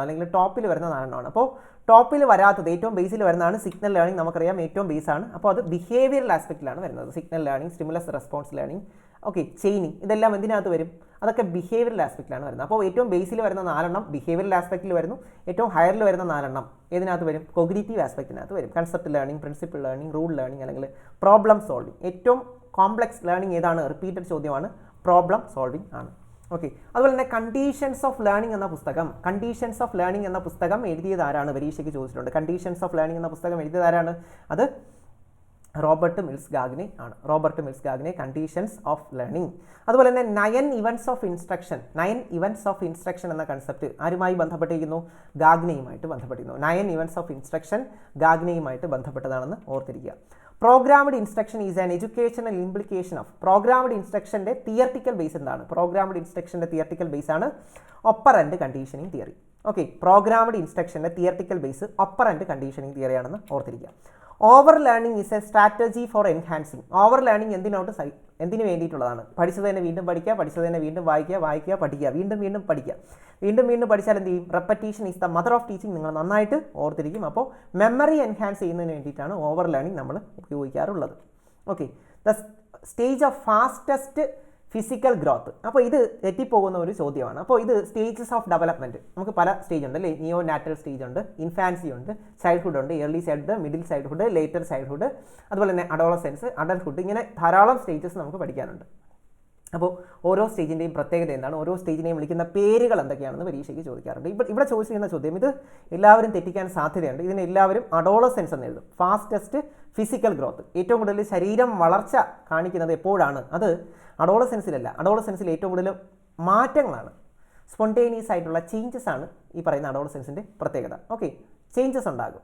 അല്ലെങ്കിൽ ടോപ്പിൽ വരുന്ന 4 എണ്ണമാണ്. അപ്പോൾ ടോപ്പിൽ വരാത്തത്, ഏറ്റവും ബേസിൽ വരുന്നതാണ് സിഗ്നൽ ലേണിംഗ്. നമുക്കറിയാം ഏറ്റവും ബേസാണ്. അപ്പോൾ അത് ബിഹേവിയറൽ ആസ്പെക്റ്റിലാണ് വരുന്നത്. Signal learning, stimulus response learning, okay, chaining, ഇതെല്ലാം എന്തിനകത്ത് വരും? അതൊക്കെ ബിഹേവിയറൽ ആസ്പെക്റ്റിലാണ് വരുന്നത്. അപ്പോൾ ഏറ്റവും ബേസിൽ വരുന്ന 4 എണ്ണം ബിഹേവിയറൽ ആസ്പെക്റ്റിൽ വരുന്നു. ഏറ്റവും ഹയറിൽ വരുന്ന 4 എണ്ണം ഏതിനകത്ത് വരും? കോഗ്നിറ്റീവ് ആസ്പെക്റ്റിനകത്ത് വരും. Concept learning, principle learning, rule learning അല്ലെങ്കിൽ പ്രോബ്ലം സോൾവിംഗ്. ഏറ്റവും കോംപ്ലക്സ് ലേണിംഗ് ഏതാണ്? റിപ്പീറ്റഡ് ചോദ്യമാണ്. പ്രോബ്ലം സോൾവിംഗ് ആണ്. ഓക്കെ, അതുപോലെ തന്നെ കണ്ടീഷൻസ് ഓഫ് ലേണിംഗ് എന്ന പുസ്തകം എഴുതിയത് ആരാണ്? പരീക്ഷയ്ക്ക് ചോദിച്ചിട്ടുണ്ട്. കണ്ടീഷൻസ് ഓഫ് ലേണിംഗ് എന്ന പുസ്തകം എഴുതിയത് ആരാണ്? അത് റോബർട്ട് മിൽസ് ഗാഗ്നെ ആണ്. Conditions of learning. അതുപോലെ തന്നെ 9 ഇവൻറ്റ്സ് ഓഫ് ഇൻസ്ട്രക്ഷൻ എന്ന കൺസെപ്റ്റ് ആരുമായി ബന്ധപ്പെട്ടിരിക്കുന്നു? ഗാഗ്നെയുമായിട്ട് ബന്ധപ്പെട്ടിരിക്കുന്നു. 9 ഇവൻറ്റ്സ് ഓഫ് ഇൻസ്ട്രക്ഷൻ ഗാഗ്നെയുമായിട്ട് ബന്ധപ്പെട്ടതാണെന്ന് ഓർത്തിരിക്കുക. Programmed instruction is an educational implication of. Programmed ഇൻസ്ട്രക്ഷൻ്റെ തിയറട്ടിക്കൽ ബേസ് എന്താണ്? പ്രോഗ്രാംഡ് ഇൻസ്ട്രക്ഷൻ്റെ തിയറട്ടിക്കൽ ബേസ് ആണ് operant conditioning theory. Okay, programmed ഇൻസ്ട്രക്ഷൻ്റെ theoretical base operant conditioning theory ആണെന്ന് ഓർത്തിരിക്കുക. Overlearning is a strategy for enhancing. Overlearning എന്തിനു വേണ്ടിയിട്ടുള്ളതാണ്? പഠിച്ചത് തന്നെ വീണ്ടും പഠിക്കുക, പഠിച്ചത് തന്നെ വീണ്ടും വായിക്കുക, പഠിക്കുക, വീണ്ടും പഠിക്കുക. വീണ്ടും പഠിച്ചാൽ എന്ത് ചെയ്യും? Repetition is the mother of teaching. നിങ്ങൾ നന്നായിട്ട് ഓർത്തിരിക്കും. അപ്പോൾ മെമ്മറി എൻഹാൻസ് ചെയ്യുന്നതിന് വേണ്ടിയിട്ടാണ് ഓവർ ലേണിംഗ് നമ്മൾ ഉപയോഗിക്കാറുള്ളത്. Okay, the stage of fastest physical growth. അപ്പോൾ ഇത് തെറ്റിപ്പോകുന്ന ഒരു ചോദ്യമാണ്. അപ്പോൾ ഇത് സ്റ്റേജസ് ഓഫ് ഡെവലപ്മെൻറ്റ് നമുക്ക് പല സ്റ്റേജ് ഉണ്ട് അല്ലേ? നിയോ നാറ്റൽ സ്റ്റേജ് ഉണ്ട്, ഇൻഫാൻസി ഉണ്ട്, ചൈൽഡ്ഹുഡ് ഉണ്ട്, early childhood, middle childhood, later childhood, അതുപോലെ തന്നെ അഡോളസെൻസ്, അഡൽട്ട്ഹുഡ്, ഇങ്ങനെ ധാരാളം സ്റ്റേജസ് നമുക്ക് പഠിക്കാനുണ്ട്. അപ്പോൾ ഓരോ സ്റ്റേജിൻ്റെയും പ്രത്യേകത എന്താണ്, ഓരോ സ്റ്റേജിനെയും വിളിക്കുന്ന പേരുകൾ എന്തൊക്കെയാണെന്ന് പരീക്ഷയ്ക്ക് ചോദിക്കാറുണ്ട്. ഇവിടെ ചോദിച്ചിരിക്കുന്ന ചോദ്യം ഇത് എല്ലാവരും തെറ്റിക്കാൻ സാധ്യതയുണ്ട്. ഇതിന് എല്ലാവരും അഡോളസെൻസ് എന്ന് എഴുതും. ഫാസ്റ്റസ്റ്റ് ഫിസിക്കൽ ഗ്രോത്ത്, ഏറ്റവും കൂടുതൽ ശരീരം വളർച്ച കാണിക്കുന്നത് എപ്പോഴാണ്? അത് അഡോളസെൻസിലല്ല. അഡോളസെൻസിൽ ഏറ്റവും കൂടുതൽ മാറ്റങ്ങളാണ്, സ്പോണ്ടേനിയസ് ആയിട്ടുള്ള ചേഞ്ചസ് ആണ് ഈ പറയുന്ന അഡോളസെൻസിൻ്റെ പ്രത്യേകത. ഓക്കെ, ചേഞ്ചസ് ഉണ്ടാകും.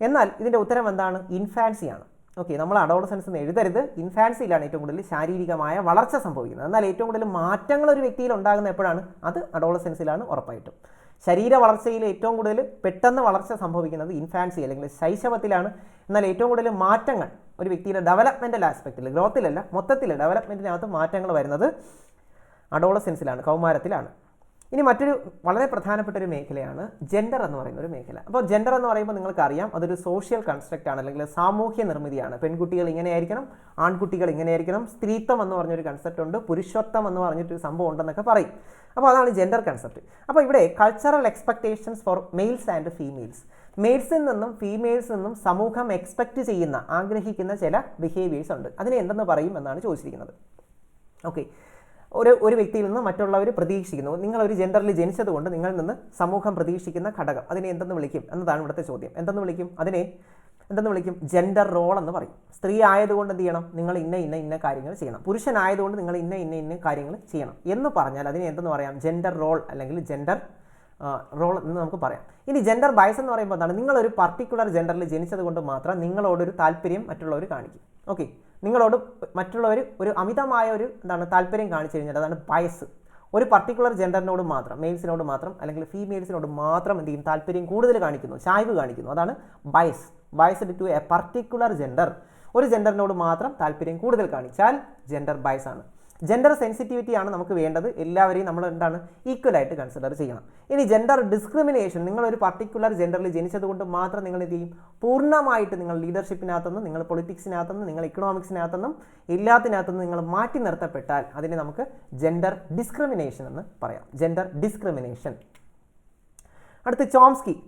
എന്നാൽ ഇതിൻ്റെ ഉത്തരം എന്താണ്? ഇൻഫാൻസിയാണ്. ഓക്കെ, നമ്മൾ അഡോളസെൻസ് എന്ന് എഴുതരുത്. ഇൻഫാൻസിയിലാണ് ഏറ്റവും കൂടുതൽ ശാരീരികമായ വളർച്ച സംഭവിക്കുന്നത്. എന്നാൽ ഏറ്റവും കൂടുതൽ മാറ്റങ്ങൾ ഒരു വ്യക്തിയിൽ ഉണ്ടാകുന്ന എപ്പോഴാണ്? അത് അഡോളസെൻസിലാണ് ഉറപ്പായിട്ടും. ശരീര വളർച്ചയിൽ ഏറ്റവും കൂടുതൽ പെട്ടെന്ന് വളർച്ച സംഭവിക്കുന്നത് ഇൻഫാൻസി അല്ലെങ്കിൽ ശൈശവത്തിലാണ്. എന്നാൽ ഏറ്റവും കൂടുതൽ മാറ്റങ്ങൾ ഒരു വ്യക്തിയുടെ ഡെവലപ്മെൻറ്റൽ ആസ്പെക്റ്റിൽ, ഗ്രോത്തിലല്ല മൊത്തത്തിൽ ഡെവലപ്മെൻറ്റിനകത്ത് മാറ്റങ്ങൾ വരുന്നത് അഡോളസെൻസിലാണ്, കൗമാരത്തിലാണ്. ഇനി മറ്റൊരു വളരെ പ്രധാനപ്പെട്ട ഒരു മേഖലയാണ് ജെൻഡർ എന്ന് പറയുന്ന ഒരു മേഖല. അപ്പോൾ ജെൻഡർ എന്ന് പറയുമ്പോൾ നിങ്ങൾക്കറിയാം അതൊരു സോഷ്യൽ കൺസ്ട്രക്റ്റ് ആണ്, അല്ലെങ്കിൽ സാമൂഹ്യ നിർമ്മിതിയാണ്. പെൺകുട്ടികൾ ഇങ്ങനെയായിരിക്കണം, ആൺകുട്ടികൾ ഇങ്ങനെയായിരിക്കണം, സ്ത്രീത്വം എന്ന് പറഞ്ഞൊരു കൺസെപ്റ്റ് ഉണ്ട്, പുരുഷത്വം എന്ന് പറഞ്ഞിട്ടൊരു സംഭവം ഉണ്ടെന്നൊക്കെ പറയും. അപ്പോൾ അതാണ് ജെൻഡർ കൺസെപ്റ്റ്. അപ്പോൾ ഇവിടെ cultural expectations for males and females, മെയിൽസിൽ നിന്നും ഫീമെയിൽസിൽ നിന്നും സമൂഹം എക്സ്പെക്റ്റ് ചെയ്യുന്ന, ആഗ്രഹിക്കുന്ന ചില ബിഹേവിയേഴ്സ് ഉണ്ട്. അതിനെ എന്തെന്ന് പറയും എന്നാണ് ചോദിച്ചിരിക്കുന്നത്. ഓക്കെ, ഒരു വ്യക്തിയിൽ നിന്ന് മറ്റുള്ളവർ പ്രതീക്ഷിക്കുന്നു, നിങ്ങളൊരു ജെൻഡറിൽ ജനിച്ചതുകൊണ്ട് നിങ്ങളിൽ നിന്ന് സമൂഹം പ്രതീക്ഷിക്കുന്ന ഘടകം, അതിനെ എന്തെന്ന് വിളിക്കും എന്നതാണ് ഇവിടുത്തെ ചോദ്യം. എന്തെന്ന് വിളിക്കും? അതിനെ എന്തെന്ന് വിളിക്കും? ജെൻഡർ റോൾ എന്ന് പറയും. സ്ത്രീ ആയതുകൊണ്ട് എന്ത് ചെയ്യണം? നിങ്ങൾ ഇന്ന കാര്യങ്ങൾ ചെയ്യണം. പുരുഷനായതുകൊണ്ട് നിങ്ങൾ ഇന്ന കാര്യങ്ങൾ ചെയ്യണം എന്ന് പറഞ്ഞാൽ അതിനെ എന്തെന്ന് പറയാം? ജെൻഡർ റോൾ അല്ലെങ്കിൽ ജെൻഡർ റോൾ എന്ന് നമുക്ക് പറയാം. ഇനി ജെൻഡർ ബയസ് എന്ന് പറയുമ്പോൾ എന്താണ്? നിങ്ങളൊരു പർട്ടിക്കുലർ ജെൻഡറിൽ ജനിച്ചത് കൊണ്ട് മാത്രം നിങ്ങളോടൊരു താല്പര്യം മറ്റുള്ളവർ കാണിക്കും. ഓക്കെ, നിങ്ങളോട് മറ്റുള്ളവർ ഒരു അമിതമായ ഒരു താല്പര്യം കാണിച്ചു കഴിഞ്ഞാൽ അതാണ് ബയസ്. ഒരു പർട്ടിക്കുലർ ജെൻഡറിനോട് മാത്രം, മെയിൽസിനോട് മാത്രം അല്ലെങ്കിൽ ഫീമെയിൽസിനോട് മാത്രം എന്ത് ചെയ്യും? താല്പര്യം കൂടുതൽ കാണിക്കുന്നു, ചായ്വ് കാണിക്കുന്നു. അതാണ് bias. Biased to a particular gender. ഒരു ജെൻഡറിനോട് മാത്രം താല്പര്യം കൂടുതൽ കാണിച്ചാൽ ജെൻഡർ ബയസ് ആണ്. ജെൻഡർ സെൻസിറ്റിവിറ്റി ആണ് നമുക്ക് വേണ്ടത്. എല്ലാവരെയും നമ്മൾ ഈക്വലായിട്ട് കൺസിഡർ ചെയ്യണം. ഇനി ജെൻഡർ ഡിസ്ക്രിമിനേഷൻ, നിങ്ങളൊരു പർട്ടിക്കുലർ ജെൻഡറിൽ ജനിച്ചതുകൊണ്ട് മാത്രം നിങ്ങൾ എന്ത് ചെയ്യും? പൂർണ്ണമായിട്ട് നിങ്ങൾ ലീഡർഷിപ്പിനകത്തുനിന്നും, നിങ്ങൾ പൊളിറ്റിക്സിനകത്തുനിന്നും, നിങ്ങൾ ഇക്കണോമിക്സിനകത്തുനിന്നും എല്ലാത്തിനകത്തുനിന്നും നിങ്ങൾ മാറ്റി നിർത്തപ്പെട്ടാൽ അതിനെ നമുക്ക് ജെൻഡർ ഡിസ്ക്രിമിനേഷൻ എന്ന് പറയാം. Gender discrimination. അടുത്ത്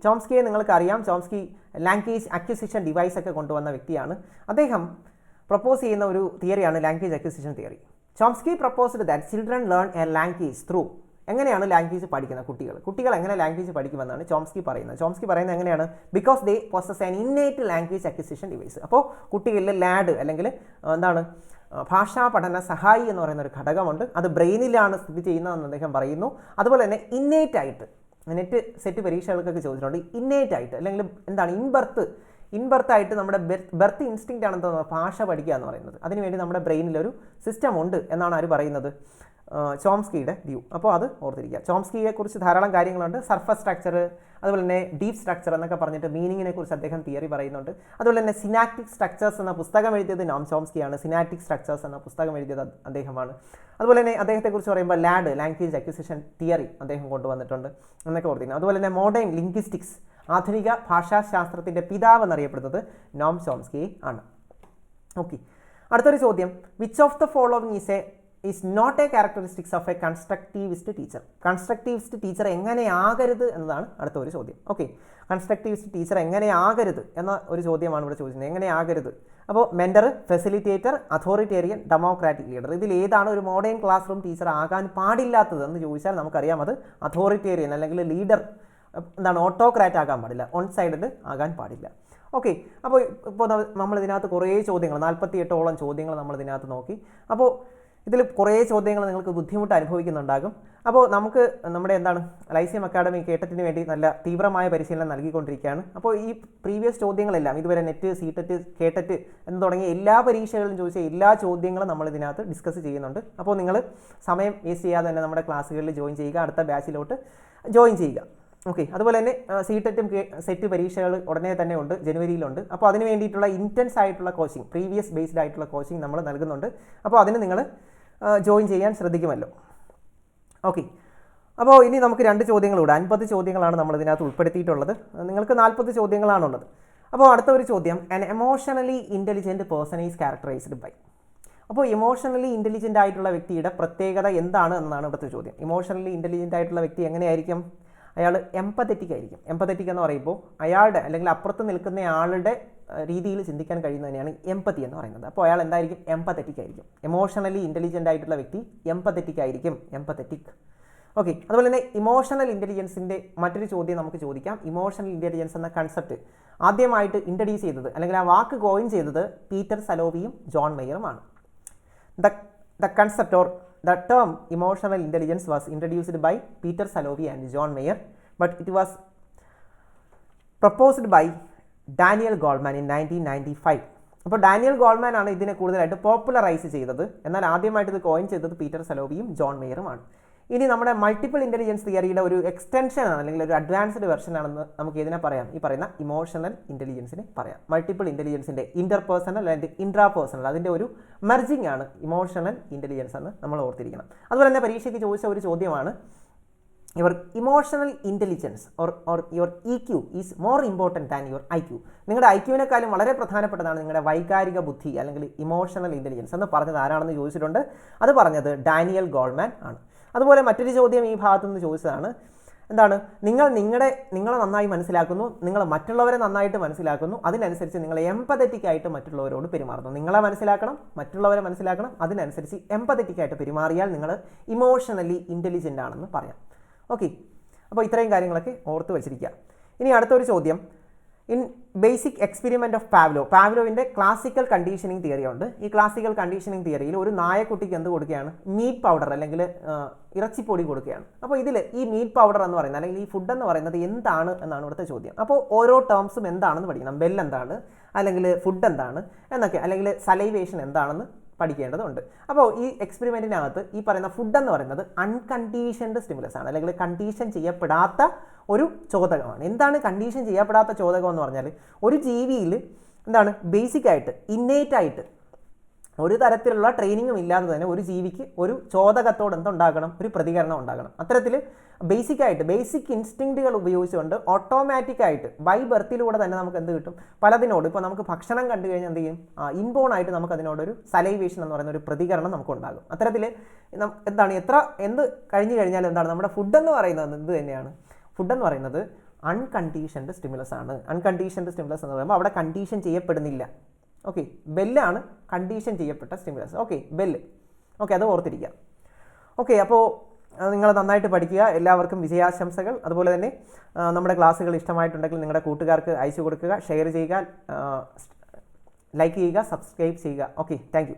ചോംസ്കിയെ നിങ്ങൾക്ക് അറിയാം. ചോംസ്കി ലാംഗ്വേജ് അക്വിസിഷൻ ഡിവൈസ് ഒക്കെ കൊണ്ടുവന്ന വ്യക്തിയാണ്. അദ്ദേഹം പ്രപ്പോസ് ചെയ്യുന്ന ഒരു തിയറിയാണ് language acquisition theory. Chomsky proposed that children learn a language through. എങ്ങനെയാണ് ലാംഗ്വേജ് പഠിക്കുന്നത്? കുട്ടികൾ എങ്ങനെ ലാംഗ്വേജ് പഠിക്കുമെന്നാണ് ചോംസ്കി പറയുന്നത്. ചോംസ്കി പറയുന്നത് എങ്ങനെയാണ്? Because they possess an innate language acquisition device. അപ്പോൾ കുട്ടികളിൽ ലാഡ് അല്ലെങ്കിൽ ഭാഷാ പഠന സഹായി എന്ന് പറയുന്ന ഒരു ഘടകമുണ്ട്. അത് ബ്രെയിനിലാണ് സ്ഥിതി ചെയ്യുന്നതെന്ന് അദ്ദേഹം പറയുന്നു. അതുപോലെ തന്നെ ഇന്നേറ്റ് ആയിട്ട്, നെറ്റ് സെറ്റ് പരീക്ഷകൾക്കൊക്കെ ചോദിച്ചിട്ടുണ്ട്, ഇന്നേറ്റ് ആയിട്ട് അല്ലെങ്കിൽ ഇൻബർത്ത് ആയിട്ട് നമ്മുടെ ബെർത്ത് ഇൻസ്റ്റിങ്ക്റ്റ് ആണെന്ന് ഭാഷ പഠിക്കുക എന്ന് പറയുന്നത്. അതിനുവേണ്ടി നമ്മുടെ ബ്രെയിനിലൊരു സിസ്റ്റം ഉണ്ട് എന്നാണ് ആര് പറയുന്നത്? ചോംസ്കിയുടെ വ്യൂ. അപ്പോൾ അത് ഓർത്തിരിക്കുക. ചോംസ്കിയെക്കുറിച്ച് ധാരാളം കാര്യങ്ങളുണ്ട്. സർഫസ് സ്ട്രക്ചർ, അതുപോലെ തന്നെ ഡീപ്പ് സ്ട്രക്ചർ എന്നൊക്കെ പറഞ്ഞിട്ട് മീനിങ്ങിനെ കുറിച്ച് അദ്ദേഹം തിയറി പറയുന്നുണ്ട്. അതുപോലെ തന്നെ സിനാക്റ്റിക് സ്ട്രക്ചേഴ്സ് എന്ന പുസ്തകം എഴുതിയത് നോം ചോംസ്കിയാണ്. സിനാക്റ്റിക് സ്ട്രക്ചേഴ്സ് എന്ന പുസ്തകം എഴുതിയത് അദ്ദേഹമാണ്. അതുപോലെ തന്നെ അദ്ദേഹത്തെക്കുറിച്ച് പറയുമ്പോൾ ലാംഗ്വേജ് അക്വിസിഷൻ തിയറി അദ്ദേഹം കൊണ്ടുവന്നിട്ടുണ്ട് എന്നൊക്കെ ഓർത്തിരിക്കുന്നു. അതുപോലെ തന്നെ മോഡേൺ ലിംഗ്വിസ്റ്റിക്സ്, ആധുനിക ഭാഷാശാസ്ത്രത്തിൻ്റെ പിതാവ് എന്നറിയപ്പെടുന്നത് നോം ചോംസ്കി ആണ്. ഓക്കെ, അടുത്തൊരു ചോദ്യം, which of the following is not a characteristics of a constructivist teacher. Constructivist teacher എങ്ങനെയാകരുത് എന്നതാണ് അടുത്ത ഒരു ചോദ്യം. ഓക്കെ, കൺസ്ട്രക്റ്റീവിസ്റ്റ് ടീച്ചർ എങ്ങനെയാകരുത് എന്ന ഒരു ചോദ്യമാണ് ഇവിടെ ചോദിക്കുന്നത്. എങ്ങനെയാകരുത്? അപ്പോൾ mentor, facilitator, authoritarian, democratic leader. ഇതിൽ ഏതാണ് ഒരു മോഡേൺ ക്ലാസ് റൂം ടീച്ചർ ആകാൻ പാടില്ലാത്തത് എന്ന് ചോദിച്ചാൽ നമുക്കറിയാം അത് അതോറിറ്റേറിയൻ അല്ലെങ്കിൽ ലീഡർ, ഓട്ടോക്രാറ്റ് ആകാൻ പാടില്ല, ഓൺ സൈഡഡ് ആകാൻ പാടില്ല. ഓക്കെ, അപ്പോൾ നമ്മൾ ഇതിനകത്ത് കുറേ ചോദ്യങ്ങൾ, 48ഓളം ചോദ്യങ്ങൾ നമ്മൾ ഇതിനകത്ത് നോക്കി. അപ്പോൾ ഇതിൽ കുറേ ചോദ്യങ്ങൾ നിങ്ങൾക്ക് ബുദ്ധിമുട്ട് അനുഭവിക്കുന്നുണ്ടാകും. അപ്പോൾ നമുക്ക് നമ്മുടെ ലൈസിയം അക്കാഡമി കേട്ടറ്റിന് വേണ്ടി നല്ല തീവ്രമായ പരിശീലനം നൽകിക്കൊണ്ടിരിക്കുകയാണ്. അപ്പോൾ ഈ പ്രീവിയസ് ചോദ്യങ്ങളെല്ലാം ഇതുവരെ നെറ്റ്, സീറ്ററ്റ്, കേട്ടറ്റ് എന്ന് തുടങ്ങിയ എല്ലാ പരീക്ഷകളിലും ചോദിച്ച എല്ലാ ചോദ്യങ്ങളും നമ്മൾ ഇതിനകത്ത് ഡിസ്കസ് ചെയ്യുന്നുണ്ട്. അപ്പോൾ നിങ്ങൾ സമയം വേസ്റ്റ് ചെയ്യാതെ തന്നെ നമ്മുടെ ക്ലാസ്സുകളിൽ ജോയിൻ ചെയ്യുക, അടുത്ത ബാച്ചിലോട്ട് ജോയിൻ ചെയ്യുക. ഓക്കെ, അതുപോലെ തന്നെ സീറ്ററ്റും സെറ്റ് പരീക്ഷകൾ ഉടനെ തന്നെ ഉണ്ട്, ജനുവരിയിലുണ്ട്. അപ്പോൾ അതിന് വേണ്ടിയിട്ടുള്ള ഇൻറ്റൻസ് ആയിട്ടുള്ള കോച്ചിങ്, പ്രീവിയസ് ബേസ്ഡ് ആയിട്ടുള്ള കോച്ചിങ് നമ്മൾ നൽകുന്നുണ്ട്. അപ്പോൾ അതിന് നിങ്ങൾ ജോയിൻ ചെയ്യാൻ ശ്രദ്ധിക്കുമല്ലോ. ഓക്കെ, അപ്പോൾ ഇനി നമുക്ക് 2 ചോദ്യങ്ങളിലൂടെ 50 ചോദ്യങ്ങളാണ് നമ്മൾ ഇതിനകത്ത് ഉൾപ്പെടുത്തിയിട്ടുള്ളത്. നിങ്ങൾക്ക് 40 ചോദ്യങ്ങളാണുള്ളത്. അപ്പോൾ അടുത്ത ഒരു ചോദ്യം, an emotionally intelligent person is characterised by. അപ്പോൾ ഇമോഷണലി ഇൻ്റലിജൻ്റ് ആയിട്ടുള്ള വ്യക്തിയുടെ പ്രത്യേകത എന്താണ് എന്നതാണ് ഇവിടുത്തെ ചോദ്യം. ഇമോഷണലി ഇൻ്റലിജൻ്റ് ആയിട്ടുള്ള വ്യക്തി എങ്ങനെയായിരിക്കും? അയാൾ എംപതറ്റിക് ആയിരിക്കും. എംപതറ്റിക് എന്ന് പറയുമ്പോൾ അയാളുടെ അല്ലെങ്കിൽ അപ്പുറത്ത് നിൽക്കുന്ന ആളുടെ രീതിയിൽ ചിന്തിക്കാൻ കഴിയുന്നതിനെയാണ് എംപതി എന്ന് പറയുന്നത്. അപ്പോൾ അയാൾ എന്തായിരിക്കും? എംപത്തറ്റിക് ആയിരിക്കും. എമോഷണലി ഇൻ്റലിജൻ്റ് ആയിട്ടുള്ള വ്യക്തി എംപത്തറ്റിക് ആയിരിക്കും, എംപത്തറ്റിക്. ഓക്കെ, അതുപോലെ തന്നെ ഇമോഷണൽ ഇൻ്റലിജൻസിൻ്റെ മറ്റൊരു ചോദ്യം നമുക്ക് ചോദിക്കാം. ഇമോഷണൽ ഇൻ്റലിജൻസ് എന്ന കൺസെപ്റ്റ് ആദ്യമായിട്ട് ഇൻട്രൊഡ്യൂസ് ചെയ്തത് അല്ലെങ്കിൽ ആ വാക്ക് കോയിൻ ചെയ്തത് പീറ്റർ സലോവിയും ജോൺ മെയറുമാണ്. The concept or the term emotional intelligence was introduced by Peter Salovey and John Mayer, but it was proposed by Daniel Goleman in 1995. അപ്പോൾ ഡാനിയൽ ഗോൾമാൻ ആണ് ഇതിനെ കൂടുതലായിട്ട് പോപ്പുലറൈസ് ചെയ്തത്. എന്നാൽ ആദ്യമായിട്ട് ഇത് കോയിൻ ചെയ്തത് പീറ്റർ സലോവിയും ജോൺ മെയറുമാണ്. ഇനി നമ്മുടെ മൾട്ടിപ്പിൾ ഇൻ്റലിജൻസ് തിയറിയുടെ ഒരു എക്സ്റ്റൻഷൻ ആണ് അല്ലെങ്കിൽ ഒരു അഡ്വാൻസ്ഡ് വെർഷൻ ആണെന്ന് നമുക്ക് ഇതിനെ പറയാം. ഈ പറയുന്ന ഇമോഷണൽ ഇൻ്റലിജൻസിനെ പറയാം. മൾട്ടിപ്പിൾ ഇൻ്റലിജൻസിൻ്റെ ഇൻ്റർപേഴ്സണൽ അല്ലെങ്കിൽ ഇൻട്രാപേഴ്സണൽ അതിൻ്റെ ഒരു മെർജിങ് ആണ് ഇമോഷണൽ ഇൻ്റലിജൻസ് എന്ന് നമ്മൾ ഓർത്തിരിക്കണം. അതുപോലെ തന്നെ പരീക്ഷയ്ക്ക് ചോദിച്ച ഒരു ചോദ്യമാണ്, your emotional intelligence or your EQ is more important than your IQ. നിങ്ങളുടെ IQ-നെക്കാളും വളരെ പ്രധാനപ്പെട്ടതാണ് നിങ്ങളുടെ വൈകാരിക ബുദ്ധി അല്ലെങ്കിൽ ഇമോഷണൽ ഇൻ്റലിജൻസ് എന്ന് പറഞ്ഞത് ആരാണെന്ന് ചോദിച്ചിട്ടുണ്ട്. അത് പറഞ്ഞത് ഡാനിയൽ ഗോൾമാൻ ആണ്. അതുപോലെ മറ്റൊരു ചോദ്യം ഈ ഭാഗത്തു നിന്ന് ചോദിച്ചതാണ്, എന്താണ്? നിങ്ങളെ നന്നായി മനസ്സിലാക്കുന്നു, നിങ്ങൾ മറ്റുള്ളവരെ നന്നായിട്ട് മനസ്സിലാക്കുന്നു, അതിനനുസരിച്ച് നിങ്ങൾ എംപതറ്റിക് ആയിട്ട് മറ്റുള്ളവരോട് പെരുമാറുന്നു. നിങ്ങളെ മനസ്സിലാക്കണം, മറ്റുള്ളവരെ മനസ്സിലാക്കണം, അതിനനുസരിച്ച് എംപതറ്റിക് ആയിട്ട് പെരുമാറിയാൽ നിങ്ങൾ ഇമോഷണലി ഇൻ്റലിജൻ്റ് ആണെന്ന് പറയാം. ഓക്കെ, അപ്പോൾ ഇത്രയും കാര്യങ്ങളൊക്കെ ഓർത്ത് വെച്ചിരിക്കുക. ഇനി അടുത്തൊരു ചോദ്യം, ഇൻ ബേസിക് എക്സ്പെരിമെൻറ്റ് ഓഫ് പാവ്ലോവിൻ്റെ ക്ലാസിക്കൽ കണ്ടീഷനിങ് തിയറി ഉണ്ട്. ഈ ക്ലാസിക്കൽ കണ്ടീഷനിങ് തിയറിയിൽ ഒരു നായക്കുട്ടിക്ക് എന്ത് കൊടുക്കുകയാണ്? മീറ്റ് പൗഡർ അല്ലെങ്കിൽ ഇറച്ചിപ്പൊടി കൊടുക്കുകയാണ്. അപ്പോൾ ഇതിൽ ഈ മീറ്റ് പൗഡർ എന്ന് പറയുന്നത് അല്ലെങ്കിൽ ഈ ഫുഡ് എന്ന് പറയുന്നത് എന്താണ് എന്നാണ് ഇവിടുത്തെ ചോദ്യം. അപ്പോൾ ഓരോ ടേംസും എന്താണെന്ന് പഠിക്കണം. ബെൽ എന്താണ്, അല്ലെങ്കിൽ ഫുഡ് എന്താണ് എന്നൊക്കെ, അല്ലെങ്കിൽ സലൈവേഷൻ എന്താണെന്ന് പഠിക്കേണ്ടതുണ്ട്. അപ്പോൾ ഈ എക്സ്പെരിമെൻറ്റിനകത്ത് ഈ പറയുന്ന ഫുഡ് എന്ന് പറയുന്നത് അൺകണ്ടീഷൻഡ് സ്റ്റിമുലസ് ആണ്, അല്ലെങ്കിൽ കണ്ടീഷൻ ചെയ്യപ്പെടാത്ത ഒരു ചോദകമാണ്. എന്താണ് കണ്ടീഷൻ ചെയ്യപ്പെടാത്ത ചോദകം എന്ന് പറഞ്ഞാൽ, ഒരു ജീവിയിൽ എന്താണ് ബേസിക്കായിട്ട് ഇന്നേറ്റായിട്ട് ഒരു തരത്തിലുള്ള ട്രെയിനിങ്ങും ഇല്ലാതെ തന്നെ ഒരു ജീവിക്ക് ഒരു ചോദകത്തോട് എന്തുണ്ടാകണം? ഒരു പ്രതികരണം ഉണ്ടാകണം. അത്തരത്തിൽ ബേസിക് ഇൻസ്റ്റിങ്ക്റ്റുകൾ ഉപയോഗിച്ചുകൊണ്ട് ഓട്ടോമാറ്റിക്കായിട്ട് ബൈ ബർത്തിലൂടെ തന്നെ നമുക്ക് എന്ത് കിട്ടും? പലതിനോട് ഇപ്പോൾ നമുക്ക് ഭക്ഷണം കണ്ടു കഴിഞ്ഞാൽ എന്ത് ചെയ്യും? ഇൻബോൺ ആയിട്ട് നമുക്ക് അതിനോടൊരു സലൈവേഷൻ എന്ന് പറയുന്ന ഒരു പ്രതികരണം നമുക്ക് ഉണ്ടാകും. അത്തരത്തിൽ എന്താണ് എന്ത് കഴിഞ്ഞു കഴിഞ്ഞാൽ എന്താണ് നമ്മുടെ ഫുഡ് എന്ന് പറയുന്നത് ഇത് തന്നെയാണ്. ഫുഡ് എന്ന് പറയുന്നത് അൺകണ്ടീഷൻഡ് സ്റ്റിമുലസ് ആണ്. അൺകണ്ടീഷൻഡ് സ്റ്റിമുലസ് എന്ന് പറയുമ്പോൾ അവിടെ കണ്ടീഷൻ ചെയ്യപ്പെടുന്നില്ല. ഓക്കെ, ബെല്ലാണ് കണ്ടീഷൻ ചെയ്യപ്പെട്ട സ്റ്റിമുലസ്. Okay, bell. ഓക്കെ, അത് ഓർത്തിരിക്കുക. ഓക്കെ, അപ്പോൾ നിങ്ങൾ നന്നായിട്ട് പഠിക്കുക. എല്ലാവർക്കും വിജയാശംസകൾ. അതുപോലെ തന്നെ നമ്മുടെ ക്ലാസ്സുകൾ ഇഷ്ടമായിട്ടുണ്ടെങ്കിൽ നിങ്ങളുടെ കൂട്ടുകാർക്ക് അയച്ചു കൊടുക്കുക, ഷെയർ ചെയ്യുക, ലൈക്ക് ചെയ്യുക, സബ്സ്ക്രൈബ് ചെയ്യുക. Okay, thank you.